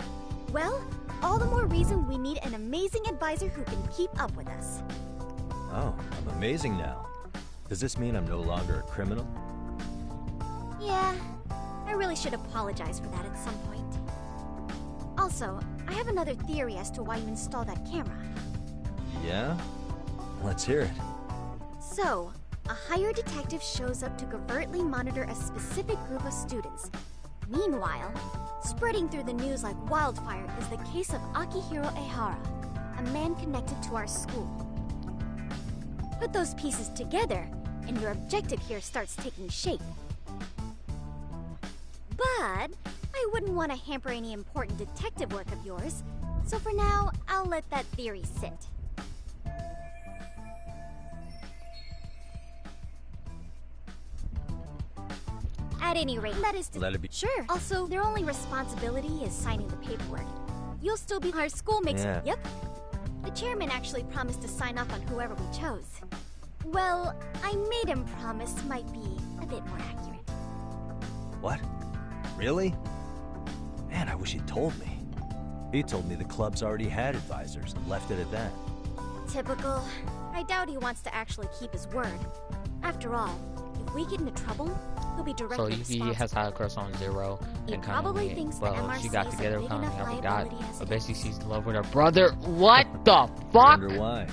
Well, all the more reason we need an amazing advisor who can keep up with us. Oh, I'm amazing now. Does this mean I'm no longer a criminal? Yeah, I really should apologize for that at some point. Also, I have another theory as to why you installed that camera. Yeah? Let's hear it. So, a hired detective shows up to covertly monitor a specific group of students. Meanwhile, spreading through the news like wildfire is the case of Akihiro Ehara, a man connected to our school. Put those pieces together, and your objective here starts taking shape. But I wouldn't want to hamper any important detective work of yours, so for now, I'll let that theory sit. At any rate, that is to... Let it be. Sure. Also, their only responsibility is signing the paperwork. You'll still be our schoolmates. Yeah. Yep. The chairman actually promised to sign off on whoever we chose. Well, I made him promise might be a bit more accurate. What? Really? Man, I wish he'd told me. He told me the club's already had advisors and left it at that. Typical. I doubt he wants to actually keep his word. After all, if we get into trouble, he'll be directly responsible. He has had a crush on Zero. He and probably kind of, thinks well, the MRC she got is a together, big kind of enough never got. liability as But it basically, is. she's in love with her brother. What the fuck? Wonder why.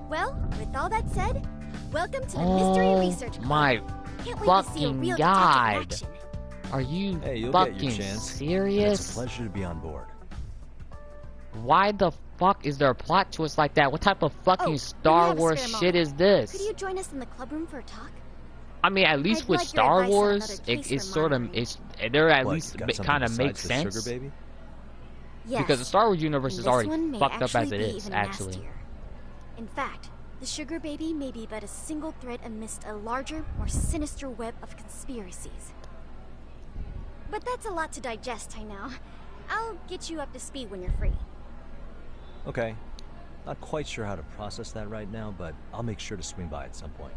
Well, with all that said, welcome to the Mystery Research Club. My Can't wait to see a fucking real god. detective in action. Are you Hey, you'll fucking get your chance. serious? It's a pleasure to be on board. Why the fuck is there a plot twist like that? What type of fucking Star Wars shit is this? Could you join us in the clubroom for a talk? I mean, at least I'd with like your Star advice on Wars, another case it's for sort of monitoring. there at What, least got something kind of besides makes the sense. Sugar baby? Yes. Because the Star Wars universe And is this already one may fucked up as actually it be is, even actually. nastier. In fact, the sugar baby may be but a single thread amidst a larger, more sinister web of conspiracies. But that's a lot to digest, I know. I'll get you up to speed when you're free. Okay. Not quite sure how to process that right now, but I'll make sure to swing by at some point.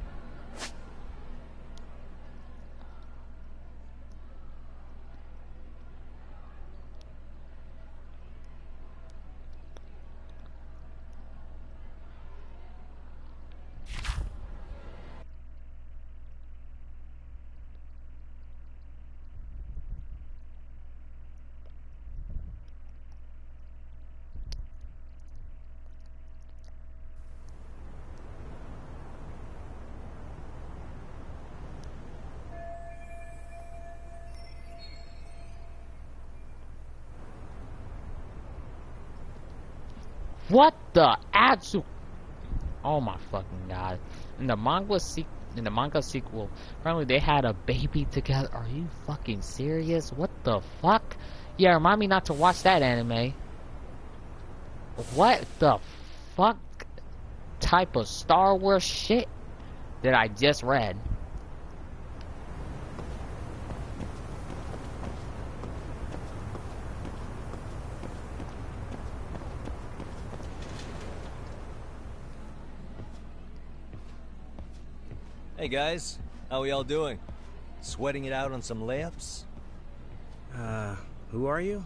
What the actual? Oh my fucking god! In the manga sequel, apparently they had a baby together. Are you fucking serious? What the fuck? Yeah, remind me not to watch that anime. What the fuck type of Star Wars shit that I just read? Hey guys, how we all doing? Sweating it out on some layups? Who are you?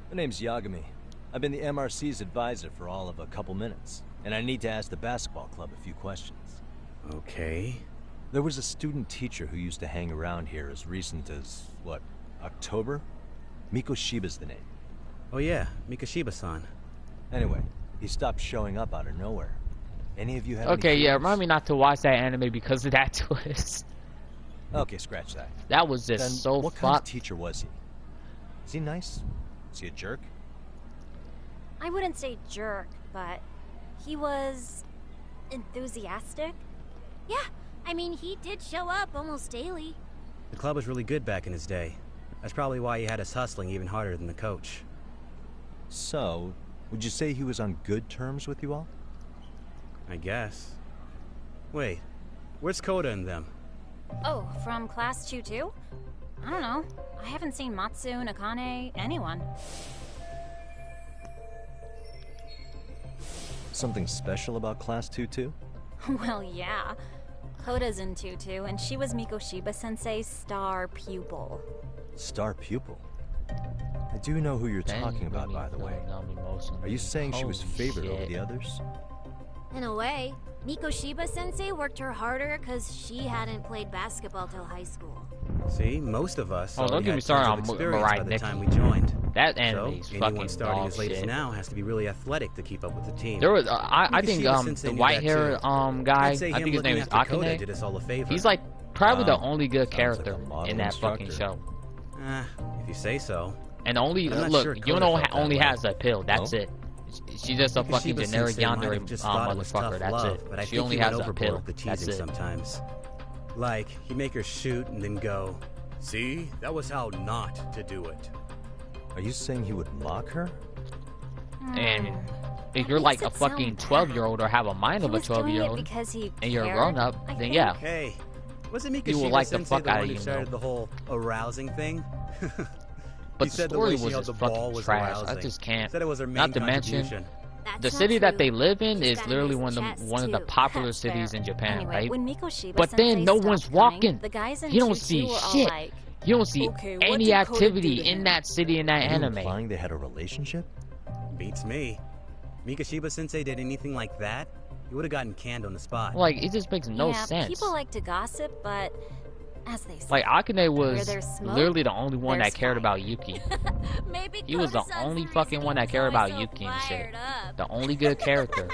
My name's Yagami. I've been the MRC's advisor for all of a couple minutes, and I need to ask the basketball club a few questions. Okay. There was a student teacher who used to hang around here as recent as, what, October? Mikoshiba's the name. Oh yeah, Mikoshiba-san. Anyway, he stopped showing up out of nowhere. Any of you have Okay, any yeah, clues? remind me not to watch that anime because of that twist. Okay, scratch that. That was just Then so what kind of fucked. teacher was he? Is he nice? Is he a jerk? I wouldn't say jerk, but he was enthusiastic. Yeah, I mean, he did show up almost daily. The club was really good back in his day. That's probably why he had us hustling even harder than the coach. So, would you say he was on good terms with you all? I guess. Wait, where's Koda and them? Oh, from class 2 too? I don't know. I haven't seen Matsu, Nakane, anyone. Something special about Class 2 too? Well, yeah. Koda's in 2 and she was Mikoshiba-sensei's star pupil. Star pupil? I do know who you're talking about, by the way. Are you saying she was favored over the others? In a way, Mikoshiba-sensei worked her harder because she hadn't played basketball till high school. See, most of us Oh, don't already get me had started tons on of experience Mariah by the Nikki. time we joined. That anime's so, fucking anyone starting dog as late as shit. now has to be really athletic to keep up with the team. There was I think Mikoshiba-sensei the knew white that hair too. guy, I'd say I him think his name is looking after Koda did Akane. us all a favor. He's like probably the only good sounds character like a model in that fucking instructor. show. If you say so. And only I'm not look, sure you Koda know, felt that only way. has a pill. That's Oh? it. She's just a fucking generic Mikoshiba-sensei might yandere have just thought it was motherfucker. tough That's love, it. But I She think only he has went a overboard pill. with the That's teasing it. sometimes. Like, he'd make her shoot and then go, "See, that was how not to do it." Are you saying he would mock her? And if you're like a makes it sound fucking bad. 12-year-old or have a mind He of a was doing it 12-year-old, because he and you're a cared, grown up, I then think. yeah. Hey, wasn't You will like the Mikoshiba-sensei fuck the out one of who you, started though. the whole arousing thing? But He the said the story way she was held just the ball fucking was trash. I arousing. just can't. Said it was her main Not to mention, contribution. the city that they live in is literally one of the popular That's cities fair. in Japan, Anyway, right? when Mikoshiba But then no stopped one's coming, walking. The guys in You don't 2-2 see were all shit. like, You don't see "Okay, what any did Koda do activity to in him?" that city in that Are you anime. implying they had a relationship? Beats me. Mikoshiba-sensei did anything like that, he would have gotten canned on the spot. Like, it just makes no yeah, sense. people like to gossip, but as they say, Like, Akane where was there's smoke, literally the only one that there's cared fire. about Yuki. Maybe He was the Koda-san's only the fucking reason one that he's cared always about so Yuki and shit. fired up. The only good character.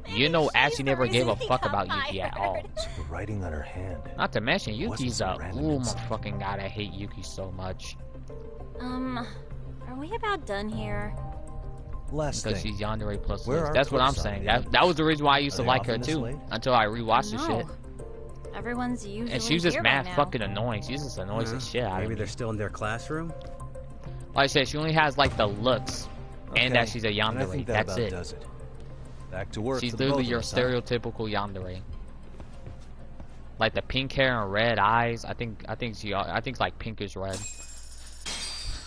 You know, Ashley never gave a fuck about Yuki at all. So the writing on her hand. Not to mention, Wasn't Yuki's some a random oh my incident. fucking god, I hate Yuki so much. Are we about done here? Last Because thing. she's yandere plus Where Liz. are That's what I'm Koda-san saying. and the That was the reason why I used Are to they like off her in this too, late? until I rewatched the No. shit. Everyone's usually And she was just here by mad now. fucking annoying. She just annoys the shit out of Maybe me. they're still in their classroom? Like I said, she only has like the looks, and that Okay, she's a and I yandere. think that That's about it. does it. Back to work. She's for the literally both your of us, huh? stereotypical yandere. Like the pink hair and red eyes. I think it's like pinkish red.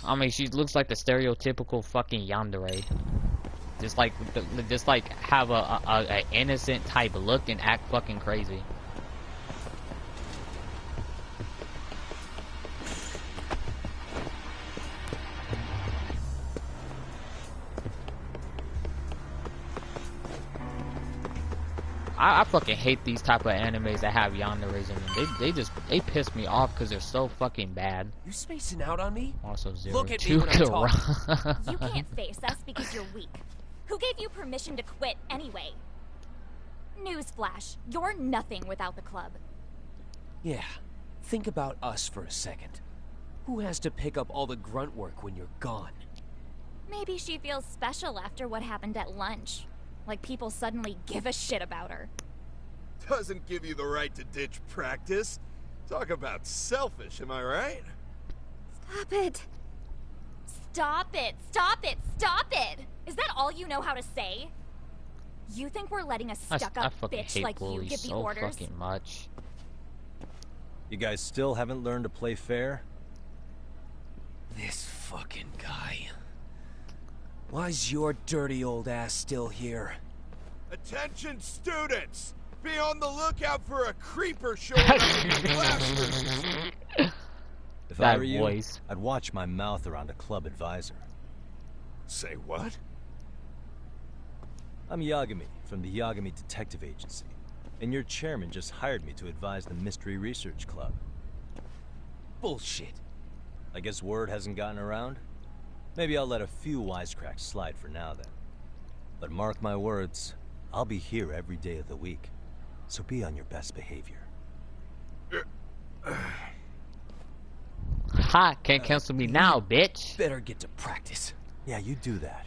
I mean, she looks like the stereotypical fucking yandere. Just like have a innocent type look and act fucking crazy. I fucking hate these type of animes that have yanderes in them. They piss me off because they're so fucking bad. You spacing out on me? Also zero. Look at me two when I'm talking. Kara. You can't face us because you're weak. Who gave you permission to quit anyway? Newsflash, you're nothing without the club. Yeah. Think about us for a second. Who has to pick up all the grunt work when you're gone? Maybe she feels special after what happened at lunch. Like people suddenly give a shit about her. Doesn't give you the right to ditch practice. Talk about selfish, am I right? Stop it. Stop it. Stop it. Stop it. Is that all you know how to say? You think we're letting a I stuck-up fucking bitch hate like you bullies give the so orders? fucking much. You guys still haven't learned to play fair? This fucking guy. Why's your dirty old ass still here? Attention students! be on the lookout for a creeper showing up with blasters. If I were you, I'd watch my mouth around a club advisor. Say what? I'm Yagami from the Yagami Detective Agency, and your chairman just hired me to advise the Mystery Research Club. Bullshit. I guess word hasn't gotten around? Maybe I'll let a few wisecracks slide for now then. But mark my words, I'll be here every day of the week, so be on your best behavior. Ha! Can't cancel me now, bitch. Better get to practice. Yeah, you do that.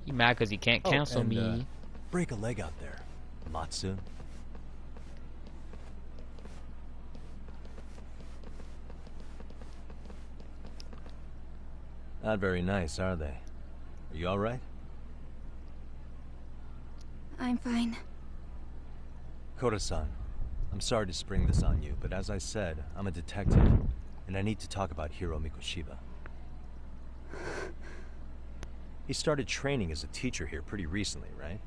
You mad because he can't cancel me? Break a leg out there, Matsu. Not very nice, are they? Are you alright? I'm fine. Koda-san, I'm sorry to spring this on you, but as I said, I'm a detective, and I need to talk about Hiro Mikoshiba. He started training as a teacher here pretty recently, right?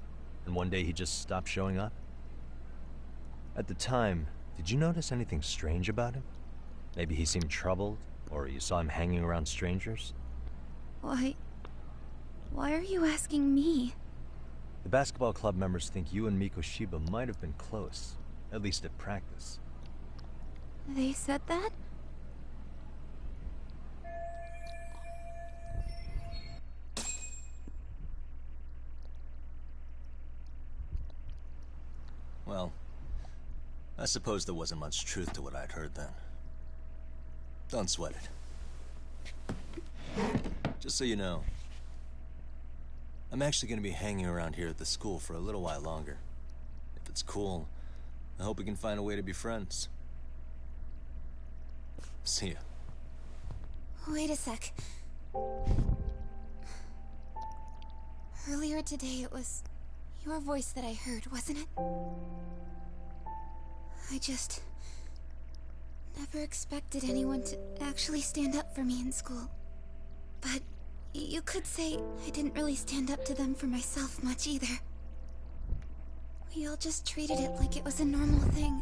And one day he just stopped showing up? At the time, did you notice anything strange about him? Maybe he seemed troubled, or you saw him hanging around strangers? Why are you asking me? The basketball club members think you and Mikoshiba might have been close, at least at practice. They said that? Well, I suppose there wasn't much truth to what I'd heard then. Don't sweat it. Just so you know, I'm actually going to be hanging around here at the school for a little while longer. If it's cool, I hope we can find a way to be friends. See ya. Wait a sec. Earlier today it was your voice that I heard, wasn't it? I just never expected anyone to actually stand up for me in school. But you could say I didn't really stand up to them for myself much either. We all just treated it like it was a normal thing.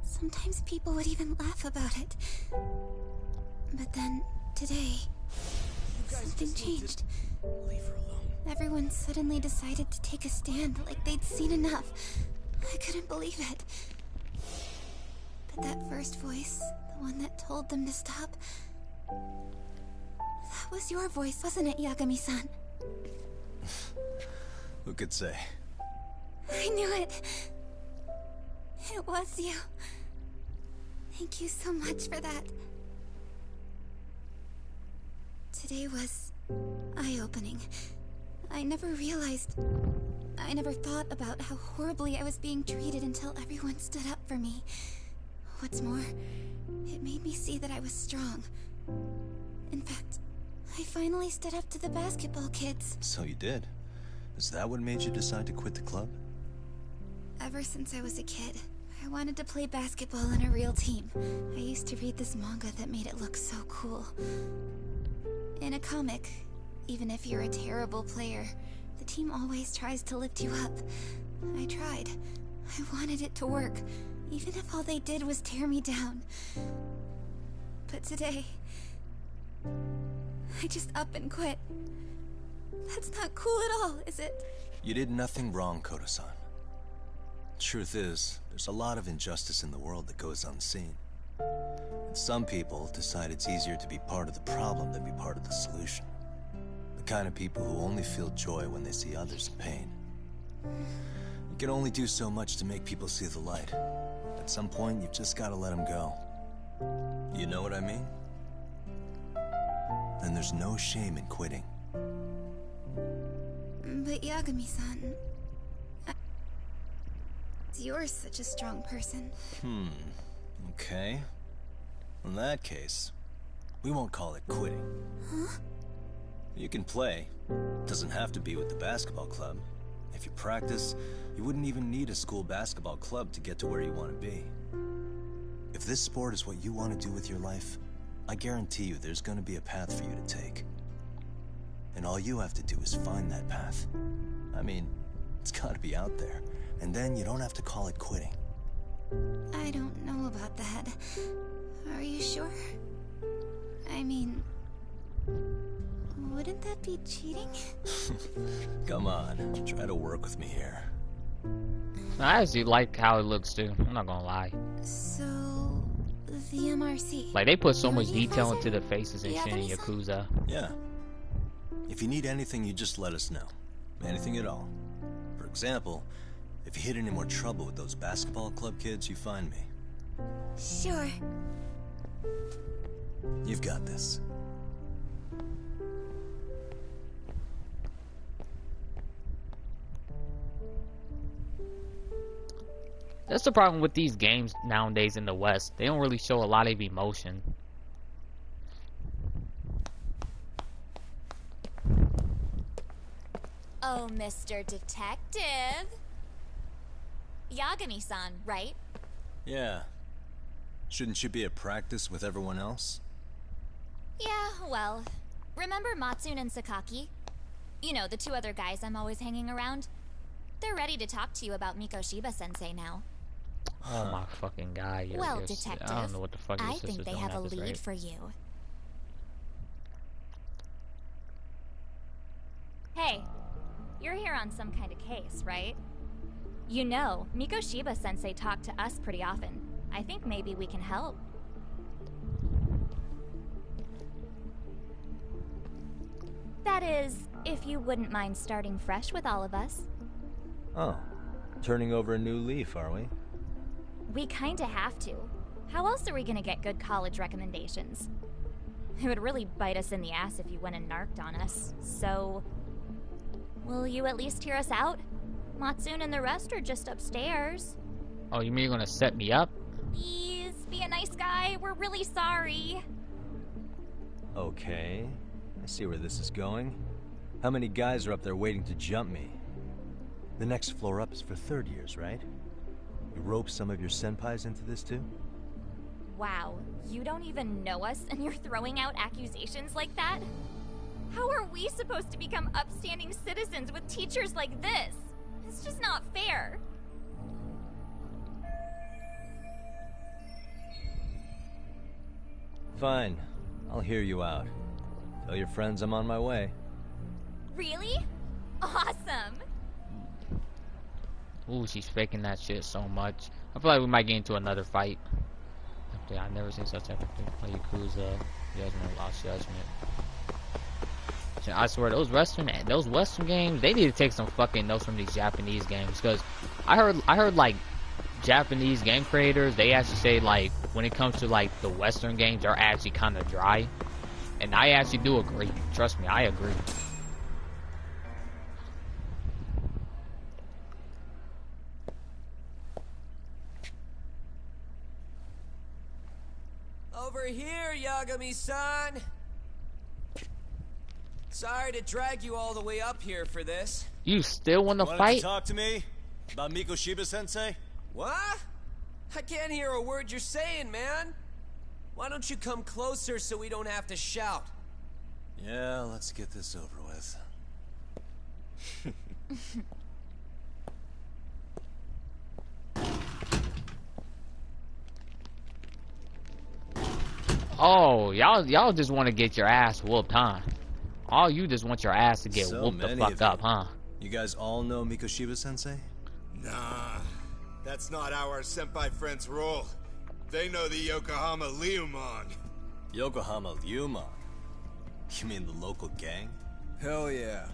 Sometimes people would even laugh about it. But then, today, something changed. Leave her alone. Everyone suddenly decided to take a stand like they'd seen enough. I couldn't believe it. But that first voice, the one that told them to stop, that was your voice, wasn't it, Yagami-san? Who could say? I knew it. It was you. Thank you so much for that. Today was eye-opening. I never thought about how horribly I was being treated until everyone stood up for me. What's more, it made me see that I was strong. In fact, I finally stood up to the basketball kids. So you did? Is that what made you decide to quit the club? Ever since I was a kid, I wanted to play basketball on a real team. I used to read this manga that made it look so cool. In a comic, even if you're a terrible player, the team always tries to lift you up. I tried. I wanted it to work, even if all they did was tear me down. But today, I just up and quit. That's not cool at all, is it? You did nothing wrong, Koda-san. Truth is, there's a lot of injustice in the world that goes unseen. And some people decide it's easier to be part of the problem than be part of the solution. The kind of people who only feel joy when they see others in pain. You can only do so much to make people see the light. At some point, you've just gotta let them go. You know what I mean? Then there's no shame in quitting. But Yagami-san, you're such a strong person. Okay. In that case, we won't call it quitting. Huh? You can play. It doesn't have to be with the basketball club. If you practice, you wouldn't even need a school basketball club to get to where you want to be. If this sport is what you want to do with your life, I guarantee you there's going to be a path for you to take. And all you have to do is find that path. I mean, It's gotta be out there. And then you don't have to call it quitting. I don't know about that. Are you sure? I mean, wouldn't that be cheating? Come on, try to work with me here. I actually like how it looks too. I'm not gonna lie. So, the MRC. Like they put so much detail into the faces and shit in Yakuza. Yeah. If you need anything, you just let us know. Anything at all. For example, if you hit any more trouble with those basketball club kids, you find me. Sure. You've got this. That's the problem with these games nowadays in the West. They don't really show a lot of emotion. Oh, Mr. Detective. Yagami-san, right? Yeah. Shouldn't you be at practice with everyone else? Yeah, well, remember Matsune and Sakaki? You know, the two other guys I'm always hanging around? They're ready to talk to you about Mikoshiba-sensei now. Oh my fucking god. Well, Detective, I don't know what the fuck I think they have a lead for you. Hey, you're here on some kind of case, right? You know, Mikoshiba-sensei talked to us pretty often. I think maybe we can help. That is, if you wouldn't mind starting fresh with all of us. Oh, turning over a new leaf, are we? We kinda have to. How else are we gonna get good college recommendations? It would really bite us in the ass if you went and narked on us, so... Will you at least hear us out? Matsune and the rest are just upstairs. Oh, you mean you're gonna set me up? Please, be a nice guy. We're really sorry. Okay, I see where this is going. How many guys are up there waiting to jump me? The next floor up is for third years, right? You rope some of your senpais into this too? Wow, you don't even know us and you're throwing out accusations like that? How are we supposed to become upstanding citizens with teachers like this? It's just not fair. Fine, I'll hear you out. Tell your friends I'm on my way. Really? Awesome! Ooh, she's faking that shit so much. I feel like we might get into another fight. I've never seen such epic thing. Play Yakuza, Judgment, Lost Judgment. I swear, those Western games, they need to take some fucking notes from these Japanese games. Cause I heard like Japanese game creators, they actually say like when it comes to like the Western games, they're actually kind of dry, and I actually do agree. Trust me, I agree. Over here, Yagami-san! Sorry to drag you all the way up here for this. You still want to Wanted fight? to talk to me about Mikoshiba-sensei? What? I can't hear a word you're saying, man. Why don't you come closer so we don't have to shout? Yeah, let's get this over with. Oh, y'all just want to get your ass whooped, huh? All you just want your ass to get So whooped the many fuck of up, you. huh? You guys all know Mikoshiba-sensei? Nah, that's not how our senpai friends roll. They know the Yokohama Liumon. Yokohama Liumon? You mean the local gang? Hell yeah.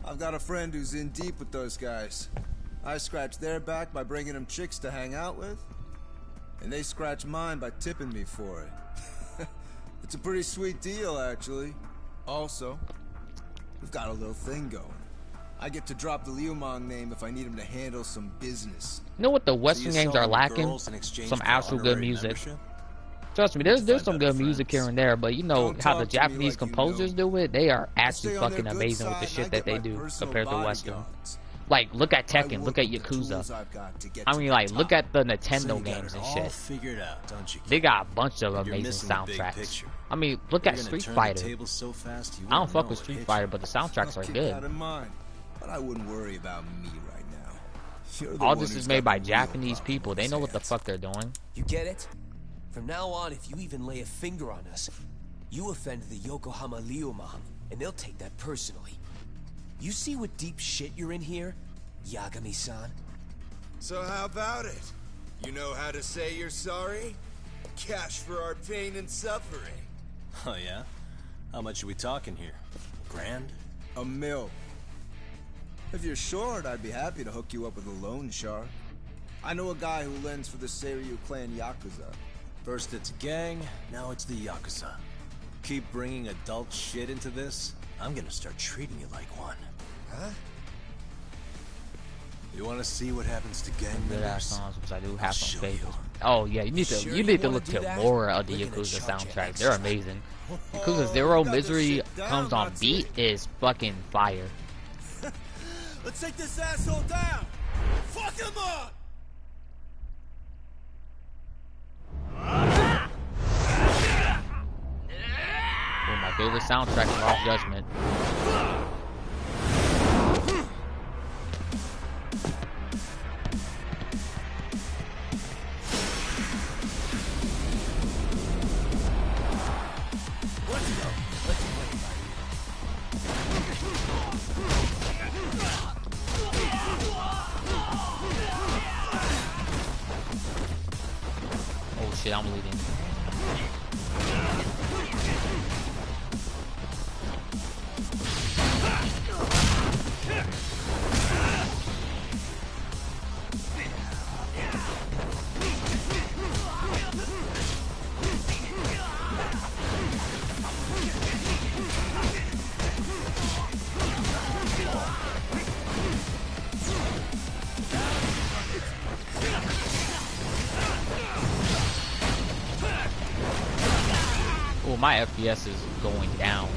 I've got a friend who's in deep with those guys. I scratch their back by bringing them chicks to hang out with, and they scratch mine by tipping me for it. It's a pretty sweet deal, actually. Also, we've got a little thing going. I get to drop the Liumang name if I need him to handle some business. You know what the Western So you games sell are them lacking? girls in exchange Some for actual good honorary music. membership? Trust me, there's some good music here and there, but you know Don't how the talk to me Japanese like you composers do it, they are I actually stay on their fucking good amazing with the side, and shit I that get they my do personal compared to Western. bodyguards. Like, look at I Tekken, work look at with the Yakuza. tools I've got to get I to mean, the like, top. look at the So Nintendo you got games it and all shit. figured out, don't you? They got a bunch of You're amazing missing the big soundtracks. picture. I mean, look You're at gonna Street turn Fighter. the tables so fast you I don't won't fuck know with it Street hit Fighter, you. but the soundtracks I'll are keep good. that in mind. But I wouldn't worry about me right You're the All one this who's is made got by the real Japanese problem people. on They his know what the hands. fuck they're doing. You get it? From now on, if you even lay a finger on us, you offend the Yokohama Ryoma, and they'll take that personally. You see what deep shit you're in here, Yagami-san? So how about it? You know how to say you're sorry? Cash for our pain and suffering. Oh yeah? How much are we talking here? Grand? $1 million. If you're short, I'd be happy to hook you up with a loan shark. I know a guy who lends for the Seiryu clan Yakuza. First it's gang, now it's the Yakuza. Keep bringing adult shit into this, I'm gonna start treating you like one. Huh? You wanna see what happens to gang Good ass members? songs, because I do have I'll some show favorites. Oh yeah, you need to Sure you need to wanna look do to that? more of the We're gonna Yakuza charge you soundtracks. They're extra. amazing. Yakuza Zero Misery comes on beat is fucking fire. Let's take this asshole down! Fuck him up! One of my favorite soundtracks is Lost Judgment. Oh shit, I'm leading. Oh, my FPS is going down.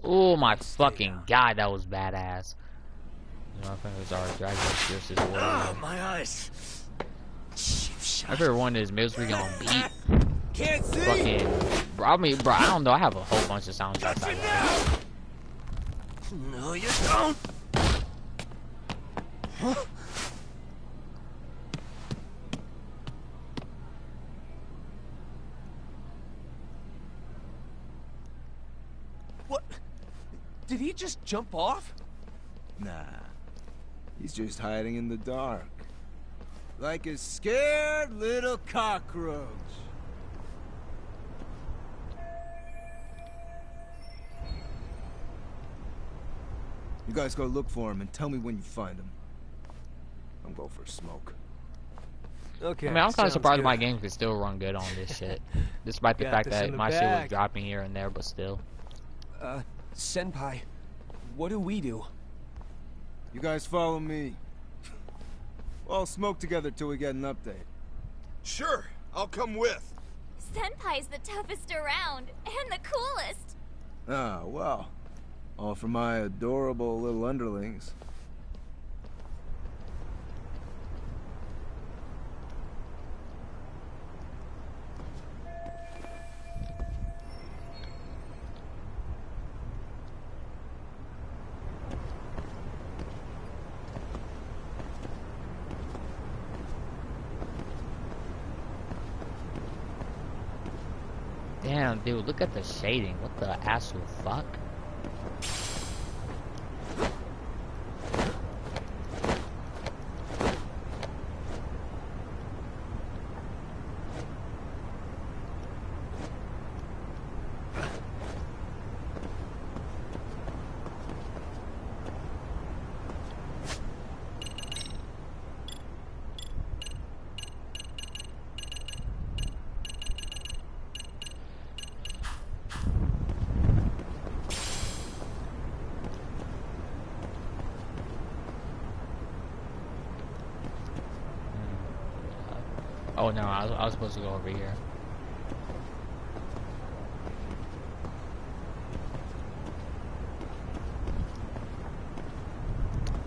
Oh my fucking god, that was badass. You know, I think it was our Dragon versus Warrior. My eyes. My favorite one is Misery on Beat. Can't see. Fucking, bro, I mean, bro, I don't know. I have a whole bunch of soundtracks I love. No, you don't. Huh? What? Did he just jump off? Nah. He's just hiding in the dark. Like a scared little cockroach. You guys go look for him and tell me when you find him. I'm going for a smoke. Okay. I mean, I'm kind of surprised good. my game can still run good on this shit. Despite the Got fact this in that the my shit was bag. dropping here and there, but still. Senpai, what do we do? You guys follow me. We'll all smoke together till we get an update. Sure, I'll come with. Senpai's the toughest around, and the coolest. Ah, well. All for my adorable little underlings. Damn, dude, look at the shading. What the actual fuck? Oh no, I was supposed to go over here.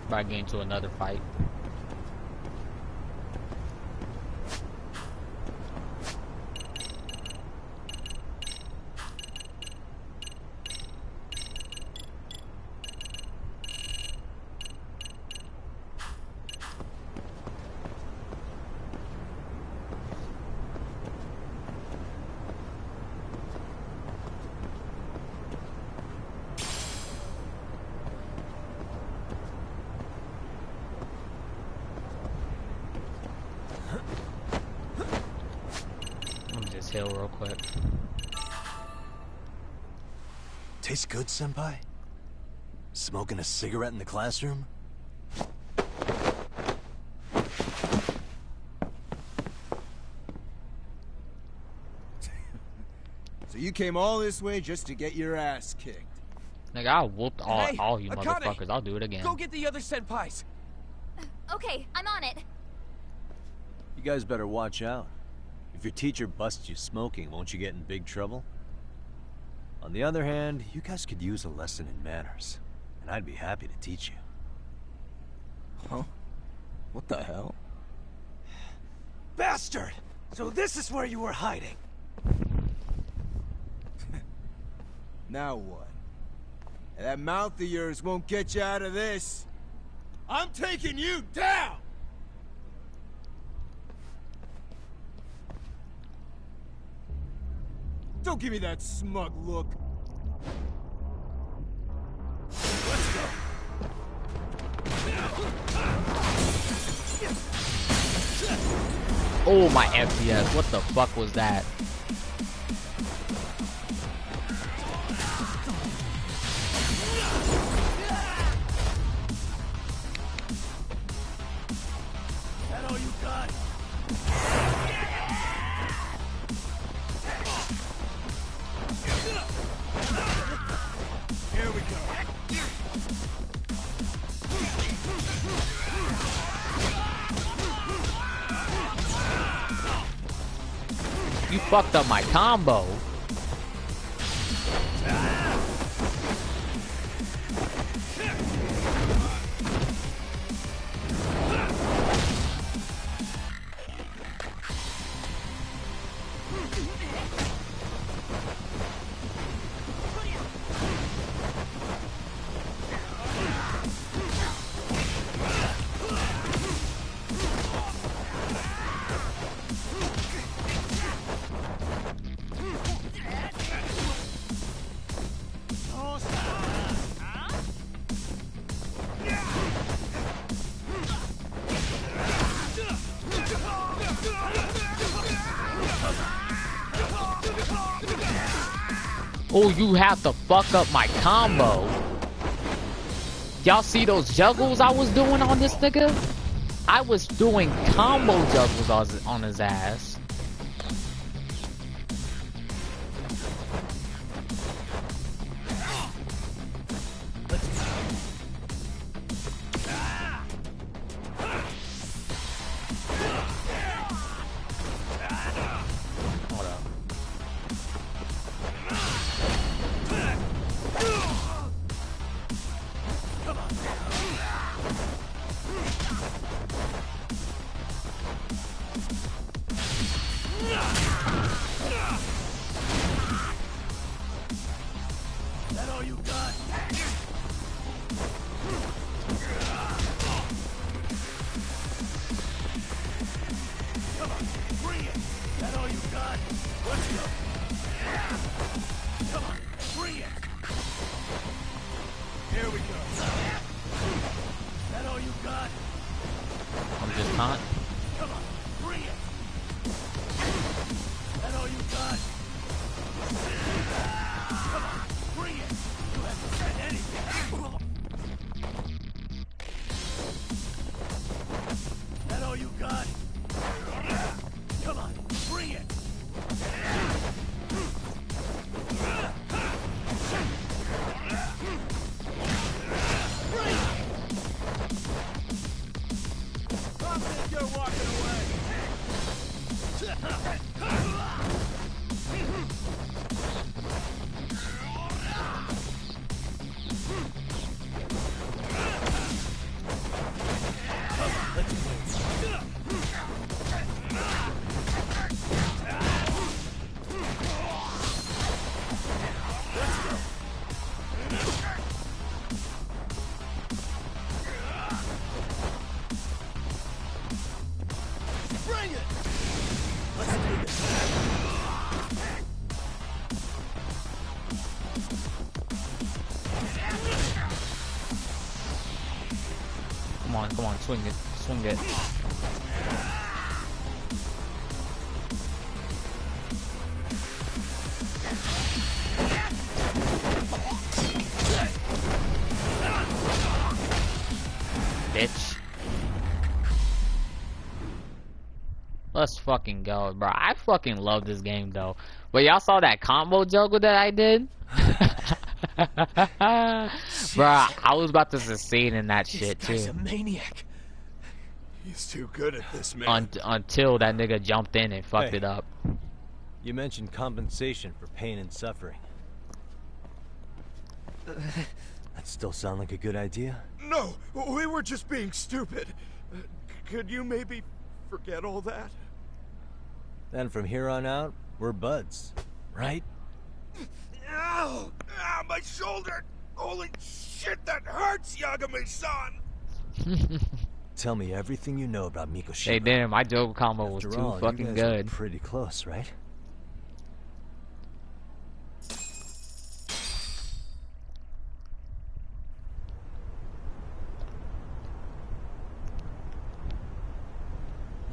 About to get into another fight. Heal real quick. Tastes good, Senpai? Smoking a cigarette in the classroom? So you came all this way just to get your ass kicked? Nigga, I whooped all you Akane, motherfuckers. I'll do it again. Go get the other senpais. Okay, I'm on it. You guys better watch out. If your teacher busts you smoking, won't you get in big trouble? On the other hand, you guys could use a lesson in manners, and I'd be happy to teach you. Huh? What the hell? Bastard! So this is where you were hiding. Now what? That mouth of yours won't get you out of this. I'm taking you down! Don't give me that smug look. Let's go. Oh my FPS, what the fuck was that? That all you got? Here we go. You fucked up my combo. Oh, you have to fuck up my combo. Y'all see those juggles I was doing on this nigga? I was doing combo juggles on his ass. Come on, swing it, swing it. Bitch. Let's fucking go, bro. I fucking love this game though. But y'all saw that combo juggle that I did? Bro, I was about to succeed in that shit too. This guy's a maniac. He's too good at this, man. Until that nigga jumped in and fucked it up. You mentioned compensation for pain and suffering. That still sound like a good idea? No, we were just being stupid. Could you maybe forget all that? Then from here on out, we're buds, right? Ow! Ah, my shoulder! Holy shit, that hurts, Yagami-san! Tell me everything you know about Mikoshiba. Hey, damn, my joke combo was too fucking you guys good. Were pretty close, right?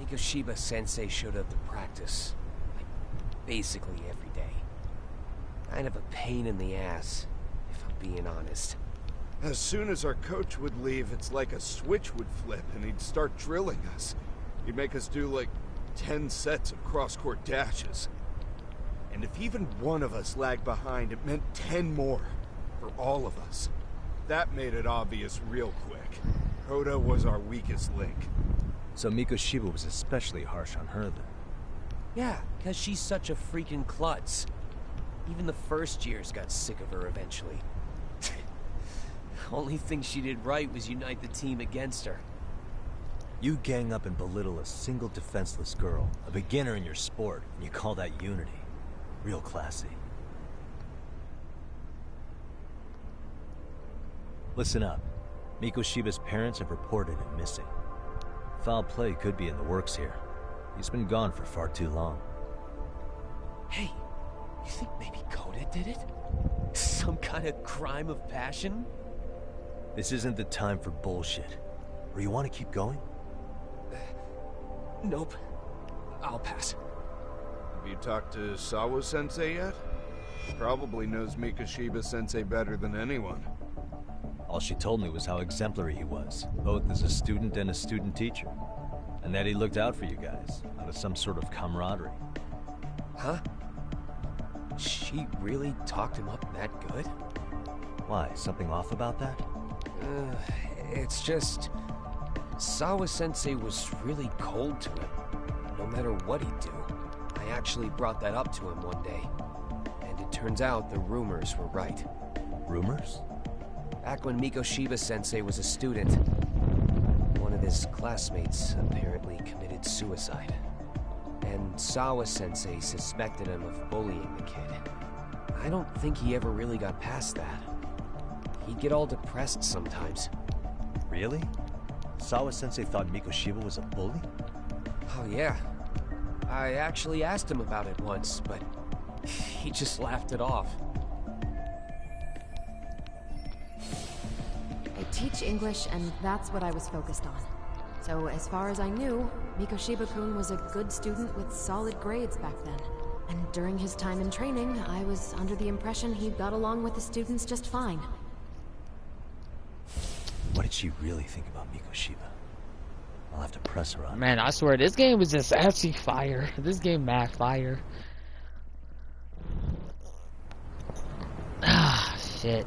Mikoshiba Sensei showed up to practice, like, basically every day. Kind of a pain in the ass, if I'm being honest. As soon as our coach would leave, it's like a switch would flip and he'd start drilling us. He'd make us do like 10 sets of cross-court dashes. And if even one of us lagged behind, it meant 10 more for all of us. That made it obvious real quick. Hoda was our weakest link. So Mikoshiba was especially harsh on her then? Yeah, because she's such a freaking klutz. Even the first years got sick of her eventually. Only thing she did right was unite the team against her. You gang up and belittle a single defenseless girl, a beginner in your sport, and you call that unity. Real classy. Listen up. Mikoshiba's parents have reported him missing. Foul play could be in the works here. He's been gone for far too long. Hey, you think maybe Coda did it? Some kind of crime of passion? This isn't the time for bullshit. Or you want to keep going? Nope. I'll pass. Have you talked to Sawa-sensei yet? Probably knows Mikoshiba-sensei better than anyone. All she told me was how exemplary he was, both as a student and a student teacher. And that he looked out for you guys, out of some sort of camaraderie. Huh? She really talked him up that good? Why, something off about that? It's just... Sawa-sensei was really cold to him, no matter what he'd do. I actually brought that up to him one day. And it turns out the rumors were right. Rumors? Back when Mikoshiba-sensei was a student, one of his classmates apparently committed suicide. And Sawa-sensei suspected him of bullying the kid. I don't think he ever really got past that. He'd get all depressed sometimes. Really? Sawa-sensei thought Mikoshiba was a bully? Oh yeah. I actually asked him about it once, but he just laughed it off. I teach English, and that's what I was focused on. So as far as I knew, Mikoshiba-kun was a good student with solid grades back then. And during his time in training, I was under the impression he got along with the students just fine. What did she really think about Mikoshiba? I'll have to press her on. Man, I swear, this game was just actually fire. This game mad fire. Ah, shit.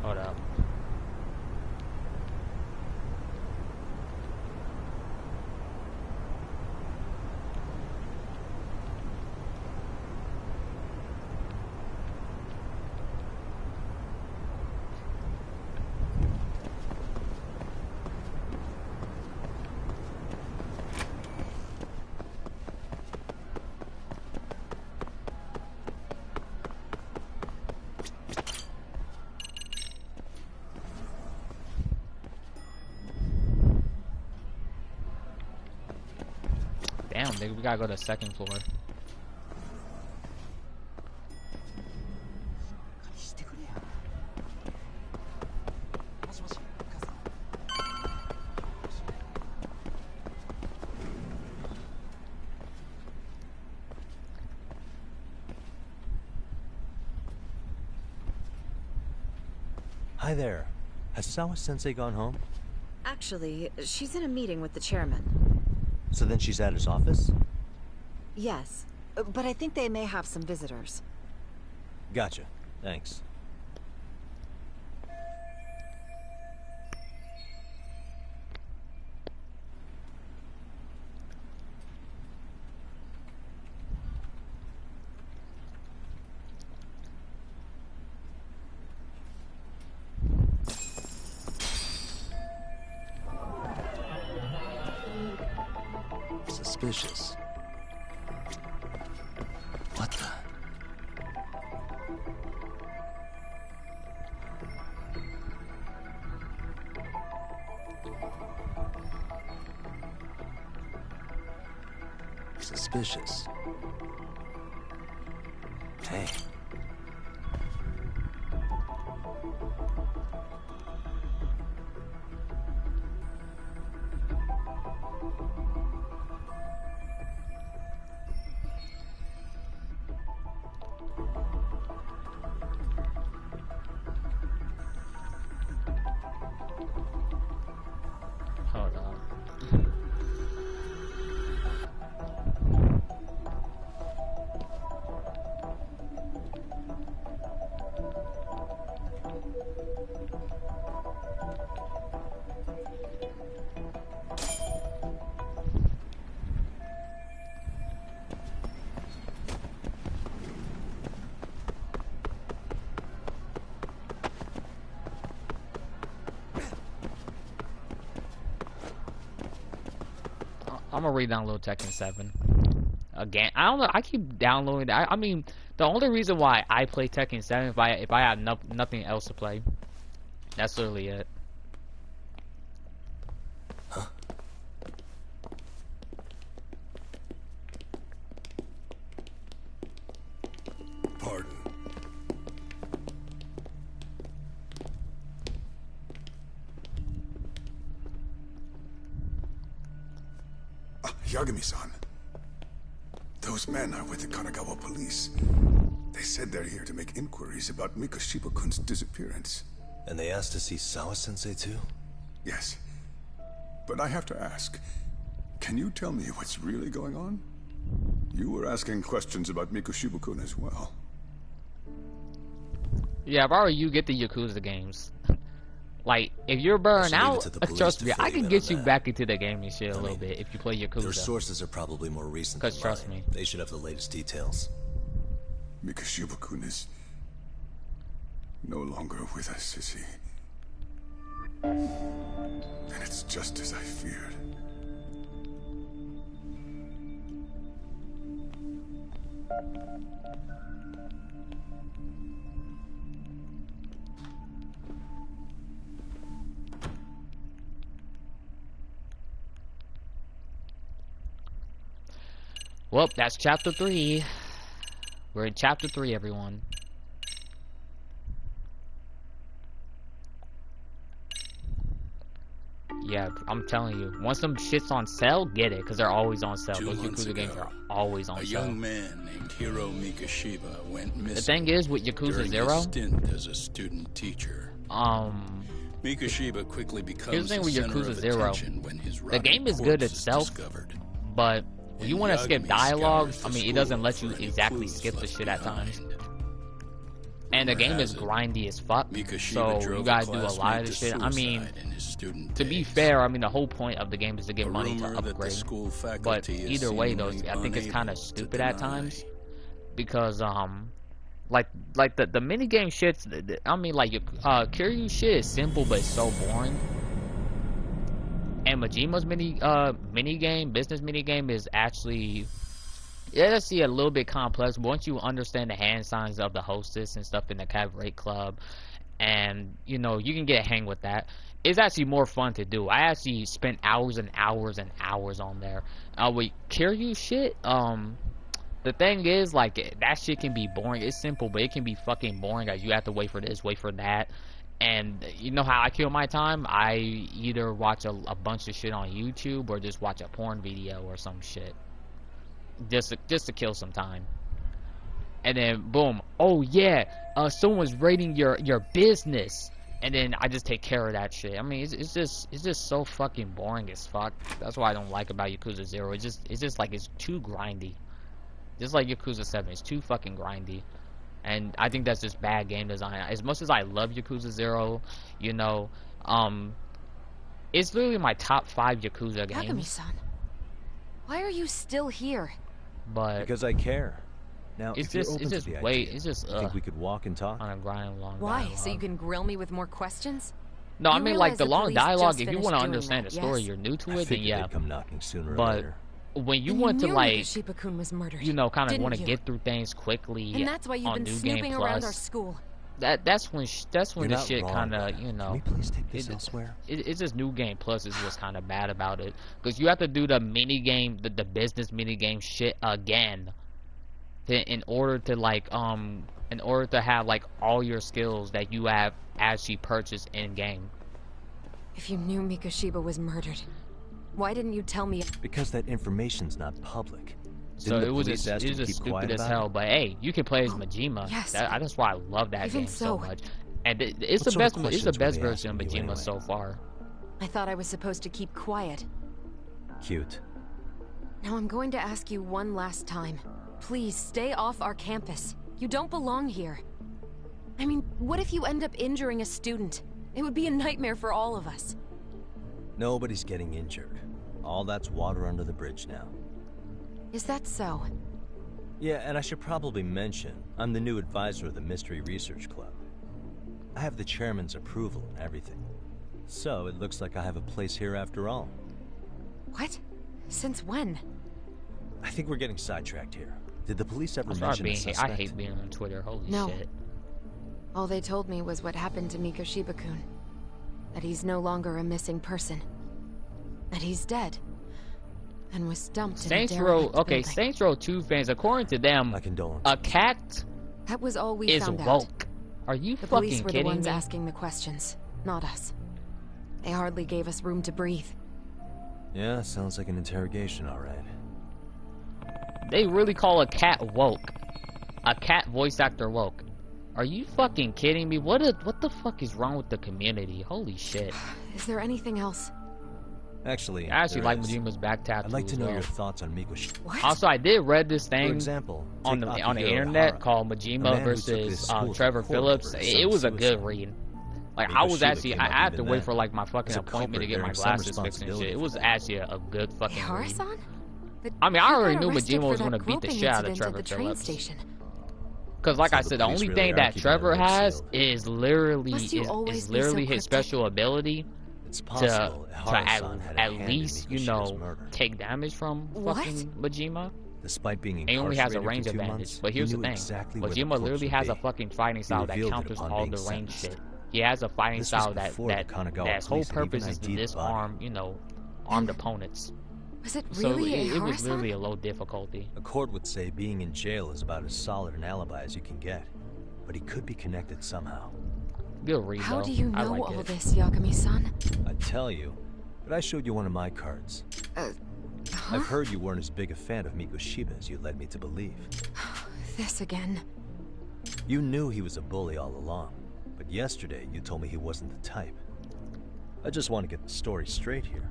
Hold up. Damn, nigga, we gotta go to the second floor. Hi there. Has Sawa-sensei gone home? Actually, she's in a meeting with the chairman. So then she's at his office? Yes, but I think they may have some visitors. Gotcha. Thanks. Suspicious. What the? Suspicious. Hey. Hold on. I'm gonna re-download Tekken 7 again. I don't know. I keep downloading. I mean, the only reason why I play Tekken 7 if I have nothing else to play. That's literally it. Pardon. Yagami-san. Those men are with the Kanagawa police. They said they're here to make inquiries about Mikoshiba-kun's disappearance. And they asked to see Sawa-sensei too? Yes. But I have to ask, can you tell me what's really going on? You were asking questions about Mikoshiba-kun as well. Yeah, if I were you, get the Yakuza games. Like, if you're burned out, trust me, I can get you back into the gaming shit a little bit if you play Yakuza. Their sources are probably more recent than trust mine. me. They should have the latest details. Mikoshiba-kun is no longer with us, is he? And it's just as I feared. Well, that's chapter 3. We're in chapter 3, everyone. Yeah, I'm telling you, once some shit's on sale, get it, because they're always on sale. Those Yakuza games are always on sale. A young man named Hiro Mikoshiba went missing. The thing is, with Yakuza during his stint as a student teacher. Mikoshiba quickly becomes here's the thing with Yakuza 0. When his the game is good itself, but when you want to skip dialogue, I mean, it doesn't let you exactly skip the shit at times. And the game is grindy as fuck, so you gotta do a lot of this shit. I mean, to be fair, I mean, the whole point of the game is to get money to upgrade. But either way, though, I think it's kind of stupid at times. Because, like the minigame shits, I mean, like, Kiryu shit is simple, but it's so boring. And Majima's business minigame is actually, let's see, a little bit complex. Once you understand the hand signs of the hostess and stuff in the cabaret club, and you know, you can get a hang with that. it's actually more fun to do. I actually spent hours and hours and hours on there. With Kiryu shit, the thing is, like, that shit can be boring. It's simple, but it can be fucking boring, as you have to wait for this, wait for that. And you know how I kill my time? I either watch a bunch of shit on YouTube or just watch a porn video or some shit. Just to kill some time. And then, boom. Oh, yeah, someone's raiding your business. And then I just take care of that shit. I mean, it's just so fucking boring as fuck. That's what I don't like about Yakuza 0. It's just like, it's too grindy. Just like Yakuza 7, it's too fucking grindy. And I think that's just bad game design. As much as I love Yakuza 0, you know, it's literally my top 5 Yakuza games. Yagami-san, why are you still here? But because I care. Now, it's if just, you're open it's just to the wait, idea, it's just you think we could walk and talk on a grind long. Why? Dialogue. So you can grill me with more questions? No, I You mean, like, realize the long police dialogue. just If you finished want to doing understand that, the story, yes? you're new to I it, then figured yeah. they'd come knocking sooner or But later. when you And want to, knew like, Mikashima-kun was murdered, you know, kind of didn't want to you? get through things quickly And that's why you've on been New snooping Game around Plus, our school. that's when You're the not shit wrong, kind of, Lana. you know. Can we please take this elsewhere? It's just New Game Plus is what's kind of bad about it, because you have to do the mini game, the business mini game shit again, in order to like in order to have like all your skills that you have actually purchased in game. If you knew Mikashiba was murdered, why didn't you tell me? Because that information's not public. So Didn't the it was police ask you to just keep stupid quiet as about hell. it? But hey, you can play as Majima. Yes, That's why I love that even game so so, much. And it's What the best. sort of It's the questions were best they version of asking you Majima anyway? so far. I thought I was supposed to keep quiet. Cute. Now I'm going to ask you one last time. Please stay off our campus. You don't belong here. I mean, what if you end up injuring a student? It would be a nightmare for all of us. Nobody's getting injured. All that's water under the bridge now. Is that so? Yeah, and I should probably mention, I'm the new advisor of the Mystery Research Club. I have the chairman's approval and everything. So, it looks like I have a place here after all. What? Since when? I think we're getting sidetracked here. Did the police ever I mention the suspect? I hate being on Twitter. Holy No. shit. All they told me was what happened to Mikashiba-kun. That he's no longer a missing person. That he's dead. And was dumped in a Saints Row. derelict Okay, building. Saints Row 2 fans, according to them, a cat That was all we is found out. woke. Are you The fucking police were the kidding ones me? asking the questions, not us. They hardly gave us room to breathe. Yeah, sounds like an interrogation, alright. They really call a cat woke. A cat voice actor woke. Are you fucking kidding me? What the fuck is wrong with the community? Holy shit. Is there anything else? Actually, I actually there like is. Majima's back tattoo. I'd like to as know well. your thoughts on Miko Also, I did read this thing For example, on take the Akihiro internet Ohara, called a Majima man who took his versus school to Trevor court Phillips. over It some was a good suicide. read. Like, Miko I was Shiba actually, came I up have to even wait then. for like my fucking As a appointment to culprit get my bearing some glasses fixed and responsibility shit. It for was that. actually a good fucking read. Hara-san? But I mean, I he already got knew arrested Majima was for gonna that beat the groping shit out of incident Trevor at the train Phillips. station. Cause like So I the said, the police only really thing are that keeping Trevor their lips has sealed. is literally Must you always is be literally so his special ability It's to possible Ihara-san had a at hand in least, you Mikoshiba's know, murder. take damage from What? fucking Majima. Despite being He only has a incarcerated range for 2 advantage. months, But here's he the knew thing. exactly where the Majima corpse literally would has a be. fucking fighting style that revealed it counters upon all being the range sentenced. shit. He has a fighting This was style before the Kanagawa that's whole police had even purpose is to ID'd the disarm, you know, armed opponents. Was it So really it was Ihara-san? literally a low difficulty. A court would say being in jail is about as solid an alibi as you can get. But he could be connected somehow. Good read, How though. do you I know like all it. this, Yagami-san? I'd tell you, but I showed you one of my cards. I've heard you weren't as big a fan of Mikoshiba as you led me to believe. This again. You knew he was a bully all along, but yesterday you told me he wasn't the type. I just want to get the story straight here.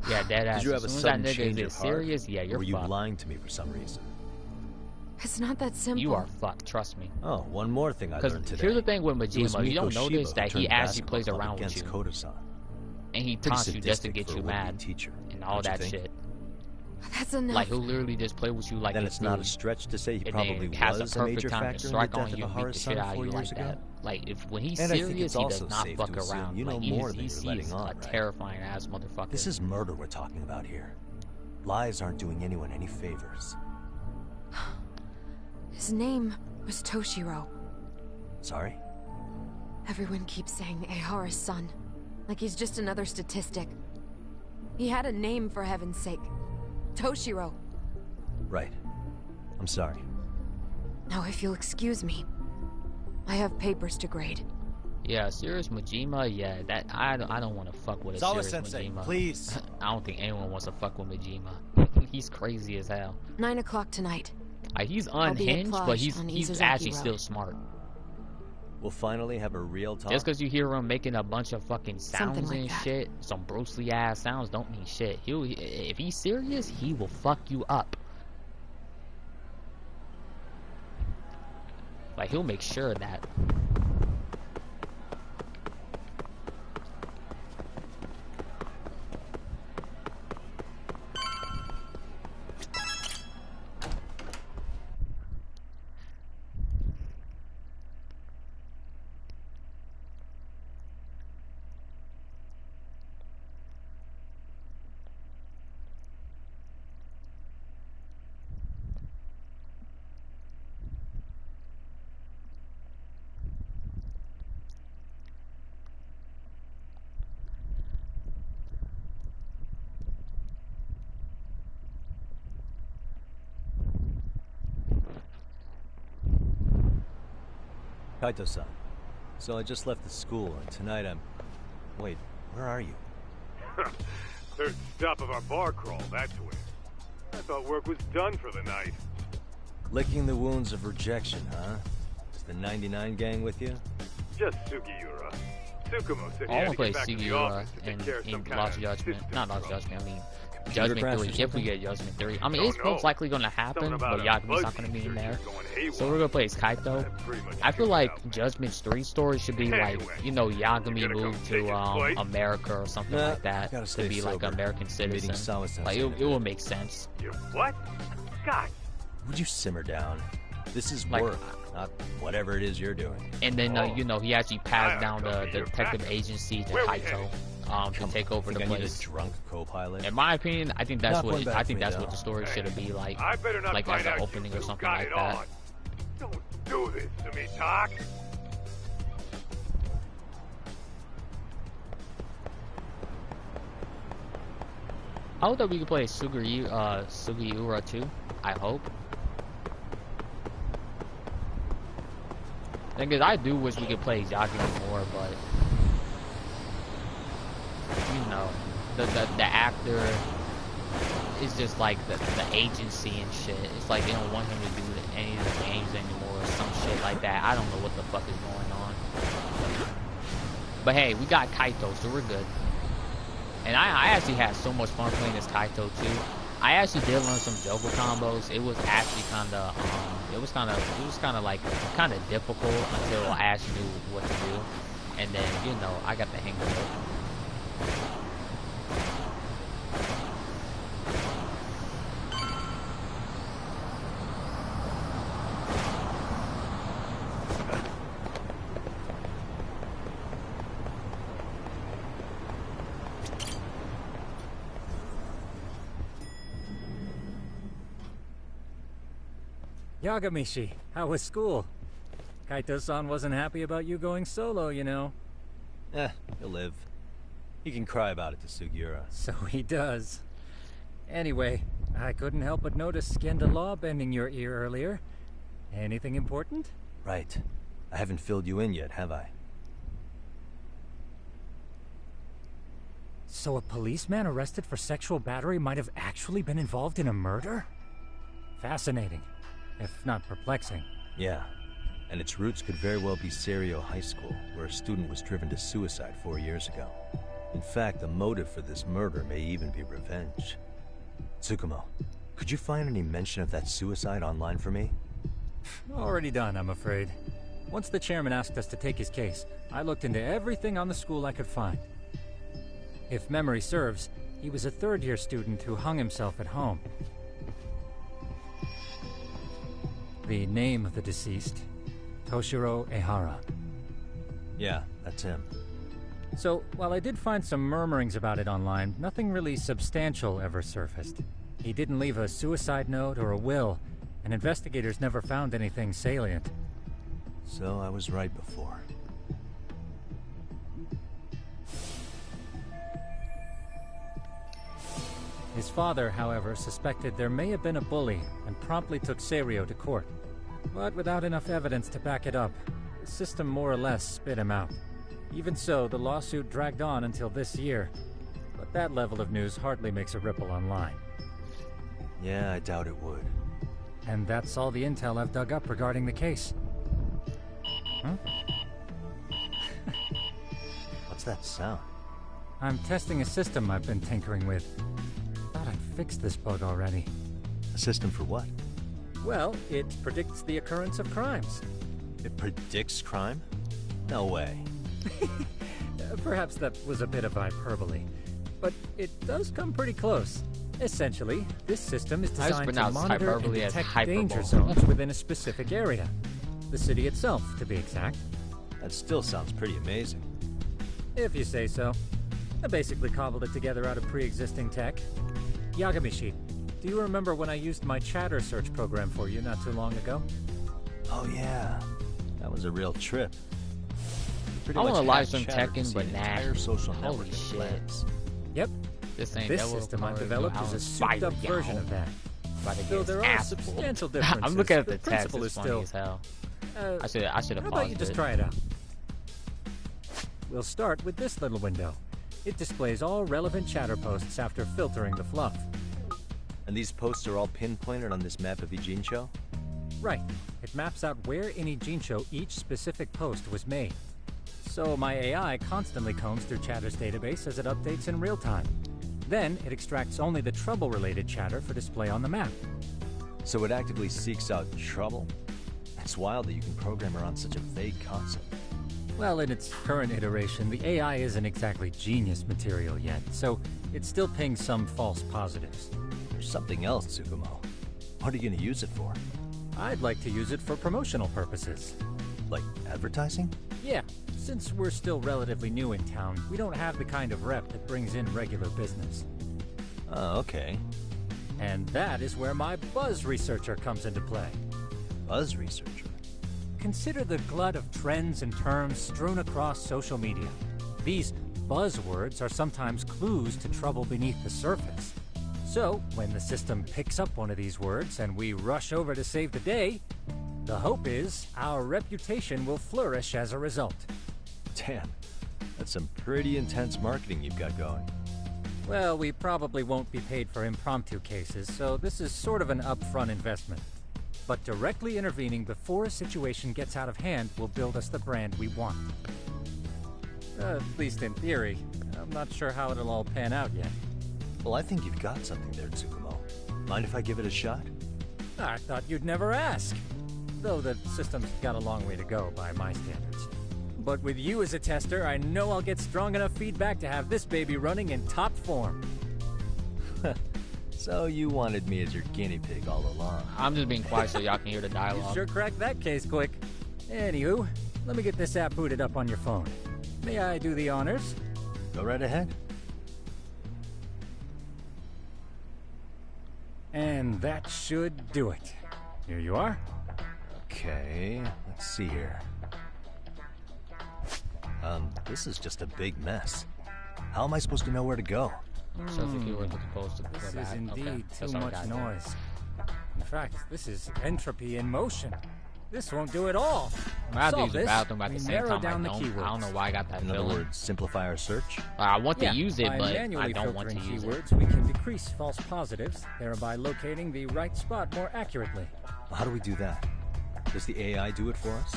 Yeah, dead ass. Did you have a As soon as that sudden nigga change is of heart? serious, yeah, Or you're were you fucked. lying to me for some reason? It's not that simple. You are fucked, trust me. Oh, one more thing I learned today. Here's the thing with It was Majima, you don't Miko notice Shiba that who he turned actually basketball plays club around with against you. Koda-san. And he Pretty taunts you just to sadistic get for you a would-be mad. teacher, And all don't you that think? shit. That's enough. Like, he'll literally just play with you like Then it's it's not a food. stretch to say he And probably then has was a a perfect major time to factor in the strike death on of you and beat the Ihara-san shit out of 4 you years like ago. that. Like, if when he's And I think serious, it's he does also not safe fuck to assume around. you know Like, more than he's you're letting on, a right? terrifying ass motherfucker. This is murder we're talking about here. Lies aren't doing anyone any favors. His name was Toshiro. Sorry? Everyone keeps saying Ihara's son. Like he's just another statistic. He had a name, for heaven's sake. Toshiro. Right. I'm sorry. Now, if you'll excuse me, I have papers to grade. Yeah, Serious Majima, yeah, that I don't want to fuck with a Serious Sensei, Majima. please. I don't think anyone wants to fuck with Majima. He's crazy as hell. 9 o'clock tonight. He's I'll be at unhinged, but Plage he's on actually Izuzaki Road. still smart. We'll finally have a real talk. Just because you hear him making a bunch of fucking sounds like and that. shit, some Bruce Lee ass sounds, don't mean shit. If he's serious, he will fuck you up. Like, he'll make sure of that. Kaito-san. So I just left the school, and tonight I'm... Wait, where are you? Third stop of our bar crawl, that's where. I thought work was done for the night. Licking the wounds of rejection, huh? Is the 99 gang with you? Just Sugiura. Tsukumo said he I had want to to play get back to the Sugiura office to take care of some in kind Lost of Judgment. system Not Lost problem. Judgment, I mean Computer Judgment 3, crash or if we something? get Judgment 3. I mean, Don't it's most know. likely gonna happen, Something but about Yakumi's a not gonna be in there. going So we're gonna play as Kaito. I feel like Judgment's 3 story should be like, you know, Yagami moved to America or something Nah, like that gotta to stay be like sober. an American Meeting citizen. Sawa-sensei Like it will make sense. You what? God. Would you simmer down? This is Like- work, not whatever it is you're doing. And then you know, he actually passed down the detective agency to Where we Kaito to take over the Think I need a place. drunk co-pilot? In my opinion, I think that's Not what going back I think for me, that's what though. the story should be like. I better not Like find as an out opening you or two something got like it that. on. Don't do this to me, Doc. I hope that we can play Sugiura too. I hope. Thing is, I do wish we could play Yagami more, but you know, the actor is just like the agency and shit. It's like they don't want him to do any of the games anymore or some shit like that. I don't know what the fuck is going on. But hey, we got Kaito, so we're good. And I actually had so much fun playing as Kaito too. I actually did learn some Jogo combos. It was actually kind of difficult until I actually knew what to do. And then, you know, I got the hang of it. Yagamishi, how was school? Kaito-san wasn't happy about you going solo, you know. He'll live. He can cry about it to Sugiura. So he does. Anyway, I couldn't help but notice Skenda Law bending your ear earlier. Anything important? Right. I haven't filled you in yet, have I? So a policeman arrested for sexual battery might have actually been involved in a murder? Fascinating, if not perplexing. Yeah. And its roots could very well be Serio High School, where a student was driven to suicide 4 years ago. In fact, the motive for this murder may even be revenge. Tsukumo, could you find any mention of that suicide online for me? Already done, I'm afraid. Once the chairman asked us to take his case, I looked into everything on the school I could find. If memory serves, he was a third-year student who hung himself at home. The name of the deceased, Toshiro Ehara. Yeah, that's him. So, while I did find some murmurings about it online, nothing really substantial ever surfaced. He didn't leave a suicide note or a will, and investigators never found anything salient. So I was right before. His father, however, suspected there may have been a bully and promptly took Serio to court. But without enough evidence to back it up, the system more or less spit him out. Even so, the lawsuit dragged on until this year. But that level of news hardly makes a ripple online. Yeah, I doubt it would. And that's all the intel I've dug up regarding the case. Huh? What's that sound? I'm testing a system I've been tinkering with. Thought I'd fixed this bug already. A system for what? Well, it predicts the occurrence of crimes. It predicts crime? No way. Perhaps that was a bit of hyperbole. But it does come pretty close. Essentially, this system is designed to monitor and detect danger zones within a specific area. The city itself, to be exact. That still sounds pretty amazing. If you say so. I basically cobbled it together out of pre-existing tech. Yagamishi, do you remember when I used my chatter search program for you not too long ago? Oh yeah, that was a real trip. I want to live stream Tekken, but nah. Social holy shit. Plans. Yep. This system I've developed is a souped-up version of that. Though there are substantial differences. I'm looking at the text. Principle is funny still as hell. I should have paused. How about you just try it out? We'll start with this little window. It displays all relevant chatter posts after filtering the fluff. And these posts are all pinpointed on this map of Ijincho? Right. It maps out where in Ijincho each specific post was made. So my AI constantly combs through Chatter's database as it updates in real time. Then it extracts only the trouble-related chatter for display on the map. So it actively seeks out trouble? It's wild that you can program around such a vague concept. Well, in its current iteration, the AI isn't exactly genius material yet, so it still pings some false positives. There's something else, Tsukumo. What are you going to use it for? I'd like to use it for promotional purposes. Like advertising? Yeah. Since we're still relatively new in town, we don't have the kind of rep that brings in regular business. Oh, okay. And that is where my buzz researcher comes into play. Buzz researcher? Consider the glut of trends and terms strewn across social media. These buzzwords are sometimes clues to trouble beneath the surface. So, when the system picks up one of these words and we rush over to save the day, the hope is our reputation will flourish as a result. Damn, that's some pretty intense marketing you've got going. Well, we probably won't be paid for impromptu cases, so this is sort of an upfront investment. But directly intervening before a situation gets out of hand will build us the brand we want. At least in theory. I'm not sure how it'll all pan out yet. Well, I think you've got something there, Tsukumo. Mind if I give it a shot? I thought you'd never ask. Though the system's got a long way to go by my standards. But with you as a tester, I know I'll get strong enough feedback to have this baby running in top form. So you wanted me as your guinea pig all along. I'm just being quiet so y'all can hear the You dialogue. sure cracked that case quick. Anywho, let me get this app booted up on your phone. May I do the honors? Go right ahead. And that should do it. Here you are. Okay, let's see here. This is just a big mess. How am I supposed to know where to go? So if you were supposed to go This back. is indeed okay. too much noise. In fact, this is entropy in motion. This won't do it all. I have to Solve use the this, bathroom at we the same narrow time. down I the don't keywords. know why I got that In other feeling. words, simplify our search? I want to Yeah, use it, by but I manually don't want to filtering use keywords, it. we can decrease false positives, thereby locating the right spot more accurately. How do we do that? Does the AI do it for us?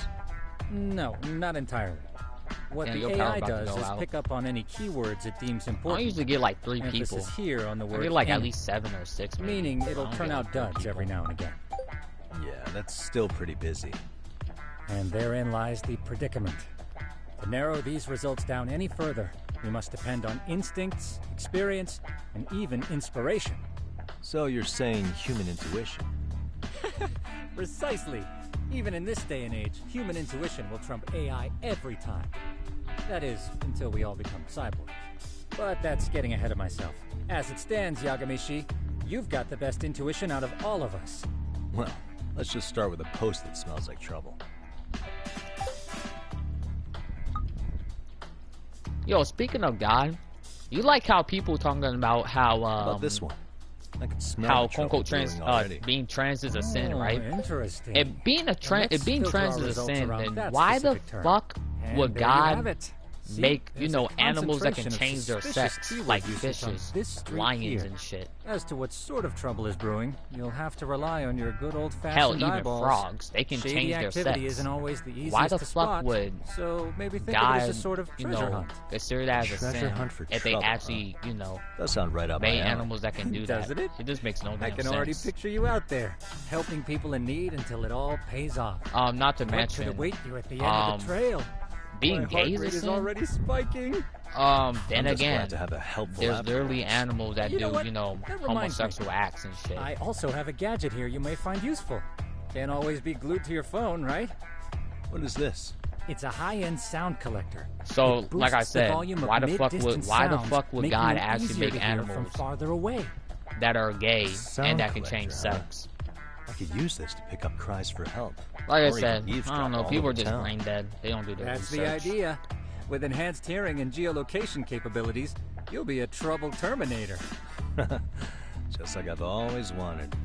No, not entirely. What Yeah, the your power AI about to does go is out. pick up on any keywords it deems important. I usually get like 3 Emphasis people. here on the I word get like at any, least 7 or 6. Maybe. meaning I it'll don't turn get out like 3 duds people. every now and again. Yeah, that's still pretty busy. And therein lies the predicament. To narrow these results down any further, we must depend on instincts, experience, and even inspiration. So you're saying human intuition? Precisely. Even in this day and age, human intuition will trump AI every time. That is, until we all become cyborgs. But that's getting ahead of myself. As it stands, Yagamishi, you've got the best intuition out of all of us. Well, let's just start with a post that smells like trouble. Yo, speaking of God, you like how people talking about how How about this one? I can smell how the quote trouble unquote trans brewing already. being trans is a sin, Oh, right? interesting. If being trans is a sin, then why the fuck would there you have God it. See, make there's a a animals that can concentration of change their suspicious sex keyword like usage on fishes, this street lions, here. and shit? As to what sort of trouble is brewing, you'll have to rely on your good old-fashioned Hell, even eyeballs. frogs, they can Shady change their activity sex. isn't always the easiest Why the to fuck spot, would so maybe think God, of it as a sort of treasure hunt. consider that as a Treasure sin hunt for if they trouble, actually, Does sound right up my made alley. animals that can do that? Doesn't it? It just makes no damn I can sense. already picture you out there, helping people in need until it all pays off. Not to What mention, could await you at the end of the trail? being My gay heart is a rate is sin. already spiking. Then I'm just again, glad to have a helpful there's app. literally animals that You know do, what? you know, That reminds me. homosexual acts and shit. I also have a gadget here you may find useful. Can't always be glued to your phone, right? What is this? It's a high-end sound collector. So, It like I boosts the said, volume of why the fuck mid-distance would sounds, God making them actually easier make to hear from animals farther away? that are gay Sound and that can change collector, huh? sex? I could use this to pick up cries for help. Like I Or even said, I eavesdrop don't know. all People are over just town. brain dead. They don't do their That's research. the idea. With enhanced hearing and geolocation capabilities, you'll be a trouble terminator. Just like I've always wanted.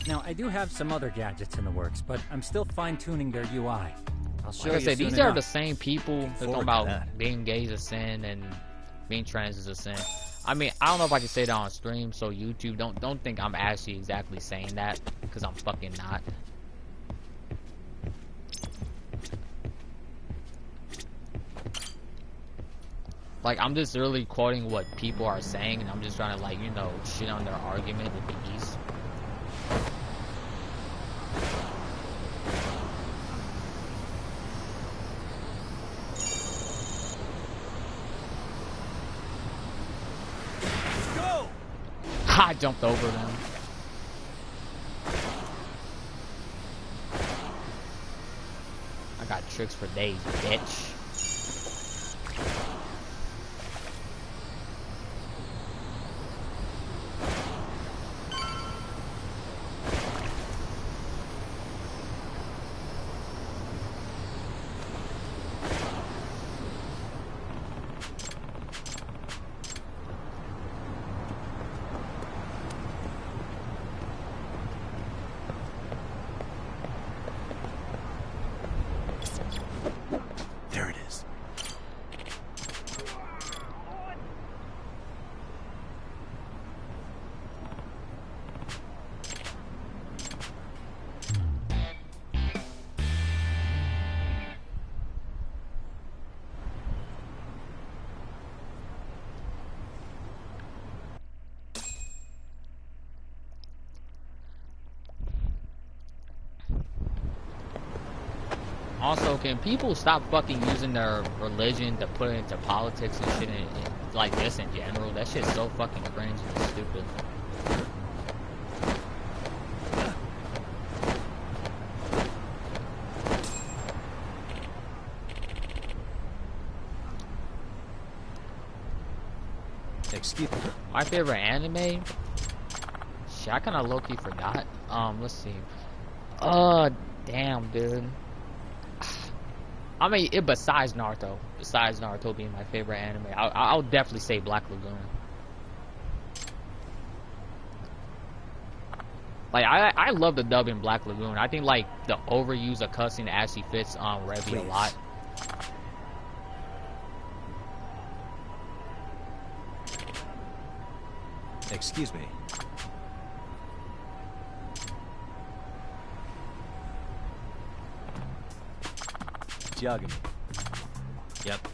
Now, I do have some other gadgets in the works, but I'm still fine-tuning their UI. I'll show Like I you said, soon these are enough. the same people that talk forward to about that. being gay is a sin and being trans is a sin. I mean, I don't know if I can say that on stream, so YouTube, don't think I'm actually exactly saying that, because I'm fucking not. Like, I'm just really quoting what people are saying, and I'm just trying to, like, you know, shit on their argument with ease. Go! I jumped over them. I got tricks for days, bitch. There it is. Also, can people stop fucking using their religion to put it into politics and shit like this in general? That shit's so fucking cringe and stupid. Excuse me. My favorite anime? Shit, I kinda low-key forgot. Let's see. Damn, dude. I mean, besides Naruto being my favorite anime, I'll definitely say Black Lagoon. Like, I love the dub in Black Lagoon. I think, like, the overuse of cussing actually fits Revy a lot. Excuse me. Yagami. Yep.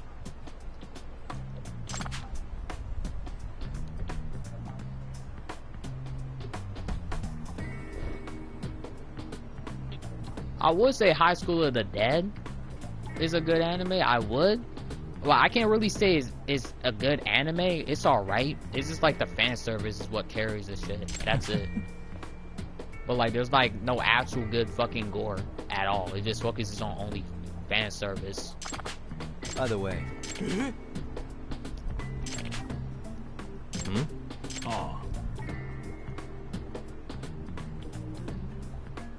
I would say High School of the Dead is a good anime. I would. Well, I can't really say it's a good anime. It's alright. It's just like the fan service is what carries the shit. That's it. But like, there's like no actual good fucking gore at all. It just focuses on only fan service. Either way. Oh.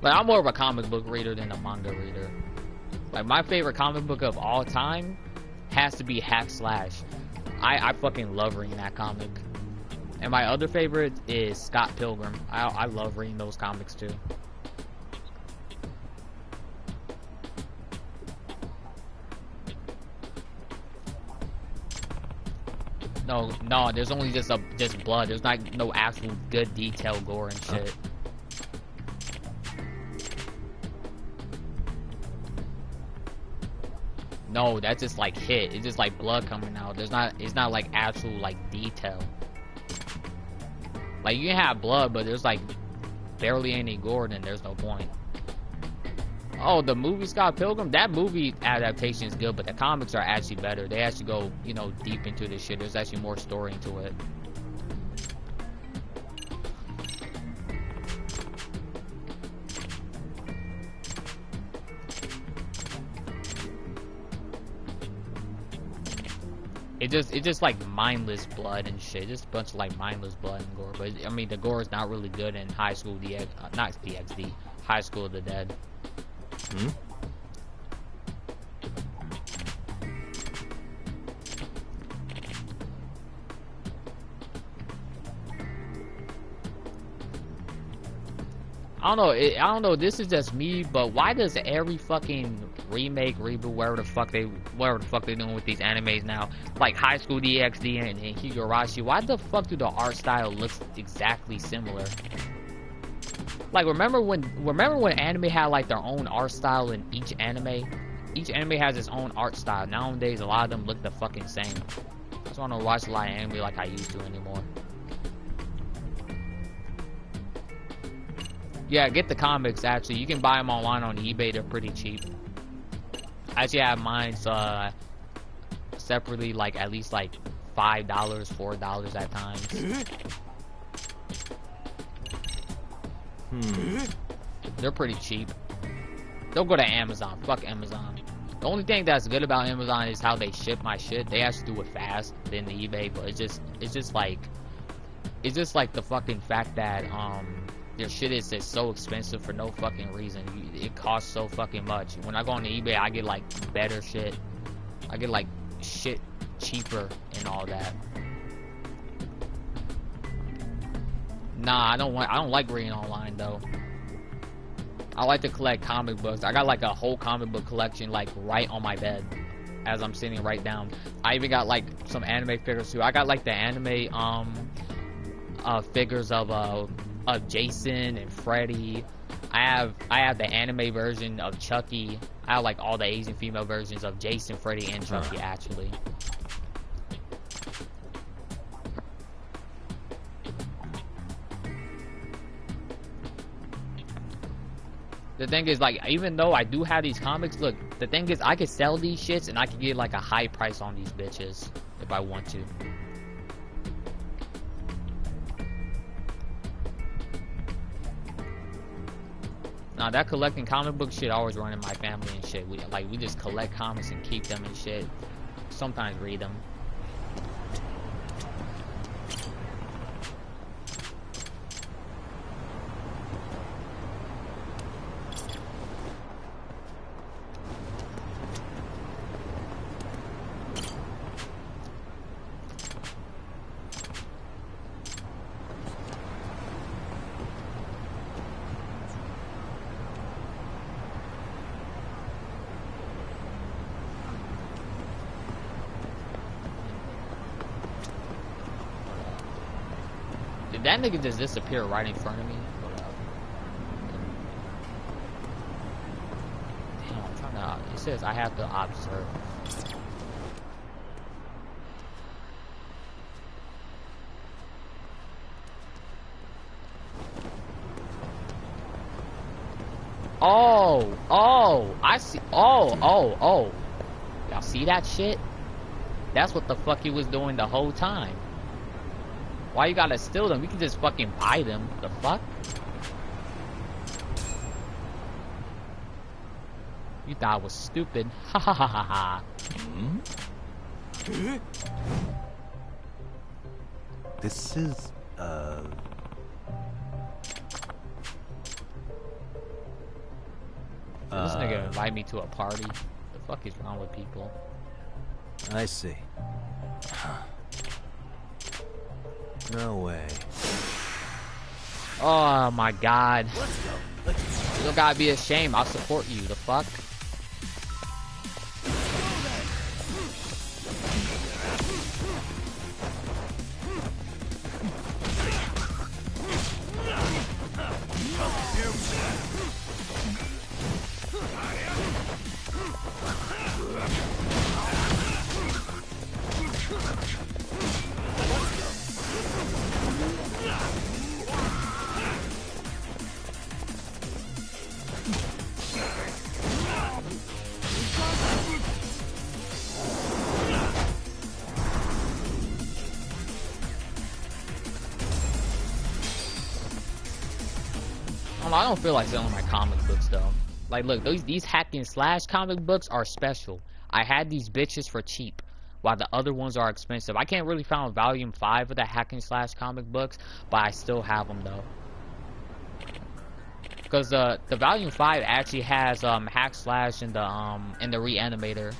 Like, I'm more of a comic book reader than a manga reader. Like, my favorite comic book of all time has to be Hack Slash. I fucking love reading that comic. And my other favorite is Scott Pilgrim. I love reading those comics too. No, there's only just blood. There's like no actual good detailed gore and shit. No, that's just like hit. It's just like blood coming out. It's not like actual like detail. Like you can have blood, but there's like barely any gore, then there's no point. Oh, the movie Scott Pilgrim, that movie adaptation is good, but the comics are actually better. They actually go, you know, deep into this shit. There's actually more story into it. It's just like mindless blood and shit. Just a bunch of like mindless blood and gore. But I mean, the gore is not really good in High School not DxD, High School of the Dead. Hmm? I don't know. This is just me, but why does every fucking remake, reboot, whatever the fuck they're doing with these animes now, like High School DxD and Higurashi, why the fuck do the art style look exactly similar? Like, remember when anime had like their own art style in each anime? Each anime has its own art style. Nowadays, a lot of them look the fucking same. I just want to watch a lot of anime like I used to anymore. Yeah, get the comics, actually. You can buy them online on eBay. They're pretty cheap. I actually have mine separately, like at least like $5, $4 at times. They're pretty cheap. Don't go to Amazon. Fuck Amazon. The only thing that's good about Amazon is how they ship my shit. They actually do it fast than the eBay, but it's just like the fucking fact that their shit is just so expensive for no fucking reason. It costs so fucking much. When I go on the eBay, I get like better shit. I get like shit cheaper and all that. Nah, I don't like reading online though. I like to collect comic books. I got like a whole comic book collection like right on my bed as I'm sitting right down. I even got like some anime figures too. I got like the anime figures of Jason and Freddy. I have the anime version of Chucky. I have like all the Asian female versions of Jason, Freddy, and Chucky actually. The thing is, like, even though I do have these comics, look, the thing is, I could sell these shits and I could get like a high price on these bitches if I want to. Nah, that collecting comic book shit always run in my family and shit. We just collect comics and keep them and shit. Sometimes read them. Did that nigga just disappear right in front of me? Damn, I'm trying to... It says I have to observe. Oh, I see. Oh. Y'all see that shit? That's what the fuck he was doing the whole time. Why you gotta steal them? We can just fucking buy them. The fuck? You thought I was stupid. Ha ha ha ha ha. This is, This nigga invite me to a party. The fuck is wrong with people? I see. No way. Oh my god. You don't gotta be ashamed. I'll support you. The fuck? I don't feel like selling my comic books though. Like, look, these hack and slash comic books are special. I had these bitches for cheap, while the other ones are expensive. I can't really find volume 5 of the hack and slash comic books, but I still have them though. Because the volume 5 actually has hack slash in the Reanimator.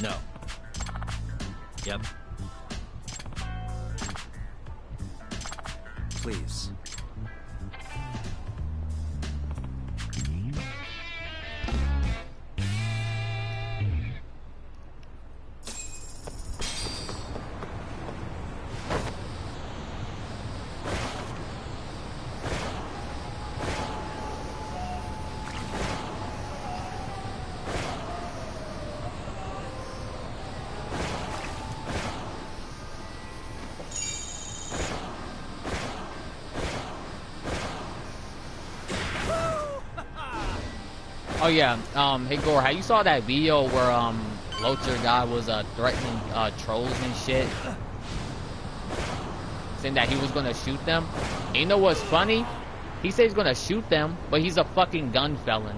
No. Yep. Please. Oh yeah, hey Gore, how you saw that video where Locher guy was threatening trolls and shit, saying that he was gonna shoot them? And you know what's funny? He says he's gonna shoot them, but he's a fucking gun felon.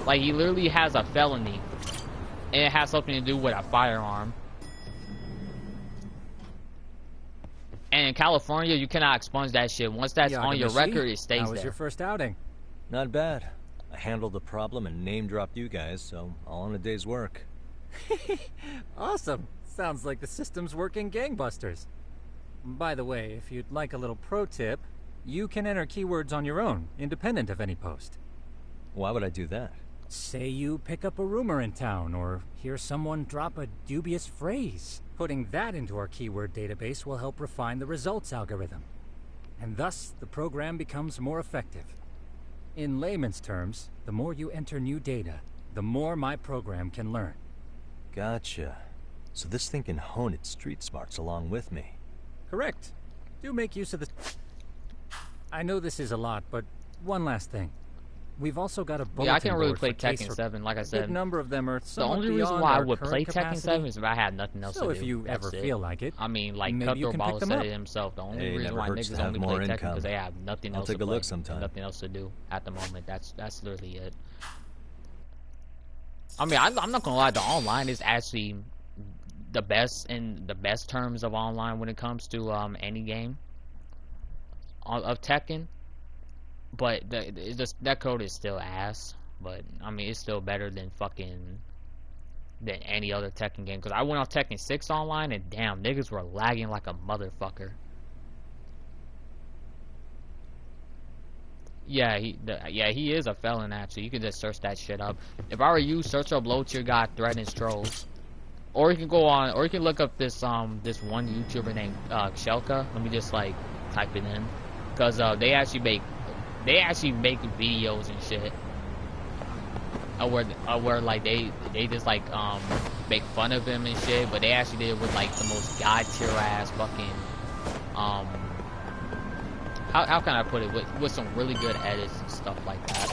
Like, he literally has a felony, and it has something to do with a firearm. And in California, you cannot expunge that shit. Once that's on your record, it stays there. How was your first outing? Not bad. I handled the problem and name-dropped you guys, so all in a day's work. Awesome. Sounds like the system's working gangbusters. By the way, if you'd like a little pro tip, you can enter keywords on your own, independent of any post. Why would I do that? Say you pick up a rumor in town, or hear someone drop a dubious phrase. Putting that into our keyword database will help refine the results algorithm. And thus, the program becomes more effective. In layman's terms, the more you enter new data, the more my program can learn. Gotcha. So this thing can hone its street smarts along with me. Correct. Do make use of the... I know this is a lot, but one last thing. We've also got a bulletin yeah, I can't really board play for case Tekken 7, like I said. A good number of them are the only reason why I would play Tekken 7 is if I had nothing else to do. So if you ever feel like it, I mean, like maybe Cutthroat Ball said it himself. The only reason why niggas only play Tekken because they have nothing else to play. I'll take a look sometime. Nothing else to do at the moment. That's literally it. I mean, I'm not gonna lie. The online is actually the best in the best terms of online when it comes to any game of Tekken. But that code is still ass. But I mean, it's still better than than any other Tekken game. Because I went off Tekken 6 online and damn, niggas were lagging like a motherfucker. Yeah, he is a felon actually. You can just search that shit up. If I were you, search up Locher guy threatens trolls. Or you can go on, or you can look up this this one YouTuber named Shelka. Let me just like type it in, because they actually make videos and shit. Where like they just like make fun of him and shit, but they actually did it with like the most god tier ass fucking how can I put it, with some really good edits and stuff like that.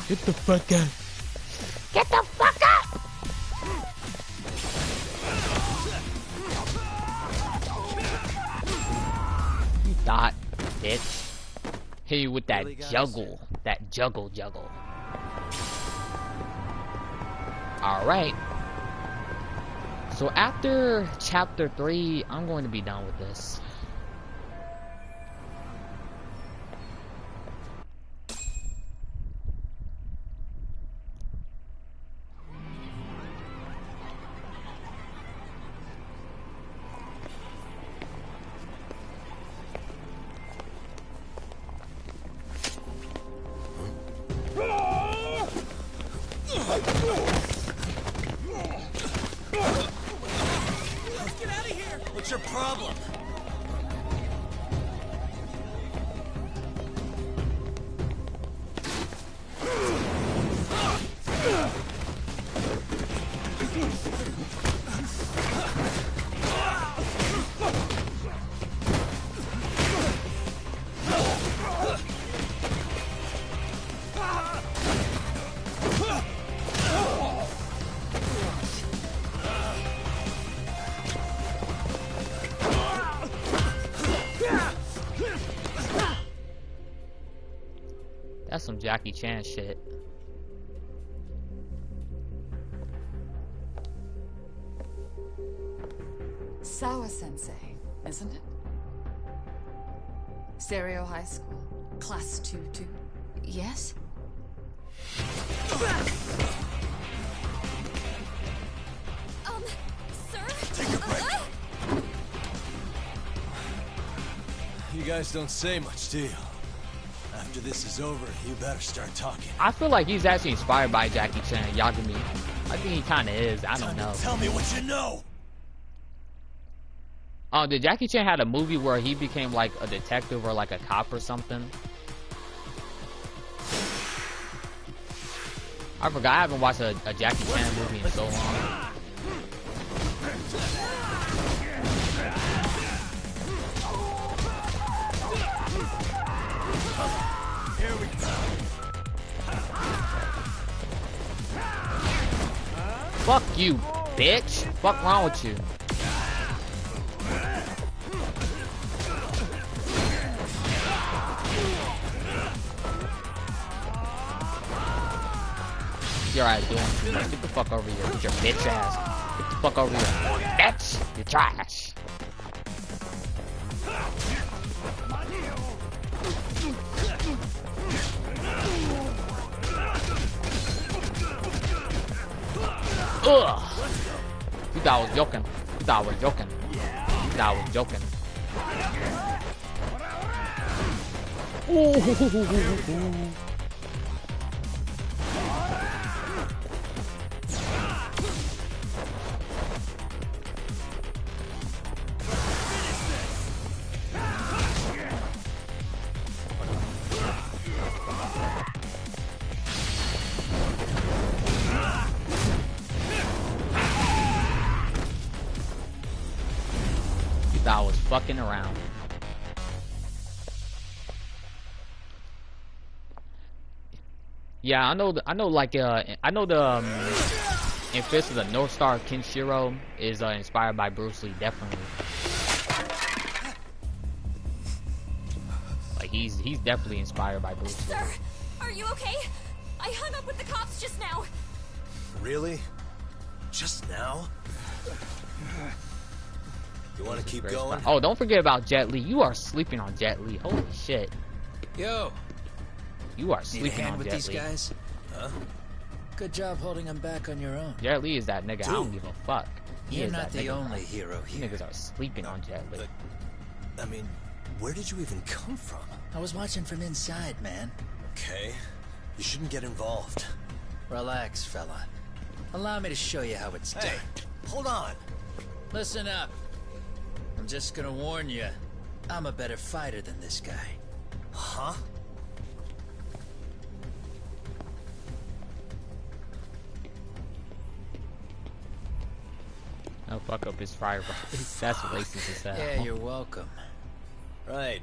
Get the fuck out. Get the fuck out. dot, bitch. Hit you with that juggle. That juggle. Alright. So after chapter 3, I'm going to be done with this. What's your problem? That's some Jackie Chan shit. Sawa-sensei, isn't it? Stereo High School, Class 2-2. Yes? Sir? Take a break. You guys don't say much, do you? After this is over, you better start talking. I feel like he's actually inspired by Jackie Chan, Yagami. I think he kind of is. I don't know. Tell me what you know. Did Jackie Chan had a movie where he became like a detective or like a cop or something? I forgot. I haven't watched a Jackie Chan movie in so long. Here we go. Fuck you, bitch. Fuck wrong with you? Your ass doing too much. Get the fuck over here with your bitch ass. Get the fuck over here. Bitch, you're trash. Ugh. You thought I was joking. You thought I was joking. You thought I was joking. Ooh. I was fucking around. Yeah, I know the in Fist of the North Star Kenshiro is inspired by Bruce Lee, definitely. Like he's definitely inspired by Bruce Lee. Sir, are you okay? I hung up with the cops just now. Really? Just now? You want to keep going? Oh, don't forget about Jet Li. You are sleeping on Jet Li. Holy shit. Yo. You are Need a sleeping hand on with Jet these Li. Guys? Huh? Good job holding them back on your own. Jet Li is that nigga. I don't give a fuck. He You're is not that the nigga. only hero You here. niggas are sleeping on Jet Li. I mean, where did you even come from? I was watching from inside, man. Okay. You shouldn't get involved. Relax, fella. Allow me to show you how it's done. Hey, hold on. Listen up. I'm just gonna warn you. I'm a better fighter than this guy. Huh? No, fuck up his fire. That's racist as hell. Yeah, you're welcome. Right.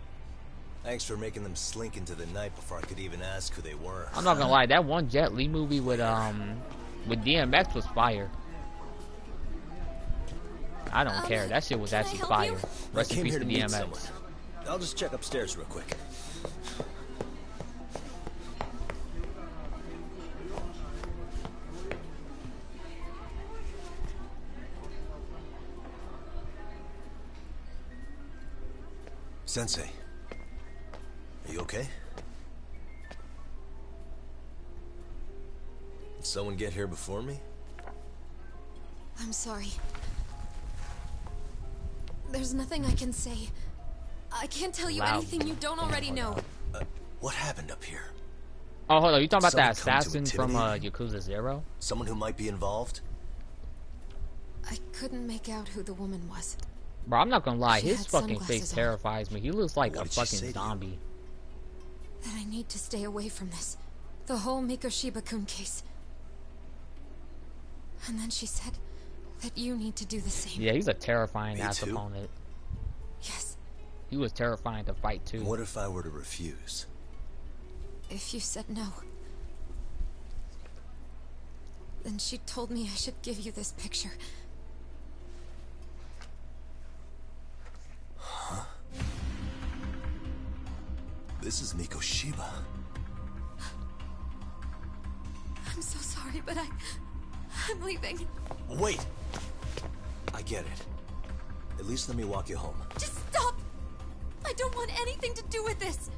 Thanks for making them slink into the night before I could even ask who they were. I'm not gonna lie, that one Jet Li movie with DMX was fire. I don't care. That shit was actually fire. Rest in peace to DMX. I'll just check upstairs real quick. Sensei, are you okay? Did someone get here before me? I'm sorry. There's nothing I can say. I can't tell you anything you don't already know. What happened up here? Oh, hold on. You talking about that Someone come to assassin from intimidate Yakuza 0? Someone who might be involved? I couldn't make out who the woman was. Bro, I'm not gonna lie. She His had fucking sunglasses face on. terrifies me. He looks like What a did she say fucking to you? zombie. That I need to stay away from this. The whole Mikoshiba-kun case. And then she said that you need to do the same. Yeah, he's a terrifying ass too? opponent. Yes. He was terrifying to fight too. What if I were to refuse? If you said no. Then she told me I should give you this picture. Huh? This is Mikoshiba. I'm so sorry, but I'm leaving. Wait! I get it. At least let me walk you home. Just stop! I don't want anything to do with this.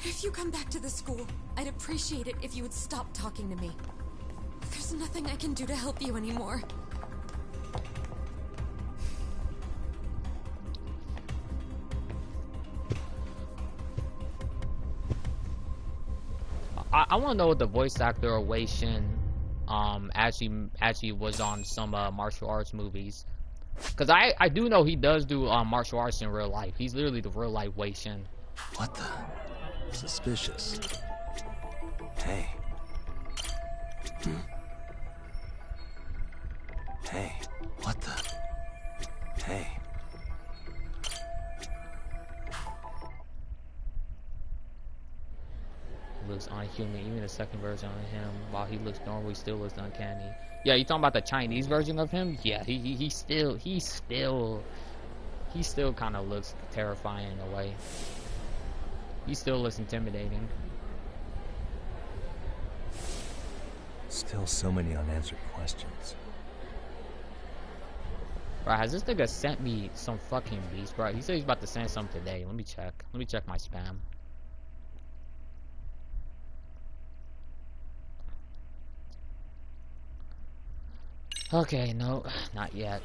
If you come back to the school, I'd appreciate it if you would stop talking to me. There's nothing I can do to help you anymore. I want to know what the voice actor of Wei Shin actually was on some martial arts movies, because I do know he does do martial arts in real life. He's literally the real life Wei Shin. What the? Suspicious. Hey. Hey. What the? Hey. Looks unhuman. Even the second version of him, while he looks normal, he still looks uncanny. Yeah, you talking about the Chinese version of him? Yeah, he still kind of looks terrifying in a way. He still looks intimidating. Still so many unanswered questions. Bro, has this nigga sent me some fucking beast, bro? He said he's about to send some today. Let me check. Let me check my spam. Okay, no, not yet.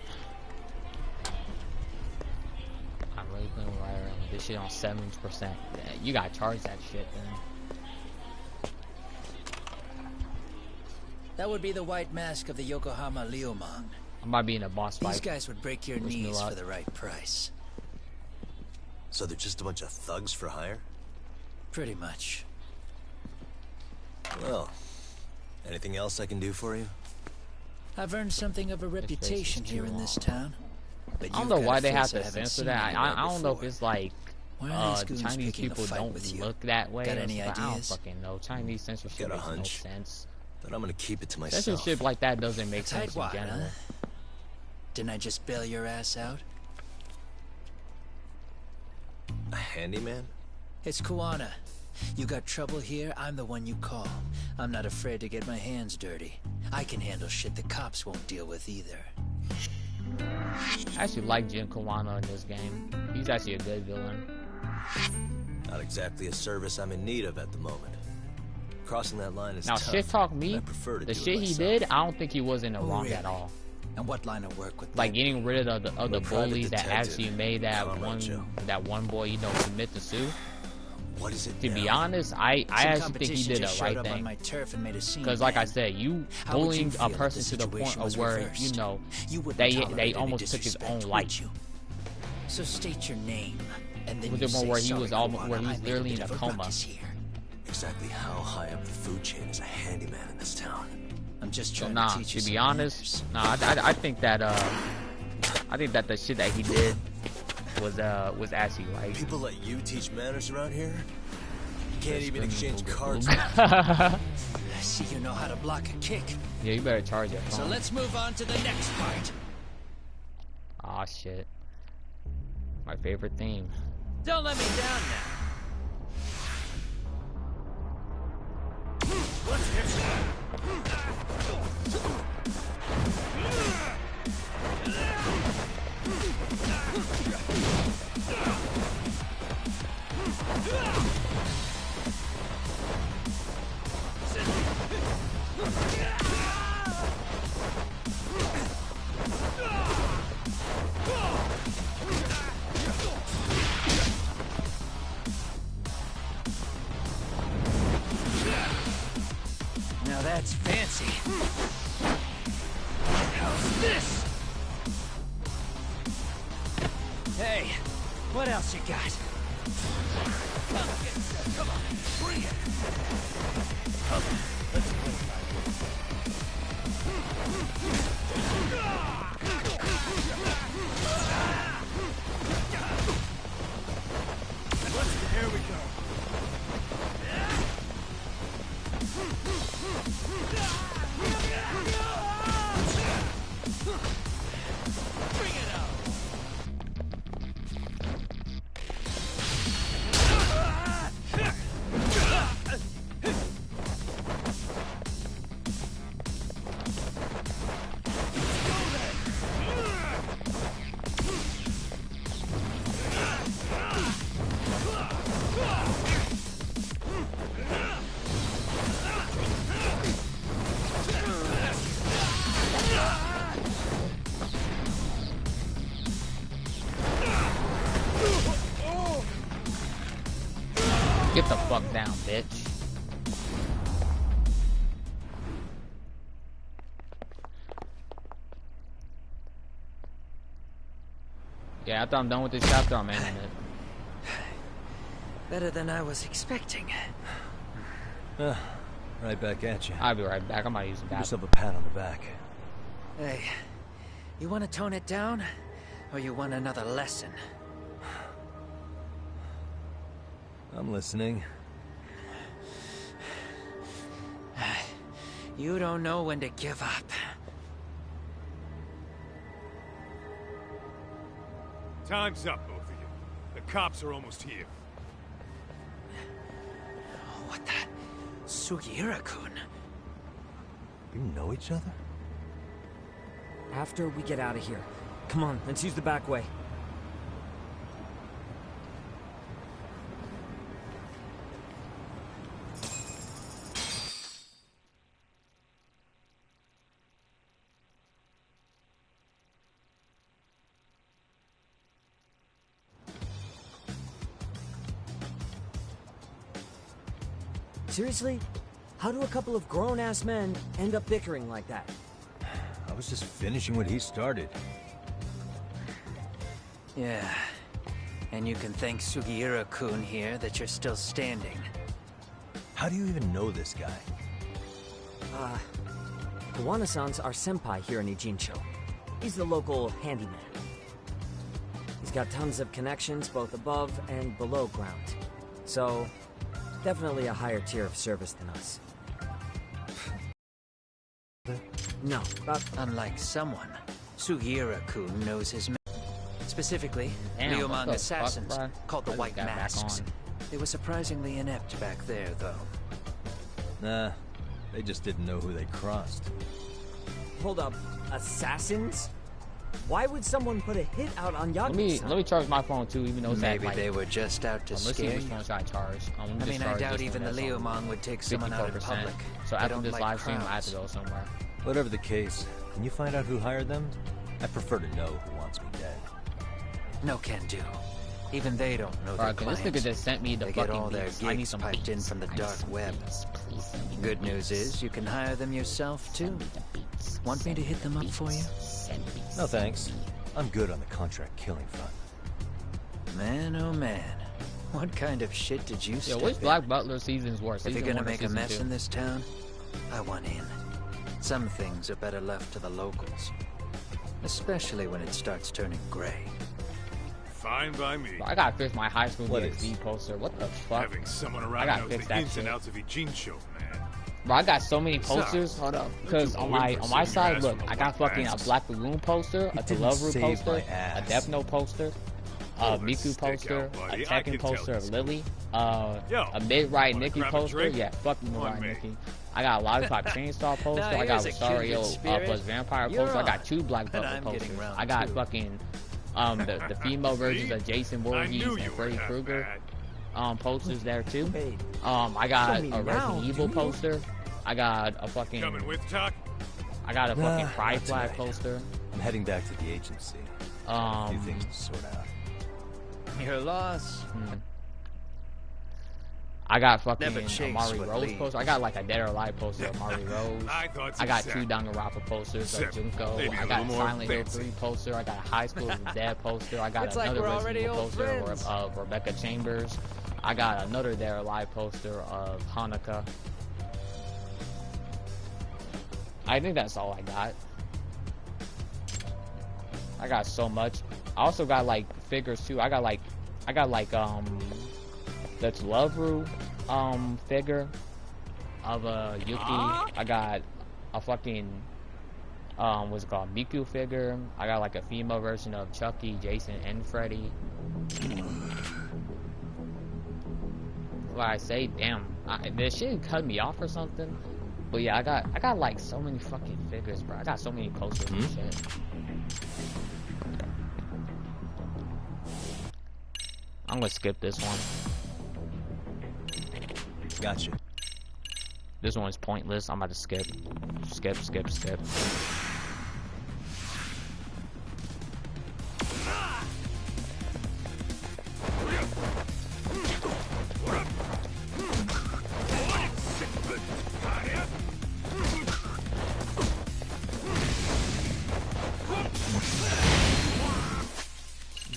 I'm really playing right around with this shit on 70%. Yeah, you gotta charge that shit then. That would be the white mask of the Yokohama Liumang. I might be in a boss fight. These guys would break your Wish me knees luck. for the right price. So they're just a bunch of thugs for hire? Pretty much. Well, anything else I can do for you? I've earned something of a reputation here in this town. But I don't know why they have to censor that. I don't know if it's like Chinese people don't look that way. Got any I don't ideas? fucking know. Chinese censorship Got a makes no hunch. sense. But I'm gonna keep it to myself. Censorship like that doesn't make sense in Tightwad, general. huh? Didn't I just bail your ass out? A handyman? It's Kuwana. You got trouble here, I'm the one you call. I'm not afraid to get my hands dirty. I can handle shit the cops won't deal with either. I actually like Jin Kawano in this game. He's actually a good villain. Not exactly a service I'm in need of at the moment. Crossing that line is Now, tough. shit talk but me, I prefer to the do it shit he myself. did, I don't think he was in the Oh, wrong really? at all. And what line of work with Like getting rid of the I'm a private bullies that detective, actually made that Comrade Joe. one boy, you know, commit the sue. What is it To be now? honest, I Some actually think he competition did just the showed right up on thing. my turf and made a scene, Because like I man. said, you How would you bullying feel a if person the to the point situation of was where, reversed? you know, You wouldn't they tolerate any almost took his disrespect, own would life. you? So state your name, and then Was you it one say, where he "Sorry, was almost Kuwana, where I he's made a literally bit in a of coma? ruckus here." Exactly how high up the food chain is a handyman in this town? I'm just So trying nah, to teach you to some be honest, nah, I think that the shit that he did was actually right. People let you teach manners around here? You can't even That's exchange criminal. cards. I see you know how to block a kick. Yeah, you better charge your So phone. let's move on to the next part. Aw, shit. My favorite theme. Don't let me down now. Let's hit Now that's fancy. How's this? Hey, what else you got? Come on, bring it. Come on, let's play. Here we go. Bring it out. Get the fuck down, bitch. Yeah, after I'm done with this chapter, I'm ending it. Better than I was expecting. Right back at you. I'll be right back. I'm about to use the Give bathroom. yourself a pat on the back. Hey, you want to tone it down? Or you want another lesson? I'm listening. You don't know when to give up. Time's up, both of you. The cops are almost here. What the? Sugiura-kun? You know each other? After we get out of here. Come on, let's use the back way. Seriously? How do a couple of grown-ass men end up bickering like that? I was just finishing what he started. Yeah. And you can thank Sugiura-kun here that you're still standing. How do you even know this guy? Kawana-san's our senpai here in Ijincho. He's the local handyman. He's got tons of connections both above and below ground. So, definitely a higher tier of service than us. No, but unlike someone, Sugiura-kun knows his men. Specifically, Liumang assassins called the White Masks. They were surprisingly inept back there, though. Nah, they just didn't know who they crossed. Hold up, assassins? Why would someone put a hit out on Yagi-san? Let me charge my phone too, even though it's maybe they were just out to scare you. Let's see which one's got charged. I mean, I doubt even the Liumang would take someone out in public. So after this live stream, I have to go somewhere. Whatever the case, can you find out who hired them? I prefer to know who wants me dead. No can do. Even they don't know their clients. This nigga just sent me the they fucking get all their beats. I need some piped in beats. from the dark web. Good news is you can hire them yourself too. Want me to hit them up for you? No thanks. I'm good on the contract killing front. Man, oh man. What kind of shit did you step in? Which Black Butler season's worse? If you're gonna make a mess in this town, I want in. Some things are better left to the locals. Especially when it starts turning gray. Fine by me. Bro, I gotta fix my high school DxD poster. What the fuck? Having someone around knows the ins and outs of Ijincho, man. Bro, I got so many posters. Hold up, because on my side, look, I got fucking a Black Lagoon poster, a Deliveroo poster, a Death Note poster, a Miku poster, a Tekken poster of Lily, a mid-right Nikki poster. Yeah, fuck mid-right Nikki. I got a Lollipop Chainsaw poster. I got Rosario plus Vampire poster. I got 2 Black Butler posters. I got fucking the female versions of Jason Voorhees and Freddy Krueger posters there too. I got a Resident Evil poster. I got a fucking I got a fucking Pride Flag poster. I'm heading back to the agency. A few things to sort out. Your loss. I got fucking Amari Rose poster. I got like a Dead or Alive poster of Amari Rose. I got 2 Danganronpa posters of Junko. I got a Silent Hill 3 poster. I got a High School of the Dead poster. I got another Resident Evil poster of Rebecca Chambers. I got another Dead or Alive poster of Hanukkah. I think that's all I got. I got so much. I also got like figures too. I got like that's Love-Ru figure of Yuki. I got a fucking what's it called, Miku figure. I got like a female version of Chucky, Jason, and Freddy. What I say, damn, this shit cut me off or something. But yeah, I got like so many fucking figures, bro. I got so many posters and shit. I'm gonna skip this one. Gotcha. This one's pointless. I'm about to skip. Skip.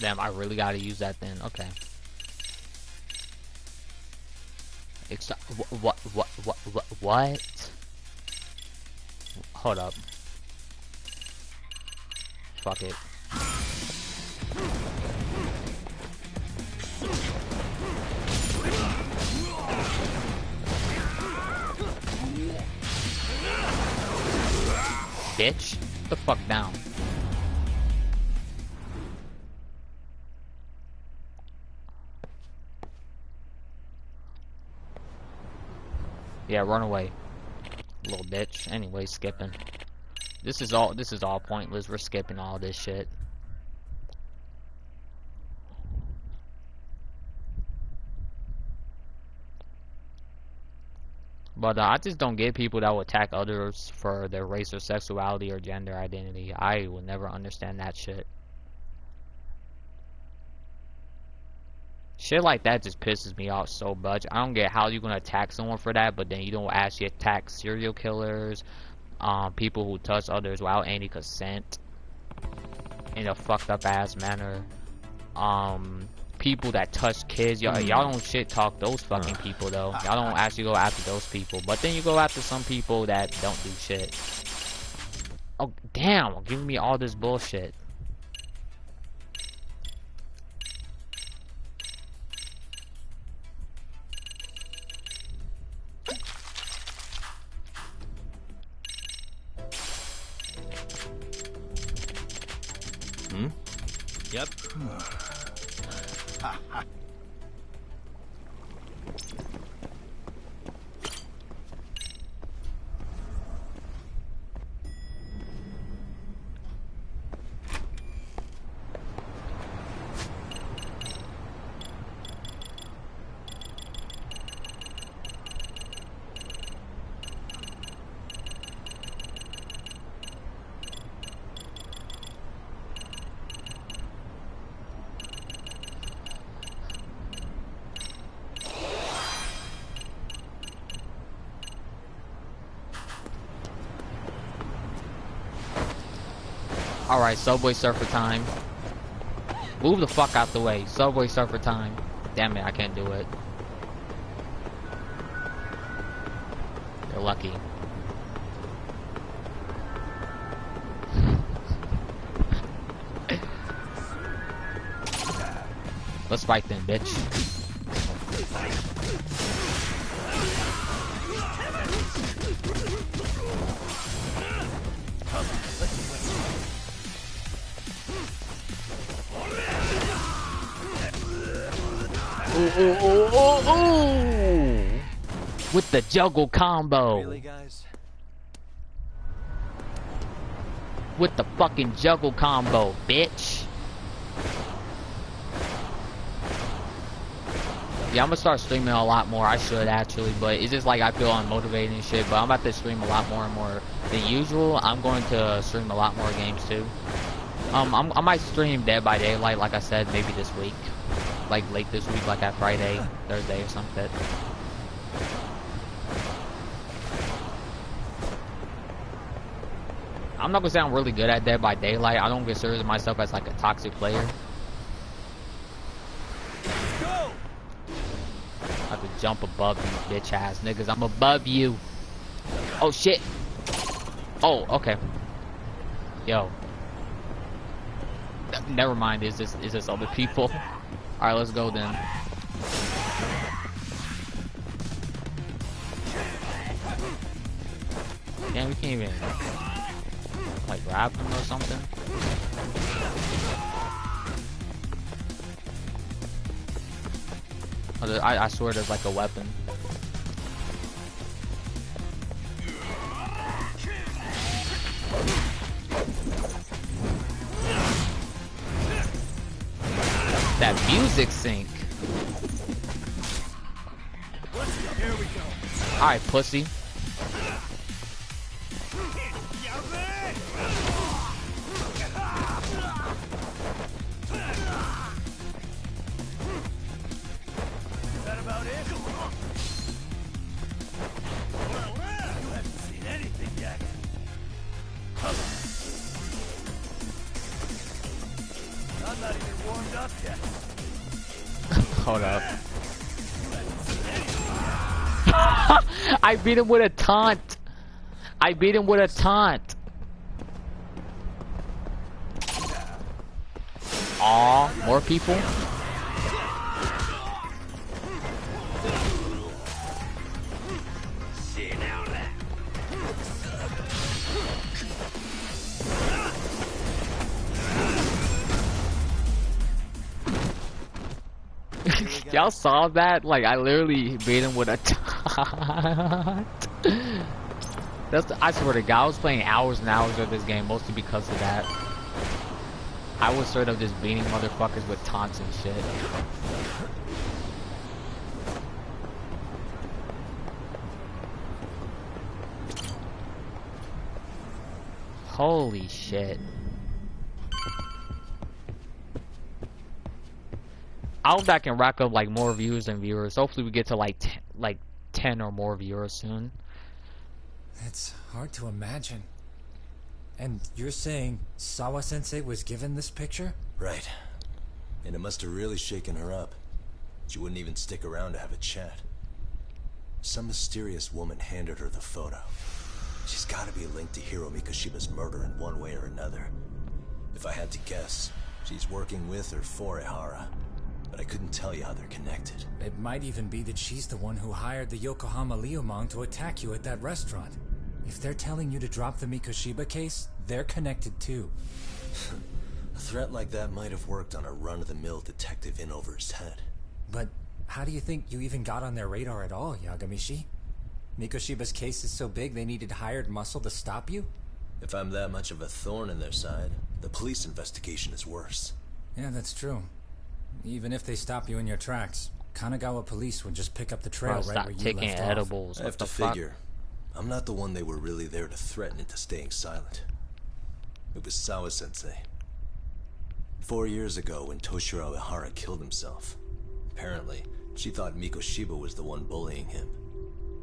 Damn, I really gotta use that then. Okay. What? Hold up. Fuck it. Bitch, get the fuck down. Yeah, run away, little bitch. Anyway, skipping. This is all pointless. We're skipping all this shit. But I just don't get people that will attack others for their race or sexuality or gender identity. I will never understand that shit. Shit like that just pisses me off so much. I don't get how you're gonna attack someone for that, but then you don't actually attack serial killers, people who touch others without any consent in a fucked up ass manner, people that touch kids. Y'all don't shit talk those fucking people though. Y'all don't actually go after those people, but then you go after some people that don't do shit. Oh damn, giving me all this bullshit. Yep. Alright, Subway Surfer time. Move the fuck out the way. Subway Surfer time. Damn it, I can't do it. You're lucky. Let's fight then, bitch. Ooh. With the juggle combo. Really, guys? With the fucking juggle combo, bitch. Yeah, I'm gonna start streaming a lot more. I should actually, but it's just like I feel unmotivated and shit. But I'm about to stream a lot more and more than usual. I'm going to stream a lot more games too. I might stream Dead by Daylight, like I said, maybe this week, like late this week, like at Friday, Thursday, or something. I'm not gonna say I'm really good at Dead by Daylight. I don't consider myself as like a toxic player. I could jump above you, bitch ass niggas. I'm above you. Oh shit. Oh, okay. Yo. Never mind. Is this other people? All right, let's go then. Damn, we can't even like grab them or something. I swear there's like a weapon. That music sync. Alright, pussy. Hold up. I beat him with a taunt. I beat him with a taunt. Aw, more people? Y'all saw that? Like, I literally beat him with a taunt. I swear to God, I was playing hours and hours of this game mostly because of that. I was sort of just beating motherfuckers with taunts and shit. Holy shit. I hope that can rack up like more views and viewers. Hopefully we get to like 10 or more viewers soon. It's hard to imagine. And you're saying Sawa-sensei was given this picture? Right. And it must have really shaken her up. She wouldn't even stick around to have a chat. Some mysterious woman handed her the photo. She's got to be linked to Hiro Mikoshiba's murder in one way or another. If I had to guess, she's working with or for Ehara. But I couldn't tell you how they're connected. It might even be that she's the one who hired the Yokohama Liumang to attack you at that restaurant. If they're telling you to drop the Mikoshiba case, they're connected too. A threat like that might have worked on a run-of-the-mill detective in over his head. But how do you think you even got on their radar at all, Yagamishi? Mikoshiba's case is so big they needed hired muscle to stop you? If I'm that much of a thorn in their side, the police investigation is worse. Yeah, that's true. Even if they stop you in your tracks, Kanagawa police would just pick up the trail right where you left edibles. off. I have to figure. I'm not the one they were really there to threaten into staying silent. It was Sawa-sensei. 4 years ago when Toshiro Ehara killed himself. Apparently, she thought Mikoshiba was the one bullying him.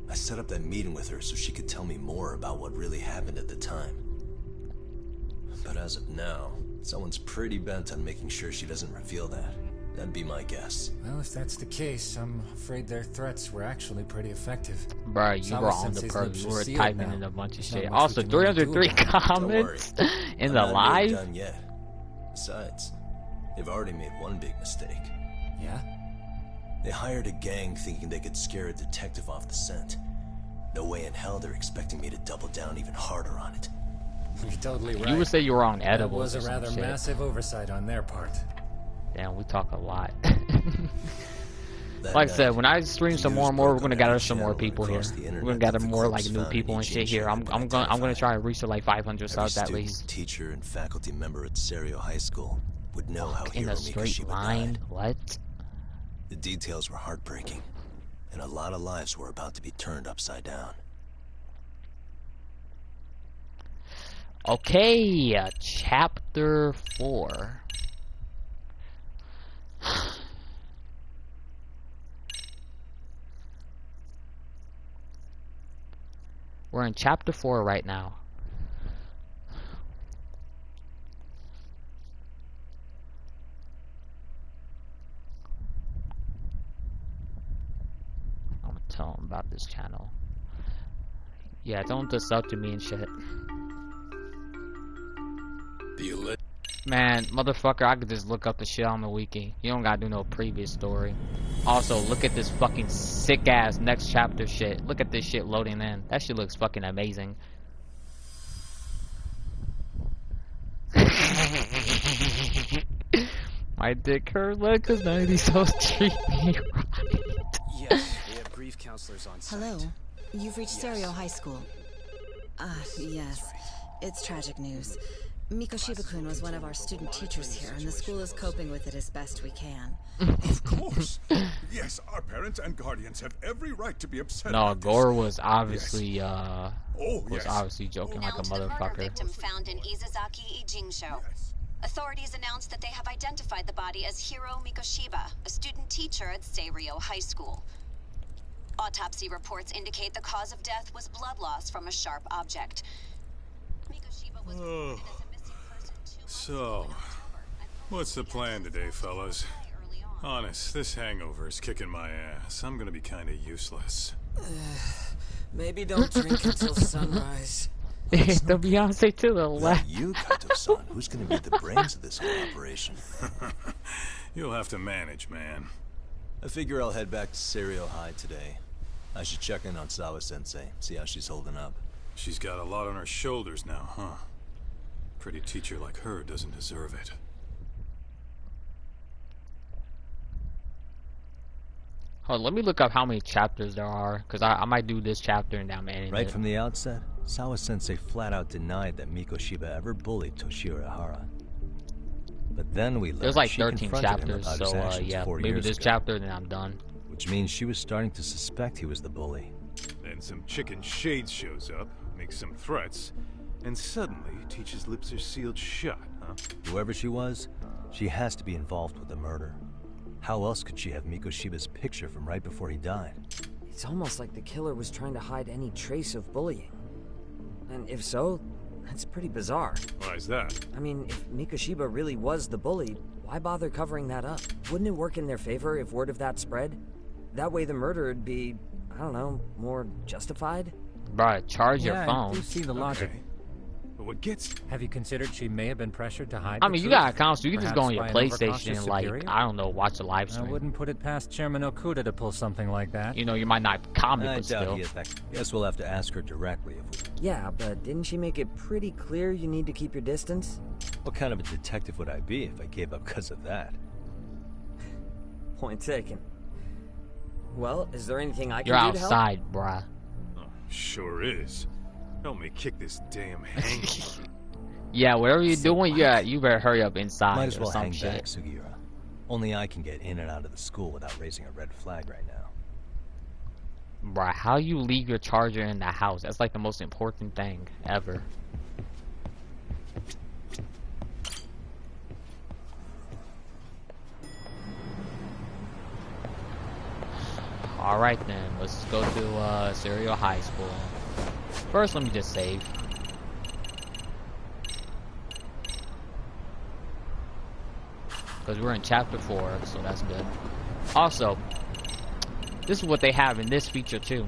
I set up that meeting with her so she could tell me more about what really happened at the time. But as of now, someone's pretty bent on making sure she doesn't reveal that. That'd be my guess. Well, if that's the case, I'm afraid their threats were actually pretty effective. Bro, you were on the perk. You were typing in a bunch of shit. Also, 303 comments in the live? Done yet. Besides, they've already made one big mistake. Yeah? They hired a gang thinking they could scare a detective off the scent. No way in hell they're expecting me to double down even harder on it. You're totally right. You would say you were on edibles. That was a rather massive oversight on their part. Damn, we talk a lot. Like I said, when I stream some more and more, we're gonna gather some more people here. We're gonna gather more like new people and shit here. I'm gonna try and reach to like 500 subs at least. Teacher and faculty member at Serio High School would know how in a straight line. What? The details were heartbreaking, and a lot of lives were about to be turned upside down. Okay, chapter 4. We're in chapter 4 right now. I'm gonna tell him about this channel. Yeah, tell him to sub to me and shit. Man, motherfucker, I could just look up the shit on the wiki. You don't gotta do no previous story. Also, look at this fucking sick ass next chapter shit. Look at this shit loading in. That shit looks fucking amazing. My dick hurt like cause 90 souls treat me right. Yes, we have grief counselors on site. Hello, you've reached Serio High School. Yes, it's tragic news. Mikoshiba-kun was one of our student teachers here, and the school is coping with it as best we can. Of course. Yes, our parents and guardians have every right to be upset. No, about Gore this. was obviously, Yes. obviously joking like a motherfucker. Victim found in Izazaki Ijincho. Authorities announced that they have identified the body as Hiro Mikoshiba, a student teacher at Serio High School. Autopsy reports indicate the cause of death was blood loss from a sharp object. Mikoshiba was reported as a missing person 2 months So, what's the plan today, fellas? Honest, this hangover is kicking my ass. I'm gonna be kinda useless. Maybe don't drink until sunrise. The Beyonce to the left. You, Kaito-san, who's gonna be the brains of this whole operation? You'll have to manage, man. I figure I'll head back to Serio High today. I should check in on Sawa-sensei, see how she's holding up. She's got a lot on her shoulders now, huh? Pretty teacher like her doesn't deserve it. Hold on, let me look up how many chapters there are, because I might do this chapter and I'm ending Right it. from the outset, Sawa-sensei flat out denied that Mikoshiba ever bullied Toshiro Hara. But then we learned There's like she 13 confronted him chapters, about his so actions yeah, 4 maybe years this ago, chapter and then I'm done. which means she was starting to suspect he was the bully. Then some chicken shades shows up, makes some threats, and suddenly Teach's lips are sealed shut, huh? Whoever she was, she has to be involved with the murder. How else could she have Mikoshiba's picture from right before he died? It's almost like the killer was trying to hide any trace of bullying. And if so, that's pretty bizarre. Why is that? I mean, if Mikoshiba really was the bully, why bother covering that up? Wouldn't it work in their favor if word of that spread? That way the murder would be, I don't know, more justified? Bruh, charge your I phone. do see the logic. But what gets... Have you considered she may have been pressured to hide I the mean, you truth? got accounts, so you can just go on your Perhaps by an PlayStation and, overcautious like, superior? I don't know, watch a live I stream. wouldn't put it past Chairman Okuda to pull something like that. You know, you might not comment, I but doubt still. he is that. Guess we'll have to ask her directly if we... Yeah, but didn't she make it pretty clear you need to keep your distance? What kind of a detective would I be if I gave up because of that? Point taken. Well, is there anything I can You're do to help? outside, bruh. Oh, sure is. Help me kick this damn hangover. Yeah, whatever you're doing, you better hurry up inside Might as or well some hang shit. back, Sugiura. Only I can get in and out of the school without raising a red flag right now. Bruh, how you leave your charger in the house? That's like the most important thing ever. Alright then, let's go to Serio High School. First, let me just save. Because we're in chapter 4, so that's good. Also, this is what they have in this feature too.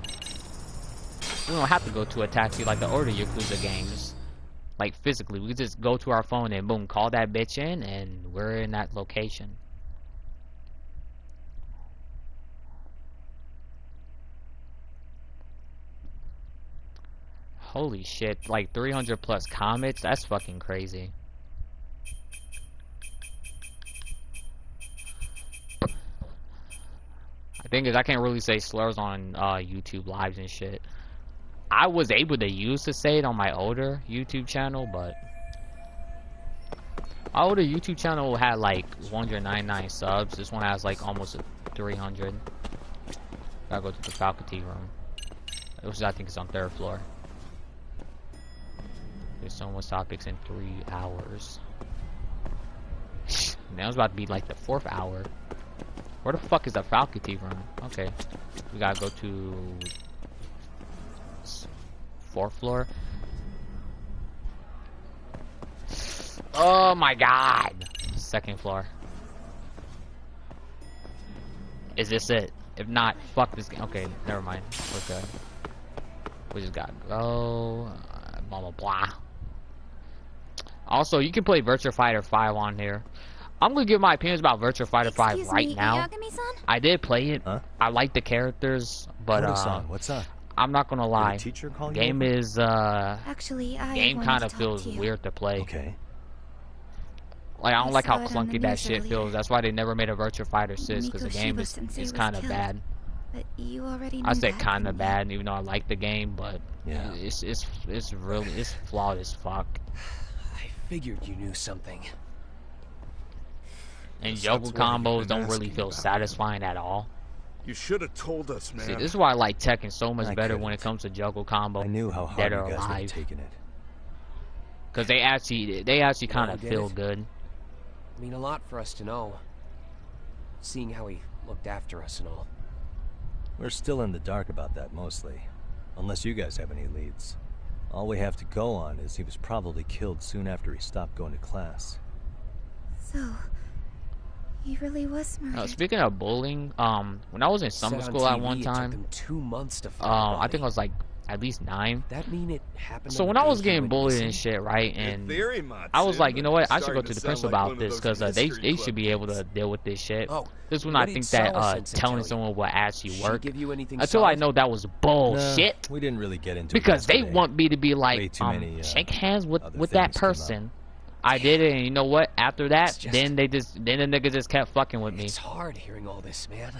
We don't have to go to a taxi like the older Yakuza games. Like physically, we just go to our phone and boom, call that bitch in and we're in that location. Holy shit, like 300 plus comments? That's fucking crazy. I thing is, I can't really say slurs on YouTube lives and shit. I was able to use to say it on my older YouTube channel, but my older YouTube channel had like 199 subs. This one has like almost 300. Gotta go to the faculty room, which I think is on 3rd floor. There's so much topics in 3 hours. Now it's about to be like the 4th hour. Where the fuck is the faculty room? Okay, we gotta go to 4th floor. Oh my god! 2nd floor. Is this it? If not, fuck this game. Okay, never mind. We're good. We just gotta go. Blah blah blah. Also, you can play Virtua Fighter 5 on here. I'm gonna give my opinions about Virtua Fighter 5 right now. I did play it. Huh? I like the characters, but what's up? I'm not gonna lie. Teacher call you game over? is Actually, game kind of feels weird to play. Okay. Like I don't like how clunky that shit feels. That's why they never made a Virtua Fighter 6 because the game is kind of bad. But you already knew I said that, kind of didn't bad, even though I like the game, but yeah, it's really flawed as fuck. I figured you knew something. And juggle combos don't really feel satisfying at all. You should have told us, man. See, this is why I like Tekken so much better when it comes to juggle combo. I knew how hard you guys were taking it. Because they actually kind of feel good. I mean, a lot for us to know. Seeing how he looked after us and all. We're still in the dark about that mostly. Unless you guys have any leads. All we have to go on is he was probably killed soon after he stopped going to class. So, he really was murdered. Speaking of bullying, when I was in summer school at one time, it took them 2 months to find I think I was like at least 9. That mean it happened. So when I was getting bullied and shit, right, and I was like, you know what, I should go to the principal about this because they should be able to deal with this shit. This is when I think that telling someone what actually worked. Until I know that was bullshit. We didn't really get into it because they want me to be like, shake hands with that person. I did it, and you know what? After that, then the nigga just kept fucking with me. It's hard hearing all this, man.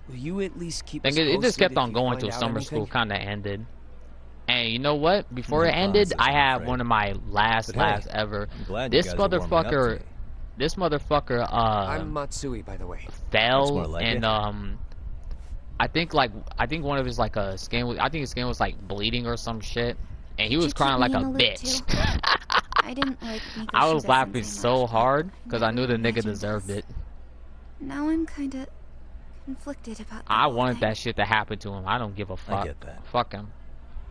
Will you at least keep us it just kept posted on if you going find till out summer anything? school kind of ended. And you know what? Before it ended, I had one of my last laughs ever. This motherfucker, I'm Matsui, by the way. Fell and I think one of his skin. I think his skin was like bleeding or some shit, and he was crying like a bitch. I didn't like Miko I was Shiba laughing sensei so much. hard because I knew the nigga Imagine deserved this. it. Now I'm kinda conflicted about the I whole wanted thing. that shit to happen to him. I don't give a fuck. I get that. Fuck him.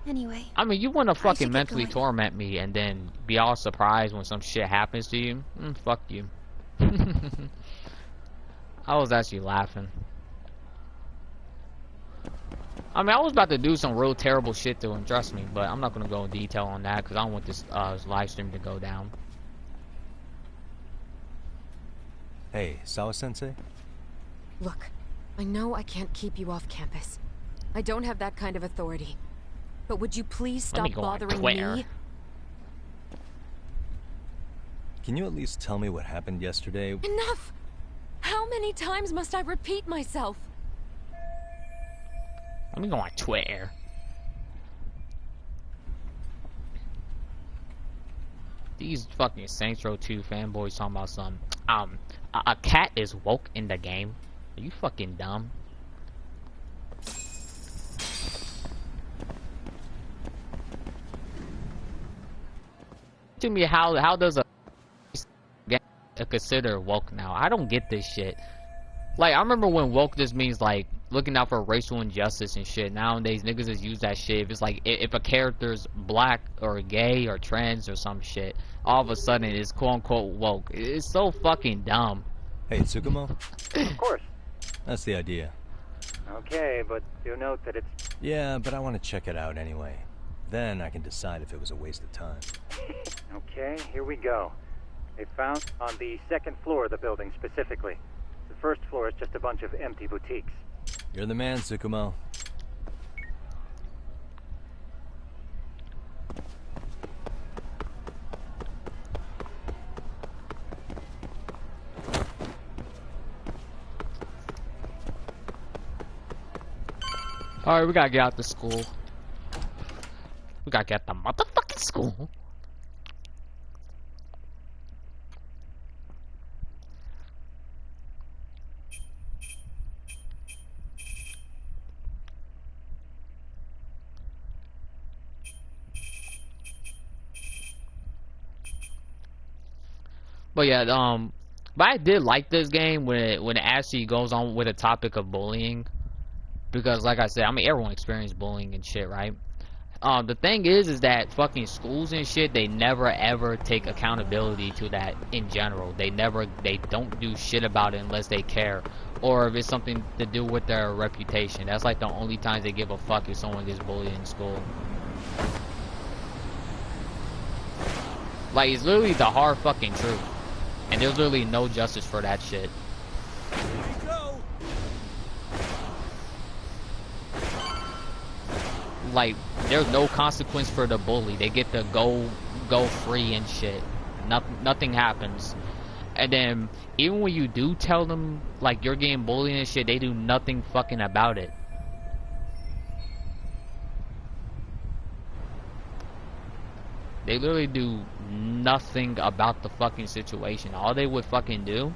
Anyway, I mean, you want to should fucking get mentally going. torment me and then be all surprised when some shit happens to you? Fuck you. I was actually laughing. I mean, I was about to do some real terrible shit to him, trust me, but I'm not going to go in detail on that because I don't want this live stream to go down. Hey, Sawa-sensei? Look, I know I can't keep you off campus. I don't have that kind of authority. But would you please Let me stop go on bothering Twitter. me? Can you at least tell me what happened yesterday? Enough! How many times must I repeat myself? Let me go on Twitter. These fucking Saints Row 2 fanboys talking about some a cat is woke in the game. Are you fucking dumb? To me, how does a get consider woke now? I don't get this shit. Like, I remember when woke just means like looking out for racial injustice and shit. Nowadays niggas just use that shit if it's like if a character's black or gay or trans or some shit, all of a sudden it's quote unquote woke. It's so fucking dumb. Hey, Tsukumo? Of course. That's the idea. Okay, but do note that it's... Yeah, but I want to check it out anyway. Then I can decide if it was a waste of time. Okay, here we go. They found on the 2nd floor of the building specifically. The 1st floor is just a bunch of empty boutiques. You're the man, Tsukumo. Alright, we gotta get out to school. We gotta get out the motherfucking school. But yeah, but I did like this game when it actually goes on with a topic of bullying, because like I said, I mean everyone experienced bullying and shit, right? The thing is that fucking schools and shit, they never ever take accountability to that in general. They don't do shit about it unless they care, or if it's something to do with their reputation. That's like the only times they give a fuck if someone gets bullied in school. Like, it's literally the hard fucking truth. And there's literally no justice for that shit. Like, there's no consequence for the bully. They get to go free and shit. Nothing happens. And then, even when you do tell them, like, you're getting bullied and shit, they do nothing fucking about it. They literally do nothing about the fucking situation. All they would fucking do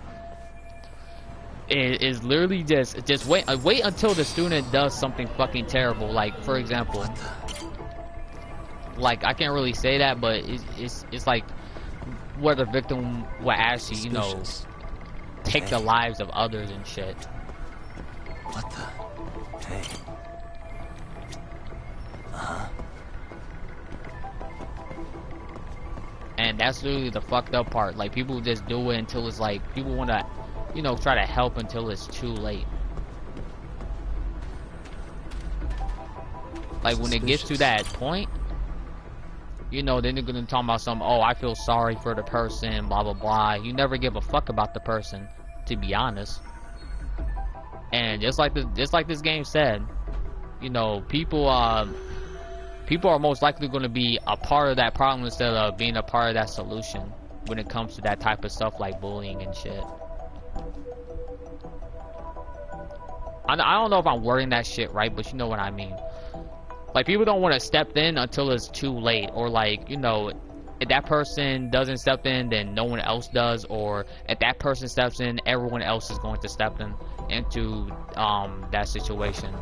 is literally just wait until the student does something fucking terrible. Like, for example, like, I can't really say that, but it's like where the victim will actually, you know, take the lives of others and shit. What the? Hey. And that's literally the fucked up part. Like, people just do it until it's like, people want to, you know, try to help until it's too late. Like, when it gets to that point, you know, then they're gonna talk about some, oh, I feel sorry for the person, blah blah blah. You never give a fuck about the person, to be honest. And just like this game said, you know, people are most likely going to be a part of that problem instead of being a part of that solution when it comes to that type of stuff like bullying and shit. I don't know if I'm wording that shit right, but you know what I mean. Like, people don't want to step in until it's too late, or like, you know, if that person doesn't step in, then no one else does, or if that person steps in, everyone else is going to step in into that situation.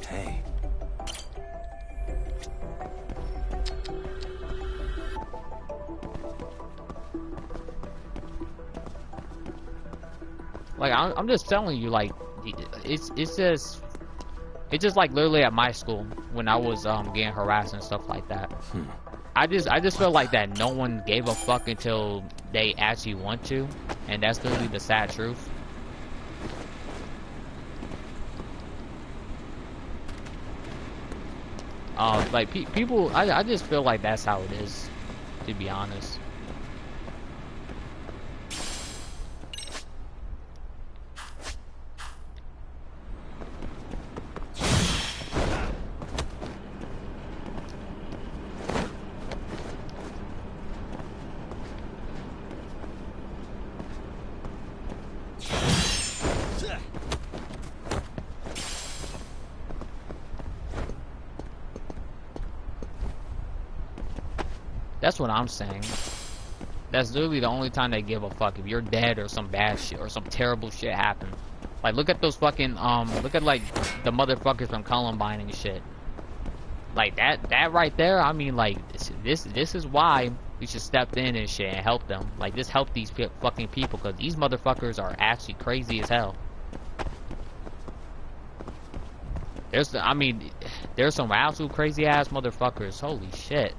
Hey. Like, I'm just telling you, like, it's just like literally at my school when I was getting harassed and stuff like that. I just feel like that no one gave a fuck until they actually want to, and that's literally the sad truth. Like, people, I just feel like that's how it is, to be honest. That's what I'm saying. That's literally the only time they give a fuck. If you're dead or some bad shit or some terrible shit happened. Like, look at those fucking, look at, like, the motherfuckers from Columbine and shit. Like, that right there, I mean, like, this is why we should step in and shit and help them. Like, just help these fucking people, because these motherfuckers are actually crazy as hell. There's some absolute crazy ass motherfuckers. Holy shit.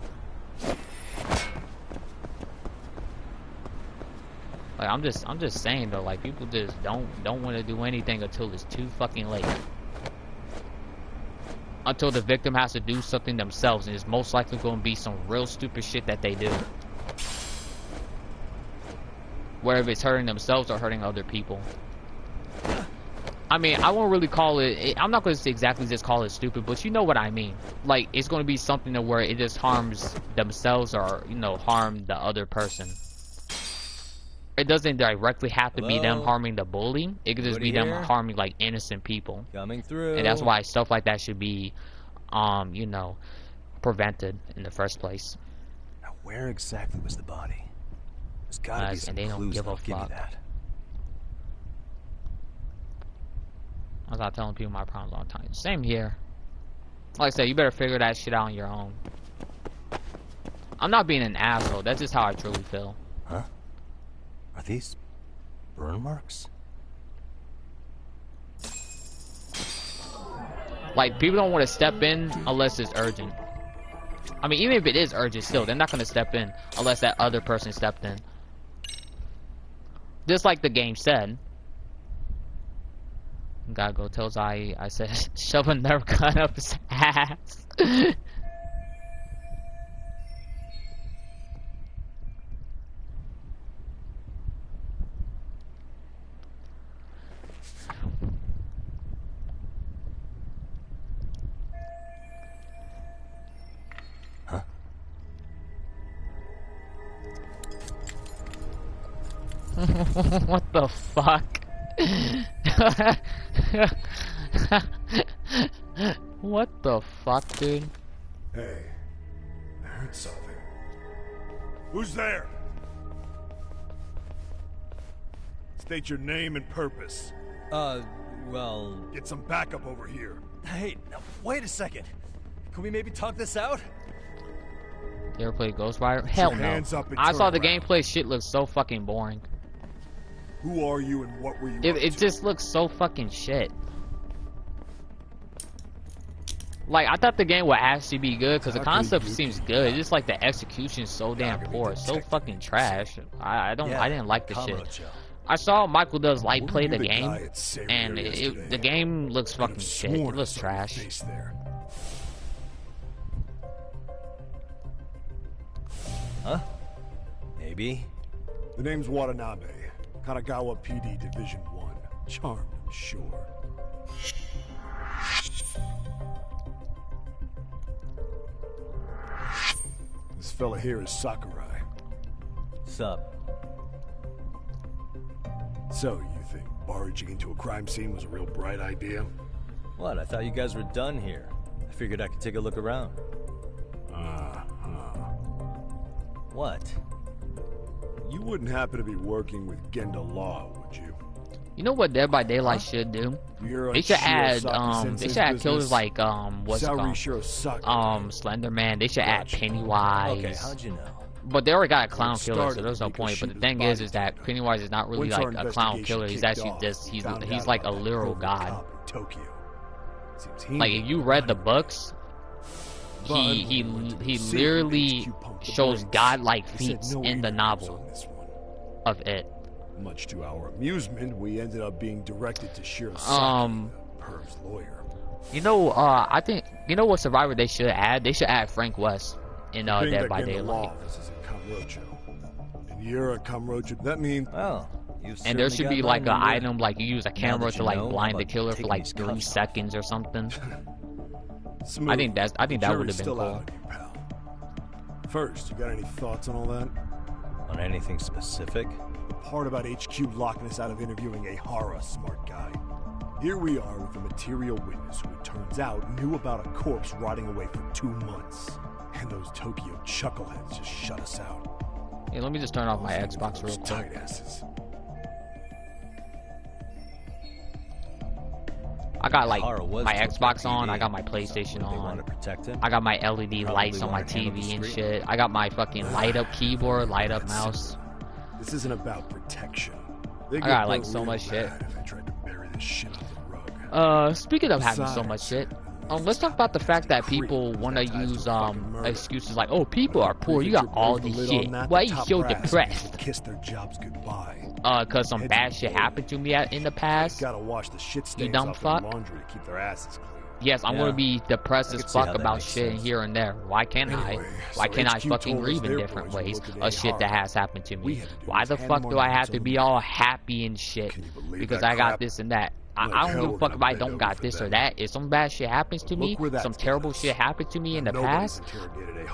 Like, I'm just saying though, like, people just don't want to do anything until it's too fucking late. Until the victim has to do something themselves, and it's most likely going to be some real stupid shit that they do. Whether it's hurting themselves or hurting other people. I mean, I won't really call it. I'm not going to say exactly just call it stupid, but you know what I mean. Like, it's going to be something to where it just harms themselves or, you know, harm the other person. It doesn't directly have to be them harming the bully. It could just be them harming, like, innocent people. Coming through. And that's why stuff like that should be, you know, prevented in the first place. Now, where exactly was the body? There's gotta be some and they don't clues give a that'll give me fuck. that. I was not telling people my problems all the time. Same here. Like I said, you better figure that shit out on your own. I'm not being an asshole. That's just how I truly feel. Huh? Are these burn marks? Like, people don't want to step in unless it's urgent. I mean, even if it is urgent still, they're not going to step in unless that other person stepped in. Just like the game said. Gotta go tell Zai, I said, shove a nerf gun up his ass. What the fuck? What the fuck, dude? Hey, I heard something. Who's there? State your name and purpose. Well... Get some backup over here. Hey, now, wait a second. Can we maybe talk this out? You ever play Ghostwire? Hell no. I saw the gameplay. Shit looks so fucking boring. Who are you and what were you It just looks so fucking shit. Like, I thought the game would actually be good because the concept seems good. It's just like the execution is so damn poor. It's so fucking trash. I didn't like the shit. I saw Michael does light play the game, and the game looks fucking shit. It looks trash. Huh? Maybe. The name's Watanabe. Kanagawa PD Division 1. Charmed, I'm sure. This fella here is Sakurai. Sup? So, you think barging into a crime scene was a real bright idea? What? I thought you guys were done here. I figured I could take a look around. What? You wouldn't happen to be working with Genda Law, would you? You know what Dead by Daylight should do? They should add killers like what's it called? Slender Man. They should add Pennywise. Okay, how'd you know? But they already got a clown killer, so there's no point. But the thing is that Pennywise is not really like a clown killer. He's actually just he's like a literal god. Like if you read the books, he literally shows godlike feats in the novel of it. Much to our amusement, we ended up being directed to Shirosaki, Perv's lawyer. You know, I think you know what survivor they should add? They should add Frank West in Dead by Daylight. And you're a Kamurocho. That means and there should be like an item like you use a camera to like blind the killer for like 3 seconds or something. I think that would have been cool. First, you got any thoughts on all that? On anything specific? The part about HQ locking us out of interviewing a Hara smart guy. Here we are with a material witness who it turns out knew about a corpse rotting away for 2 months. And those Tokyo chuckleheads just shut us out. Hey, let me just turn off my Xbox real quick. I got like my Xbox on, I got my PlayStation on, I got my LED lights on my TV and shit. I got my fucking light up keyboard, light up mouse. This isn't about protection. I got like so much shit. Speaking of having so much shit, let's talk about the fact that people want to use excuses like, oh, people are poor, you got all this shit, why are you so depressed? Kiss their jobs goodbye. Cause some bad shit happened to me in the past. Gotta wash the shit stains you dumb off fuck. Their laundry to keep their asses clean. Yes, I'm gonna be depressed as fuck about shit here and there. Why can't I? Why can't I fucking grieve in different ways of shit that has happened to me? Why the fuck do I have to be all happy and shit because I got this and that? I don't give a fuck if I don't got this or that. If some bad shit happens to me, some terrible shit happened to me in the past,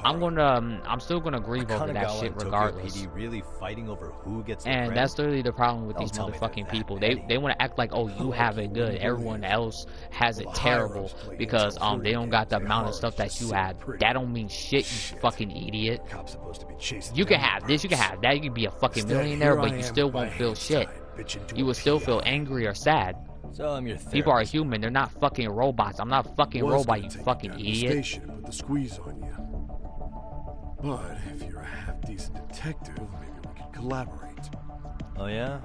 I'm still gonna grieve over that shit regardless. PD really fighting over who gets the And credit? that's literally the problem with these motherfucking people. They want to act like, oh, you have it good, everyone else has it terrible because they don't got the amount of stuff that you had. That don't mean shit, you fucking idiot. You can have this, you can have that, you can be a fucking millionaire, but you still won't feel shit. You will still feel angry or sad. So I'm your therapist. People are human, they're not fucking robots. I'm not a fucking robot, you fucking idiot. Station and put the squeeze on you. But if you're a half-decent detective, maybe we could collaborate. Oh yeah?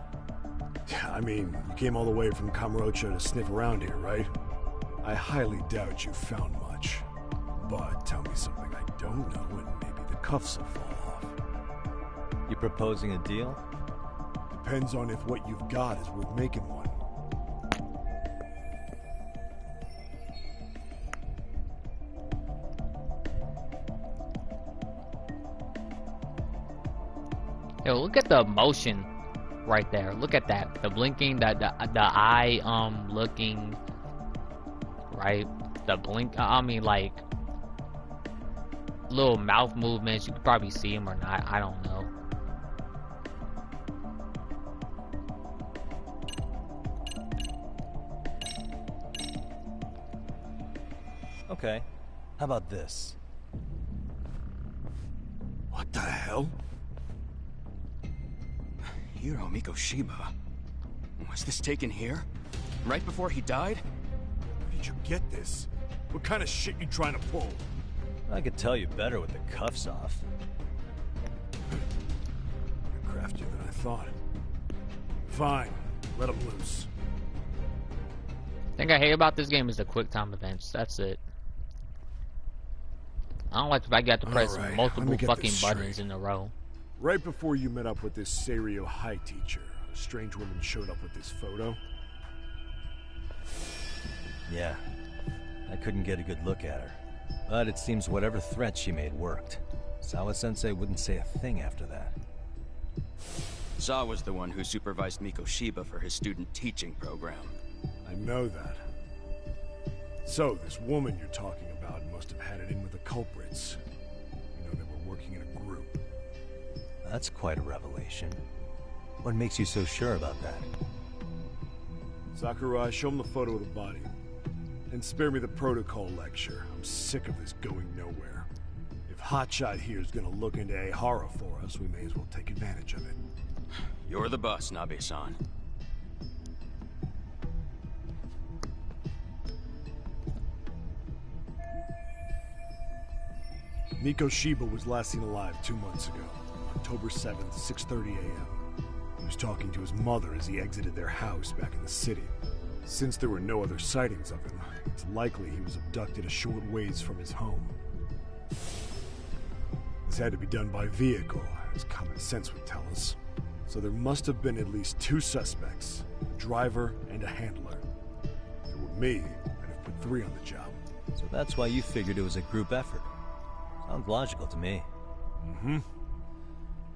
Yeah, I mean, you came all the way from Kamurocho to sniff around here, right? I highly doubt you found much. But tell me something I don't know and maybe the cuffs will fall off. You proposing a deal? Depends on if what you've got is worth making one. Yo, look at the emotion right there. Look at that. The blinking, the eye looking, right? The blink, I mean, like little mouth movements. You could probably see them or not, I don't know. Okay, how about this? What the hell? Hiro Mikoshiba. Was this taken here? Right before he died? Where did you get this? What kind of shit you trying to pull? I could tell you better with the cuffs off. You're craftier than I thought. Fine, let him loose. Thing I hate about this game is the quick time events. That's it. I don't like if I got to press multiple fucking buttons in a row. Right before you met up with this Seiryo High teacher, a strange woman showed up with this photo. Yeah, I couldn't get a good look at her. But it seems whatever threat she made worked. Sawa-sensei wouldn't say a thing after that. Sawa's the one who supervised Mikoshiba for his student teaching program. I know that. So, this woman you're talking about must have had it in with the culprits. You know, they were working in a group. That's quite a revelation. What makes you so sure about that? Sakurai, show him the photo of the body. And spare me the protocol lecture. I'm sick of this going nowhere. If Hotshot here is gonna look into Ehara for us, we may as well take advantage of it. You're the boss, Nabe-san. Mikoshiba was last seen alive 2 months ago, October 7th, 6:30 a.m. He was talking to his mother as he exited their house back in the city. Since there were no other sightings of him, it's likely he was abducted a short ways from his home. This had to be done by vehicle, as common sense would tell us. So there must have been at least 2 suspects, a driver and a handler. If it were me, I'd have put 3 on the job. So that's why you figured it was a group effort. Sounds logical to me. Mm-hmm.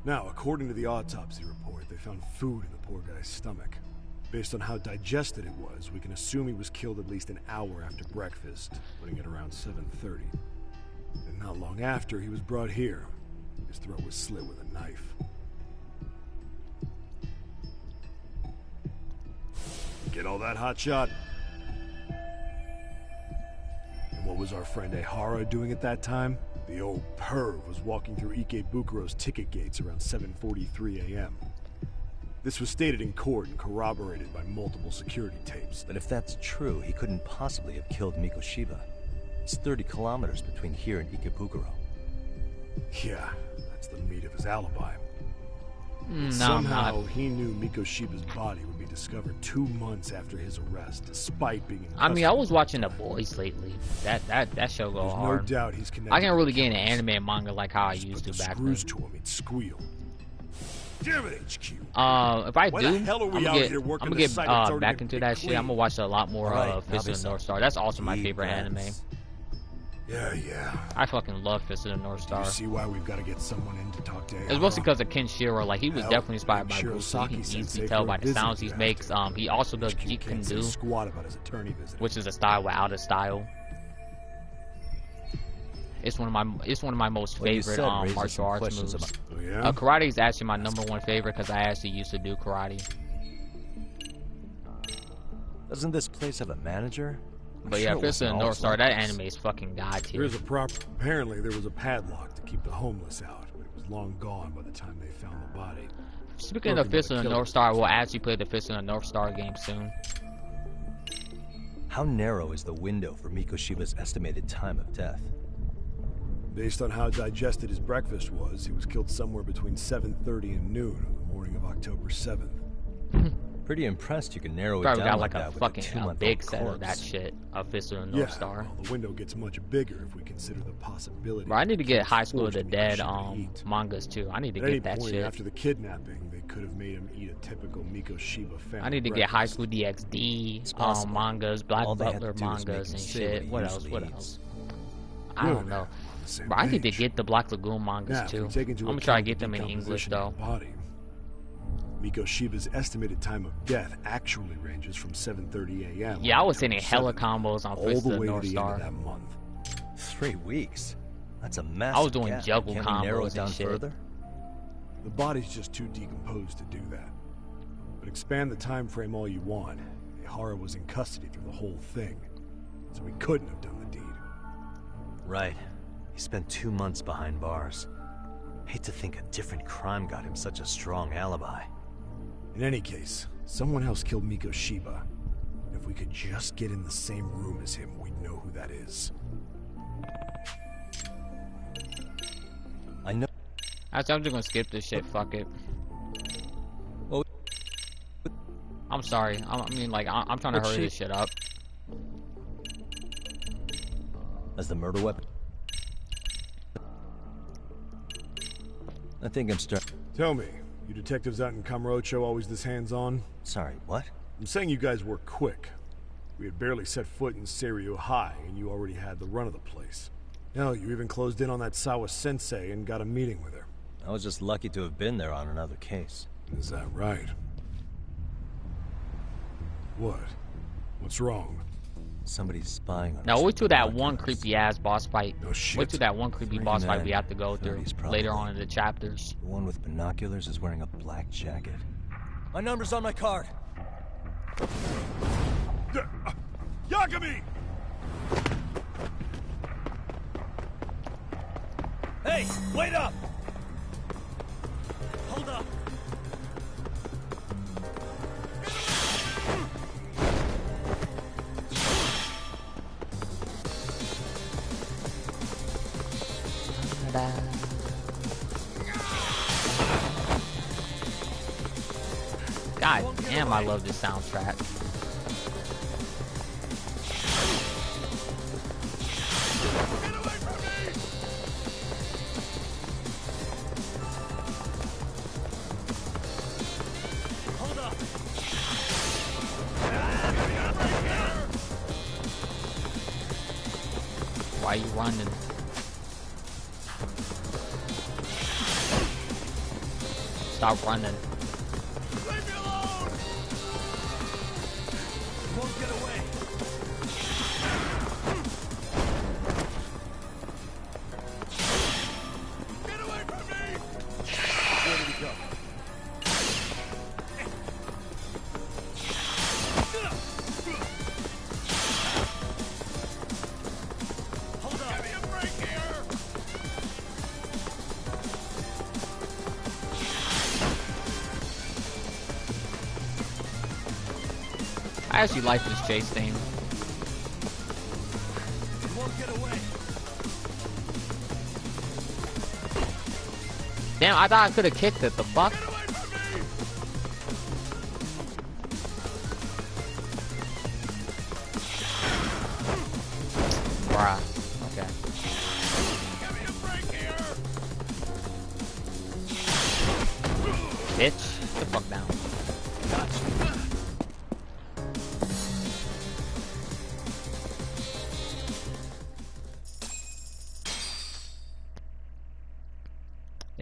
Now, according to the autopsy report, they found food in the poor guy's stomach. Based on how digested it was, we can assume he was killed at least an hour after breakfast, putting it around 7:30. And not long after, he was brought here. His throat was slit with a knife. Get all that, Hotshot? And what was our friend Ehara doing at that time? The old perv was walking through Ikebukuro's ticket gates around 7:43 a.m. This was stated in court and corroborated by multiple security tapes. But if that's true, he couldn't possibly have killed Mikoshiba. It's 30 kilometers between here and Ikebukuro. Yeah, that's the meat of his alibi. No, somehow he knew Mikoshiba's body would be discovered 2 months after his arrest, despite being in custody. I mean, I was watching The Boys lately. That show go hard. No doubt he's connected. I can't really get into anime and manga like how I used to back then. Screws to him, he'd squeal. Damn it, HQ. If I Why do, the hell are we I'm out here gonna working get the site that's already back been into that shit. clean? I'm gonna watch a lot more Right, Fist of the North Star. That's also my favorite anime. Yeah. I fucking love Fist of the North Star. You see why we've got to get someone in to talk to Aihara? It's mostly because of Kenshiro. Like, he was Hell, definitely inspired by Shirosaki Bruce Lee. You can sensei easily for tell a by the visit sounds if he you have makes. to. He also does HQ can't say Gxthie, squat about his attorney visit. which is a style without a style. It's one of my most favorite martial arts moves. Oh, yeah? Karate is actually my #1 favorite because I actually used to do karate. Doesn't this place have a manager? But yeah, Fist of the North Star, that anime is fucking god tier. Apparently there was a padlock to keep the homeless out, but it was long gone by the time they found the body. Speaking of Fist of the North Star, we'll actually play the Fist of the North Star game soon. How narrow is the window for Mikoshiba's estimated time of death? Based on how digested his breakfast was, he was killed somewhere between 7:30 and noon on the morning of October 7th. Pretty impressed you can narrow it Probably down got like like that a with fucking a 2-month-old big set of corpse. that shit of Fist of the North Star. Well, the window gets much bigger if we consider the possibility. Bro, I need to get High School of forced the Dead Mikoshiba to eat. mangas too. I need to At any get that point shit. after the kidnapping, they could have made him eat a typical Mikoshiba family I need to get High breakfast. School DxD possible. mangas, Black All they had Butler to do was make mangas him and say shit. what What he else? usually What eats. else? I Good. don't know. On the same Bro, I need to page. get the Black Lagoon mangas Now, if we too. take into I'm gonna try to account get the them in English decomposition of though. the body, Mikoshiba's estimated time of death actually ranges from 7:30 a.m. Yeah, I on was hitting hella October 7th, combos on all Fist the of the way to North the Star. end of that month. 3 weeks? That's a massive I was doing gap. juggle Can't we narrow combos it down and shit. further? The body's just too decomposed to do that. But expand the time frame all you want. Aihara was in custody through the whole thing, so he couldn't have done the deed. Right. He spent 2 months behind bars. Hate to think a different crime got him such a strong alibi. In any case, someone else killed Mikoshiba. If we could just get in the same room as him, we'd know who that is. I know. Actually, I'm just gonna skip this shit. Fuck it. Well, I'm sorry. I'm trying to hurry this shit up. As the murder weapon? I think I'm starting. Tell me, you detectives out in Kamurocho always this hands-on? Sorry, what? I'm saying you guys were quick. We had barely set foot in Seiryo High, and you already had the run of the place. Hell, you even closed in on that Sawa sensei and got a meeting with her. I was just lucky to have been there on another case. Is that right? What? What's wrong? Somebody's spying on us. Now wait till from the that one documents. creepy ass boss fight. No shit. Wait till that one creepy 3 boss fight men, we have to go through 30s later probably. on in the chapters. The one with binoculars is wearing a black jacket. My number's on my card. Yagami! Hey, wait up! Hold up. God damn, I love this soundtrack. Hold up. Why you running? Stop running. Leave me alone! You won't get away. Get away from me! Where did he go? Hold up. Give me a break here. I actually like this chase theme. You won't get away. Damn, I thought I could have kicked it. The fuck? Bruh. Okay. Give me a break here. Bitch. Get the fuck down. Gotcha.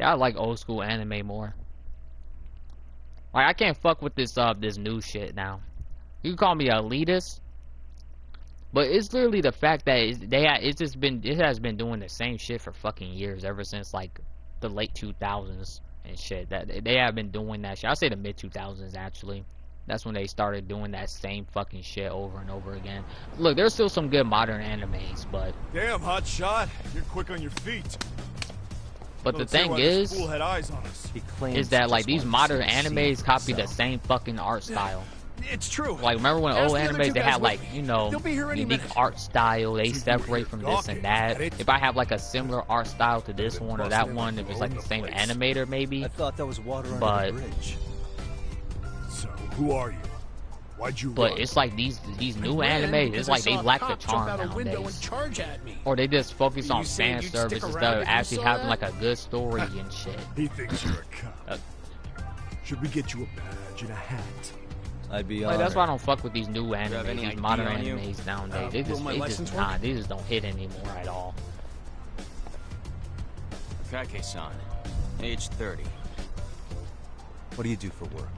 I like old school anime more. Like I can't fuck with this this new shit now. You can call me elitist, but it's literally the fact that it has been doing the same shit for fucking years ever since like the late 2000s and shit. That they have been doing that shit. I'll say the mid 2000s actually. That's when they started doing that same fucking shit over and over again. Look, there's still some good modern animes, but damn, hot shot, you're quick on your feet. But the thing is that like these modern animes copy the same fucking art style. It's true. Like remember when old animes they had like, you know, unique art style, they separate from this and that. If I have like a similar art style to this one or that one, if it's like the same animator maybe. I thought that was water under but the bridge. So, who are you? Why'd you But run? it's like these new animes, it's like they lack the charm nowadays. Or they just focus on fan service instead of actually having like a good story and shit. He thinks you're a cop. Should we get you a badge and a hat? I'd be like, honored. that's why I don't fuck with these new animes, these modern animes nowadays. They just don't hit anymore at all. Kake-san, age 30. What do you do for work?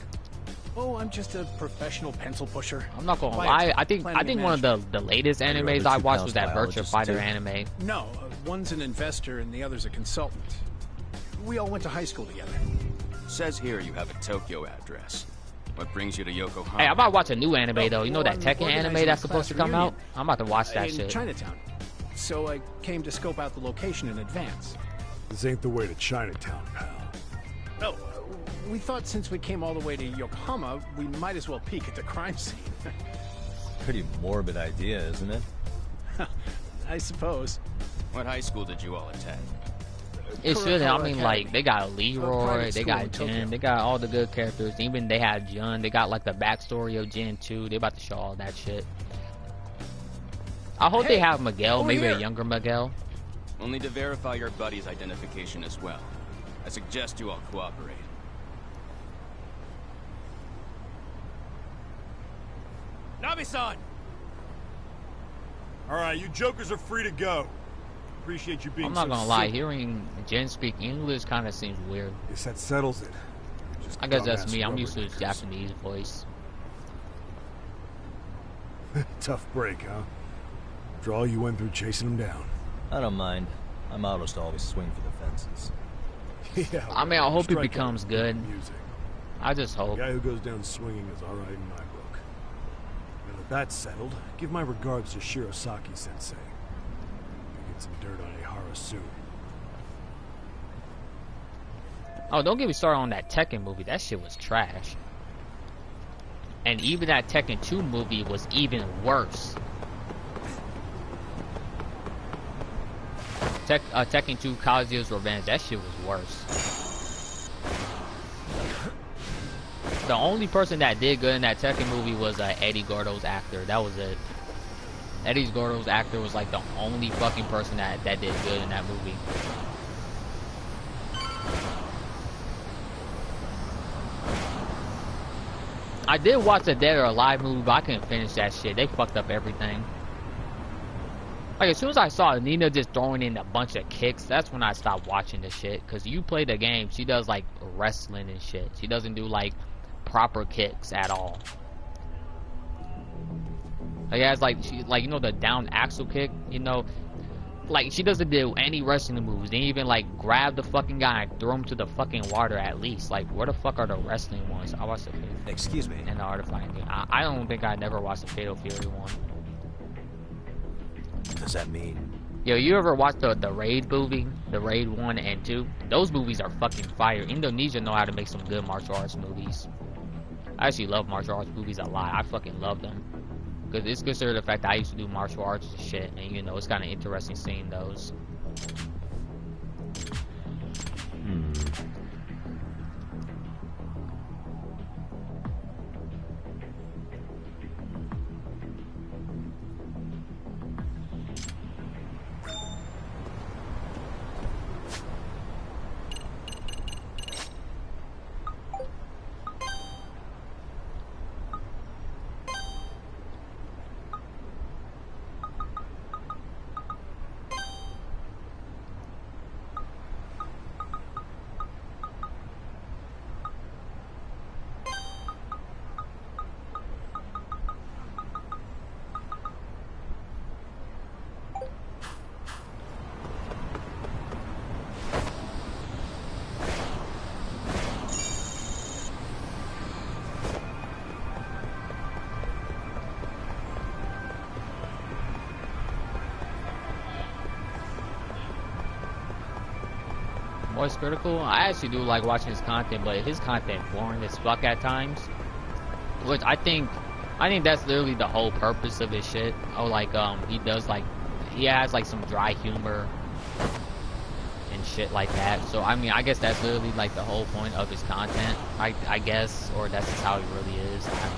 Oh, I'm just a professional pencil pusher. I'm not gonna lie. I think one of the latest animes I watched was that Virtua Fighter anime. No, one's an investor and the other's a consultant. We all went to high school together. Says here you have a Tokyo address. What brings you to Yokohama? Hey, I'm about to watch a new anime though. You know that Tekken anime that's supposed to come out? I'm about to watch that shit. In Chinatown. So I came to scope out the location in advance. This ain't the way to Chinatown, pal. No, we thought since we came all the way to Yokohama, we might as well peek at the crime scene. Pretty morbid idea, isn't it? I suppose. What high school did you all attend? It shouldn't. I mean, like, they got Leroy, they got Jin, they got all the good characters. Even they had Jun, they got, like, the backstory of Jin, too. They about to show all that shit. I hope they have Miguel, maybe a younger Miguel. We'll need to verify your buddy's identification as well. I suggest you all cooperate. Nabi-san! Alright, you jokers are free to go. Appreciate you being I'm not so gonna lie, sick. Jin speak English kind of seems weird. Guess that settles it. I guess that's me. I'm used to his Japanese voice. Tough break, huh? After all you went through chasing him down. I don't mind. My motto's to always swing for the fences. Yeah. I mean, I hope it becomes good. I just hope. The guy who goes down swinging is alright in my book. Now that that's settled, give my regards to Shirosaki-sensei. Get some dirt on Ihara soon. Oh, don't get me started on that Tekken movie. That shit was trash. And even that Tekken 2 movie was even worse. Tekken 2 Kazuya's Revenge, that shit was worse. The only person that did good in that Tekken movie was Eddie Gordo's actor. That was it. Eddie Gordo's actor was like the only fucking person that did good in that movie. I did watch the Dead or Alive movie, but I couldn't finish that shit. They fucked up everything. Like, as soon as I saw Nina just throwing in a bunch of kicks, that's when I stopped watching the shit. Because you play the game, she does, like, wrestling and shit. She doesn't do, like, proper kicks at all. Like, it has, like, you know, the down axle kick, you know? Like, she doesn't do any wrestling moves. They even, like, grab the fucking guy and throw him to the fucking water at least. Like, where the fuck are the wrestling ones? I watched the Excuse me. And the Art of Fighting. I don't think I never watched the Fatal Fury one. What does that mean? Yo, you ever watched the Raid movie? The Raid 1 and 2? Those movies are fucking fire. Indonesia know how to make some good martial arts movies. I actually love martial arts movies a lot. I fucking love them. Because it's considered the fact that I used to do martial arts and shit. And, you know, it's kind of interesting seeing those. Voice critical. I actually do like watching his content, but his content boring as fuck at times. Which I think that's literally the whole purpose of his shit. Oh, like he does like he has like some dry humor and shit like that. So I mean, I guess that's literally like the whole point of his content. I guess, or that's just how he really is. I don't fucking know.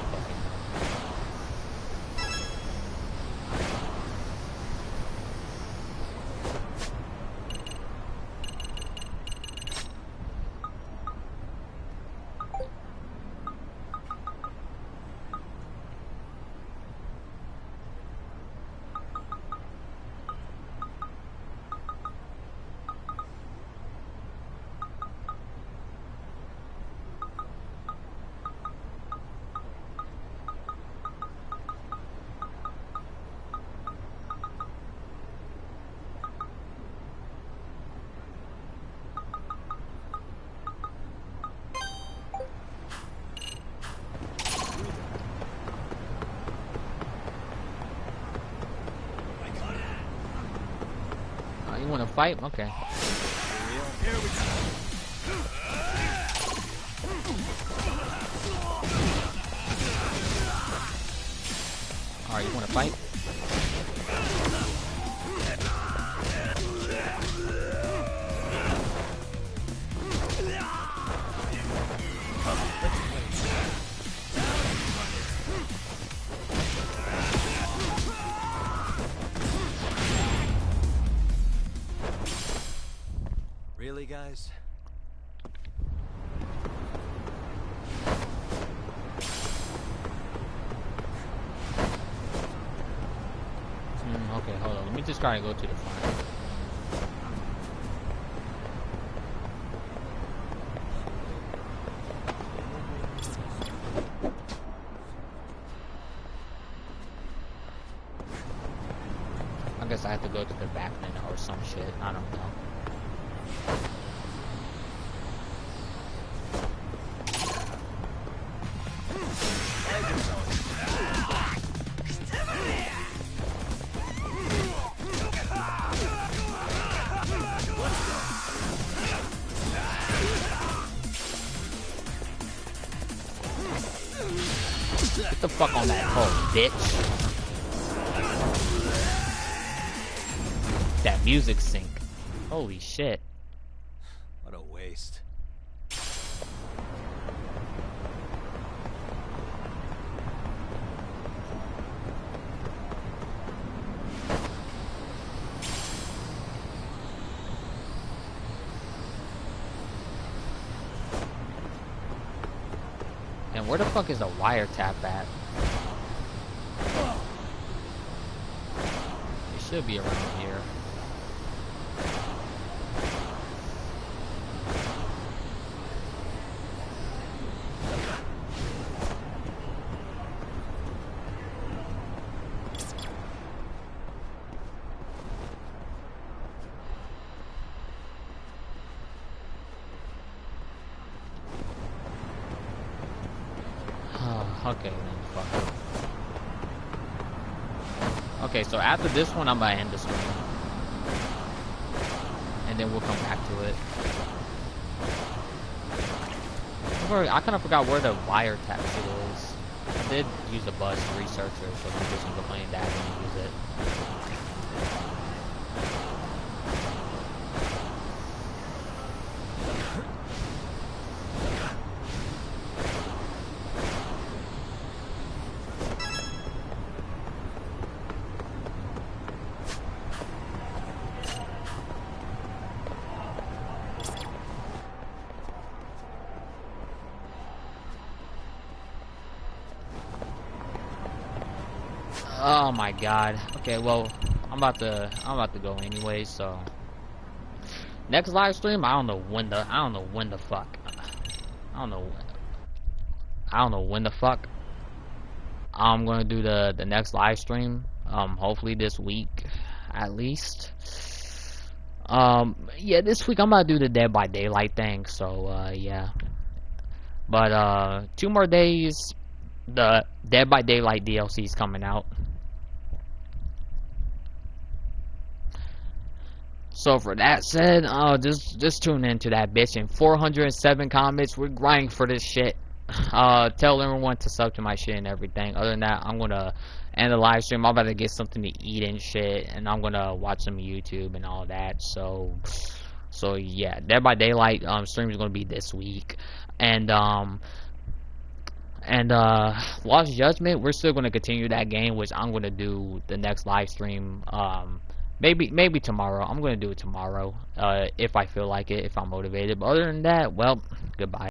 You want to fight? Okay. Alright, you want to fight? Really, guys? Okay, hold on. Let me just try to go to the front. I guess I have to go to the back then or some shit. I don't know. Get the fuck on that pole, bitch. That music sync. Holy shit. What a waste. And where the fuck is the wiretap at? It should be around here. Okay, then fuck it. Okay, so after this one, I'm gonna end the stream. And then we'll come back to it. I kind of forgot where the wiretap shit is. I did use a bus researcher, so I'm just gonna complain that I didn't use it. Oh my god. Okay, well, I'm about to go anyway, so next live stream, I don't know when the fuck. I don't know when the fuck I'm gonna do the next live stream. Hopefully this week at least. Yeah, this week I'm gonna do the Dead by Daylight thing, so yeah. But 2 more days, the Dead by Daylight DLC is coming out. So for that said, just tune into that bitch. And 407 comments. We're grinding for this shit. Tell everyone to sub to my shit and everything. Other than that, I'm gonna end the live stream. I'm about to get something to eat and shit, and I'm gonna watch some YouTube and all that. So yeah, Dead by Daylight stream is gonna be this week, and Lost Judgment, we're still gonna continue that game, which I'm gonna do the next live stream. Maybe tomorrow. I'm gonna do it tomorrow, if I feel like it, if I'm motivated. But other than that, well, goodbye.